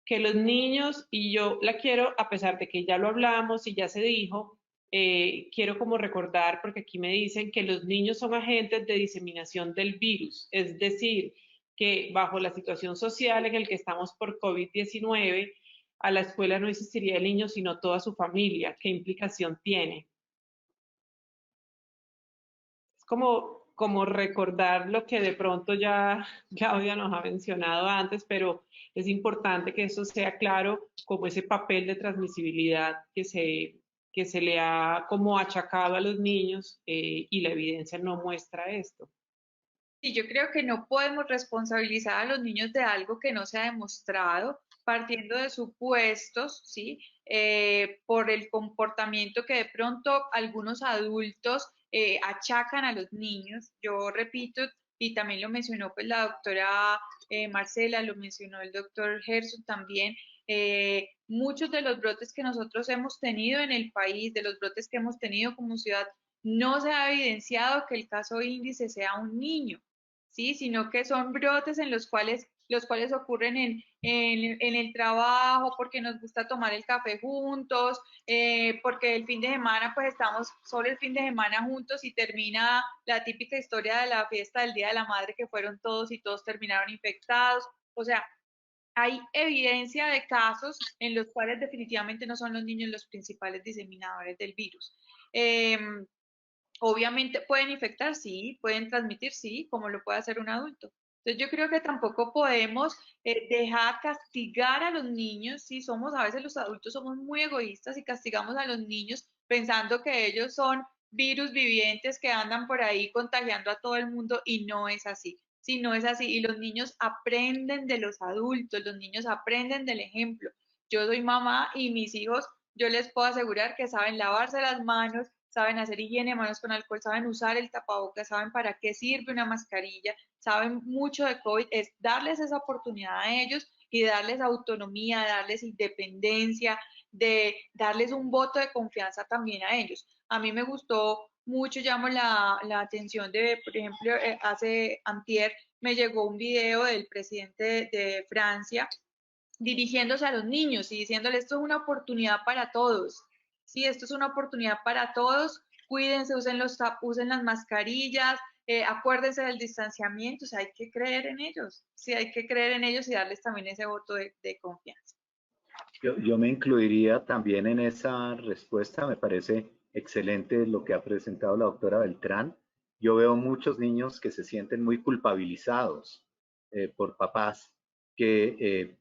que los niños, y yo la quiero, a pesar de que ya lo hablamos y ya se dijo, quiero como recordar, porque aquí me dicen que los niños son agentes de diseminación del virus, es decir, que bajo la situación social en la que estamos por COVID-19, a la escuela no asistiría el niño, sino toda su familia. ¿Qué implicación tiene? Es como recordar lo que de pronto ya Claudia nos ha mencionado antes, pero es importante que eso sea claro como ese papel de transmisibilidad que se le ha como achacado a los niños y la evidencia no muestra esto. Y yo creo que no podemos responsabilizar a los niños de algo que no se ha demostrado, partiendo de supuestos, ¿sí? Por el comportamiento que de pronto algunos adultos achacan a los niños. Yo repito, y también lo mencionó pues la doctora Marcela, lo mencionó el doctor Gerson también, muchos de los brotes que nosotros hemos tenido en el país, de los brotes que hemos tenido como ciudad, no se ha evidenciado que el caso índice sea un niño, ¿sí? Sino que son brotes en los cuales ocurren en el trabajo, porque nos gusta tomar el café juntos, porque el fin de semana, pues estamos solo el fin de semana juntos y termina la típica historia de la fiesta del Día de la Madre, que fueron todos y todos terminaron infectados. O sea, hay evidencia de casos en los cuales definitivamente no son los niños los principales diseminadores del virus. Obviamente pueden infectar, sí, pueden transmitir, sí, como lo puede hacer un adulto. Entonces yo creo que tampoco podemos dejar castigar a los niños, sí, a veces los adultos somos muy egoístas y castigamos a los niños pensando que ellos son virus vivientes que andan por ahí contagiando a todo el mundo y no es así. Sí, no es así. Y los niños aprenden de los adultos, los niños aprenden del ejemplo. Yo soy mamá y mis hijos, yo les puedo asegurar que saben lavarse las manos, saben hacer higiene de manos con alcohol, saben usar el tapabocas, saben para qué sirve una mascarilla, saben mucho de COVID, es darles esa oportunidad a ellos y darles autonomía, darles independencia, de darles un voto de confianza también a ellos. A mí me gustó mucho, llamo la atención de, por ejemplo, hace antier me llegó un video del presidente de Francia dirigiéndose a los niños y diciéndoles, esto es una oportunidad para todos. Sí, esto es una oportunidad para todos. Cuídense, usen las mascarillas, acuérdense del distanciamiento. O sea, hay que creer en ellos. Sí, hay que creer en ellos y darles también ese voto de confianza. Yo me incluiría también en esa respuesta. Me parece excelente lo que ha presentado la doctora Beltrán. Yo veo muchos niños que se sienten muy culpabilizados por papás, que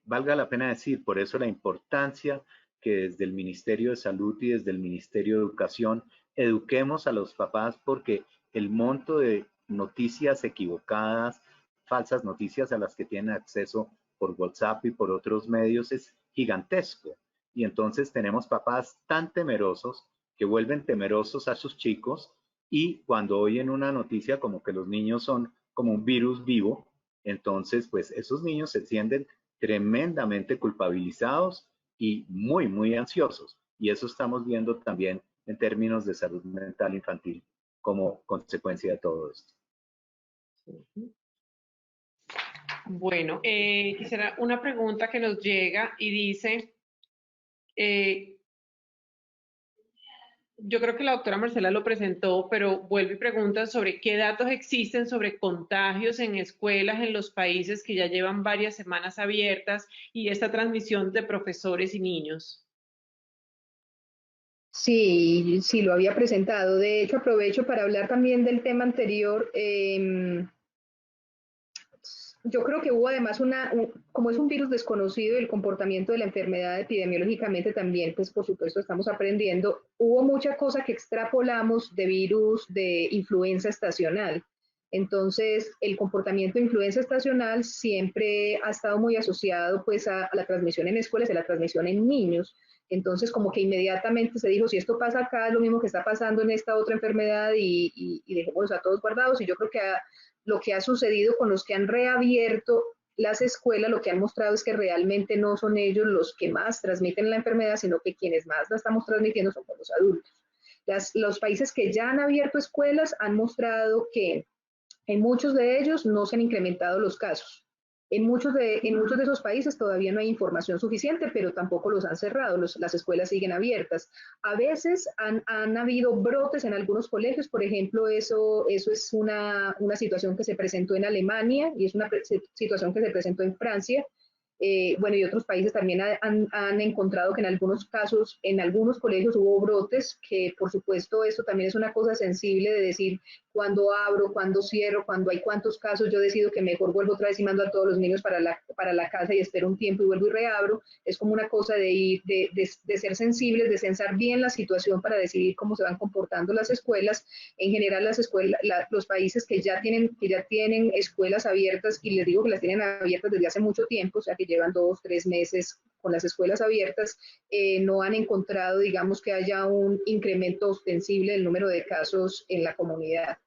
valga la pena decir, por eso la importancia que desde el Ministerio de Salud y desde el Ministerio de Educación eduquemos a los papás, porque el monto de noticias equivocadas, falsas noticias a las que tienen acceso por WhatsApp y por otros medios es gigantesco. Y entonces tenemos papás tan temerosos que vuelven temerosos a sus chicos, y cuando oyen una noticia como que los niños son como un virus vivo, entonces pues esos niños se sienten tremendamente culpabilizados y muy, muy ansiosos. Y eso estamos viendo también en términos de salud mental infantil como consecuencia de todo esto. Bueno, quisiera una pregunta que nos llega y dice, yo creo que la doctora Marcela lo presentó, pero vuelve y pregunta sobre qué datos existen sobre contagios en escuelas en los países que ya llevan varias semanas abiertas y esta transmisión de profesores y niños. Sí, sí, lo había presentado. De hecho, aprovecho para hablar también del tema anterior. Yo creo que hubo además como es un virus desconocido y el comportamiento de la enfermedad epidemiológicamente también, pues por supuesto estamos aprendiendo, hubo mucha cosa que extrapolamos de virus de influenza estacional. Entonces, el comportamiento de influenza estacional siempre ha estado muy asociado pues a la transmisión en escuelas y a la transmisión en niños. Entonces, como que inmediatamente se dijo, si esto pasa acá, es lo mismo que está pasando en esta otra enfermedad y dejémoslos a todos guardados. Y yo creo que lo que ha sucedido con los que han reabierto las escuelas, lo que han mostrado es que realmente no son ellos los que más transmiten la enfermedad, sino que quienes más la estamos transmitiendo son los adultos. Los países que ya han abierto escuelas han mostrado que en muchos de ellos no se han incrementado los casos. En muchos de esos países todavía no hay información suficiente, pero tampoco los han cerrado, las escuelas siguen abiertas. A veces han habido brotes en algunos colegios, por ejemplo, eso es una situación que se presentó en Alemania y es una situación que se presentó en Francia. Bueno, y otros países también han encontrado que en algunos casos, en algunos colegios hubo brotes, que por supuesto eso también es una cosa sensible de decir cuándo abro, cuándo cierro, cuándo hay cuántos casos, yo decido que mejor vuelvo otra vez y mando a todos los niños para la casa y espero un tiempo y vuelvo y reabro. Es como una cosa de ser sensibles, de censar bien la situación para decidir cómo se van comportando las escuelas. En general, las escuelas, los países que ya tienen escuelas abiertas, y les digo que las tienen abiertas desde hace mucho tiempo, o sea que llevan 2, 3 meses con las escuelas abiertas, no han encontrado, digamos, que haya un incremento ostensible del número de casos en la comunidad.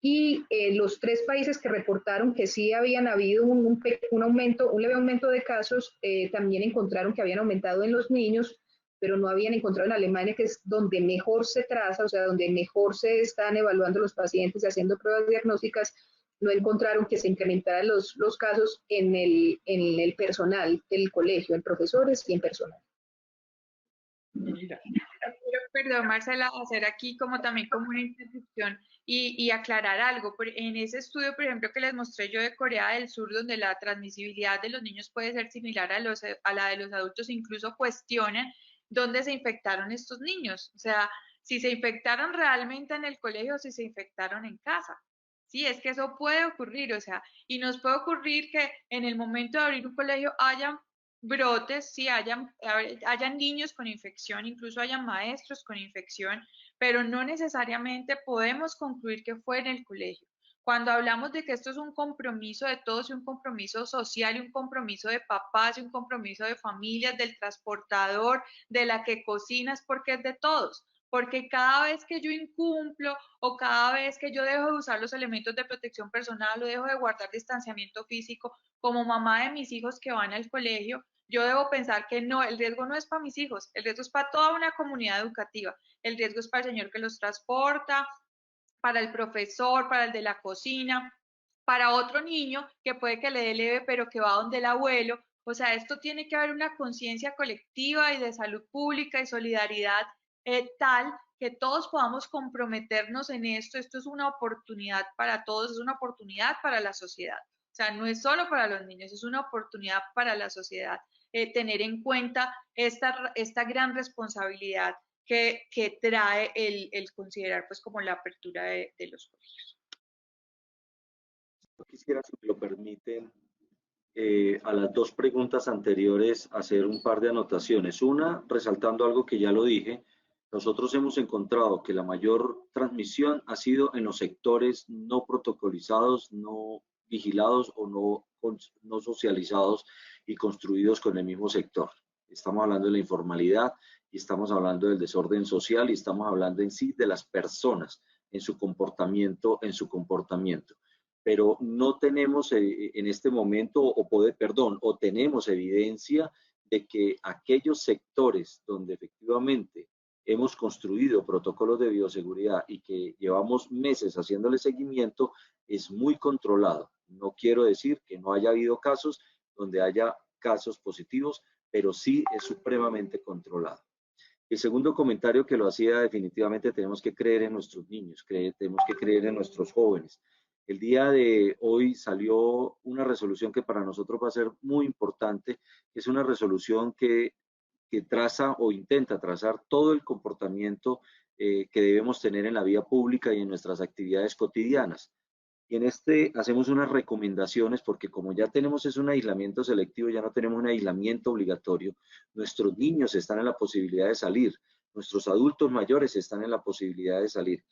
Y los 3 países que reportaron que sí habían habido un leve aumento de casos, también encontraron que habían aumentado en los niños, pero no habían encontrado en Alemania, que es donde mejor se traza, o sea, donde mejor se están evaluando los pacientes y haciendo pruebas diagnósticas, no encontraron que se incrementaran los casos en el personal del colegio, en profesores y en personal. Perdón, Marcela, hacer aquí como también como una interrupción y aclarar algo. En ese estudio, por ejemplo, que les mostré yo de Corea del Sur, donde la transmisibilidad de los niños puede ser similar a la de los adultos, incluso cuestionan dónde se infectaron estos niños. O sea, si se infectaron realmente en el colegio o si se infectaron en casa. Sí, es que eso puede ocurrir, o sea, y nos puede ocurrir que en el momento de abrir un colegio haya brotes, sí, hayan niños con infección, incluso hayan maestros con infección, pero no necesariamente podemos concluir que fue en el colegio. Cuando hablamos de que esto es un compromiso de todos y un compromiso social y un compromiso de papás y un compromiso de familias, del transportador, de la que cocinas, porque es de todos. Porque cada vez que yo incumplo o cada vez que yo dejo de usar los elementos de protección personal o dejo de guardar distanciamiento físico, como mamá de mis hijos que van al colegio, yo debo pensar que no, el riesgo no es para mis hijos, el riesgo es para toda una comunidad educativa, el riesgo es para el señor que los transporta, para el profesor, para el de la cocina, para otro niño que puede que le dé leve pero que va donde el abuelo. O sea, esto tiene que haber una conciencia colectiva y de salud pública y solidaridad tal que todos podamos comprometernos en esto. Esto es una oportunidad para todos, es una oportunidad para la sociedad. O sea, no es solo para los niños, es una oportunidad para la sociedad tener en cuenta esta gran responsabilidad que trae el considerar pues como la apertura de los colegios. Yo quisiera, si me lo permiten, a las dos preguntas anteriores hacer un par de anotaciones. Una, resaltando algo que ya lo dije, nosotros hemos encontrado que la mayor transmisión ha sido en los sectores no protocolizados, no vigilados o no socializados y construidos con el mismo sector. Estamos hablando de la informalidad y estamos hablando del desorden social y estamos hablando en sí de las personas en su comportamiento, pero no tenemos en este momento, o tenemos evidencia de que aquellos sectores donde efectivamente hemos construido protocolos de bioseguridad y que llevamos meses haciéndole seguimiento, es muy controlado. No quiero decir que no haya habido casos donde haya casos positivos, pero sí es supremamente controlado. El segundo comentario que lo hacía, definitivamente tenemos que creer en nuestros niños, tenemos que creer en nuestros jóvenes. El día de hoy salió una resolución que para nosotros va a ser muy importante, que es una resolución que traza o intenta trazar todo el comportamiento que debemos tener en la vía pública y en nuestras actividades cotidianas. Y en este hacemos unas recomendaciones porque como ya tenemos un aislamiento selectivo, ya no tenemos un aislamiento obligatorio, nuestros niños están en la posibilidad de salir, nuestros adultos mayores están en la posibilidad de salir.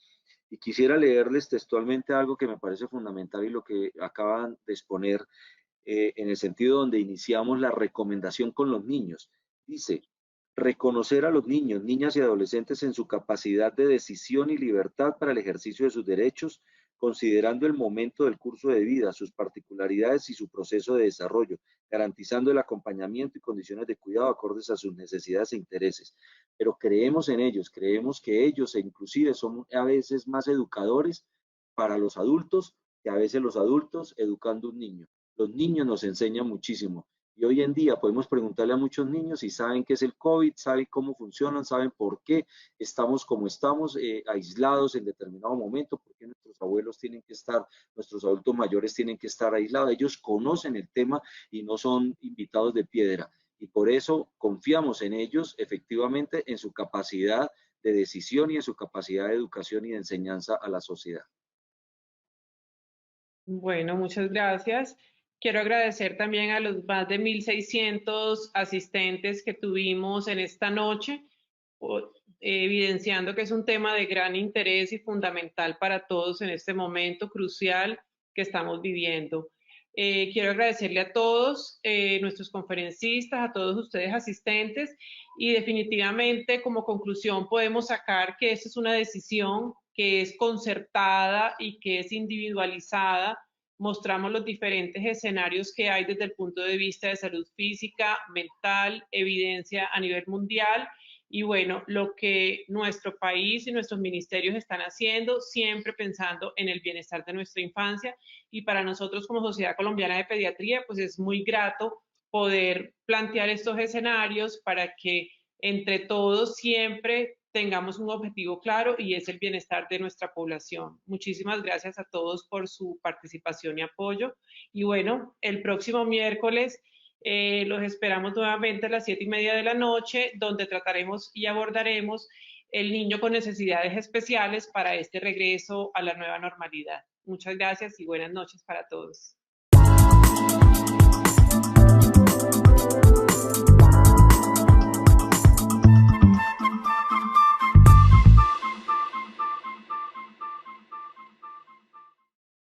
Y quisiera leerles textualmente algo que me parece fundamental y lo que acaban de exponer en el sentido donde iniciamos la recomendación con los niños. Dice, reconocer a los niños, niñas y adolescentes en su capacidad de decisión y libertad para el ejercicio de sus derechos, considerando el momento del curso de vida, sus particularidades y su proceso de desarrollo, garantizando el acompañamiento y condiciones de cuidado acordes a sus necesidades e intereses. Pero creemos en ellos, creemos que ellos inclusive son a veces más educadores para los adultos que a veces los adultos educando a un niño. Los niños nos enseñan muchísimo. Y hoy en día podemos preguntarle a muchos niños si saben qué es el COVID, saben cómo funcionan, saben por qué estamos como estamos, aislados en determinado momento, por qué nuestros abuelos tienen que estar, nuestros adultos mayores tienen que estar aislados. Ellos conocen el tema y no son invitados de piedra. Y por eso confiamos en ellos, efectivamente, en su capacidad de decisión y en su capacidad de educación y de enseñanza a la sociedad. Bueno, muchas gracias. Quiero agradecer también a los más de 1.600 asistentes que tuvimos en esta noche, evidenciando que es un tema de gran interés y fundamental para todos en este momento crucial que estamos viviendo. Quiero agradecerle a todos nuestros conferencistas, a todos ustedes asistentes, y definitivamente como conclusión podemos sacar que esta es una decisión que es concertada y que es individualizada. Mostramos los diferentes escenarios que hay desde el punto de vista de salud física, mental, evidencia a nivel mundial, y bueno, lo que nuestro país y nuestros ministerios están haciendo, siempre pensando en el bienestar de nuestra infancia, y para nosotros como Sociedad Colombiana de Pediatría, pues es muy grato poder plantear estos escenarios para que entre todos siempre tengamos un objetivo claro y es el bienestar de nuestra población. Muchísimas gracias a todos por su participación y apoyo. Y bueno, el próximo miércoles los esperamos nuevamente a las 7:30 de la noche, donde trataremos y abordaremos el niño con necesidades especiales para este regreso a la nueva normalidad. Muchas gracias y buenas noches para todos.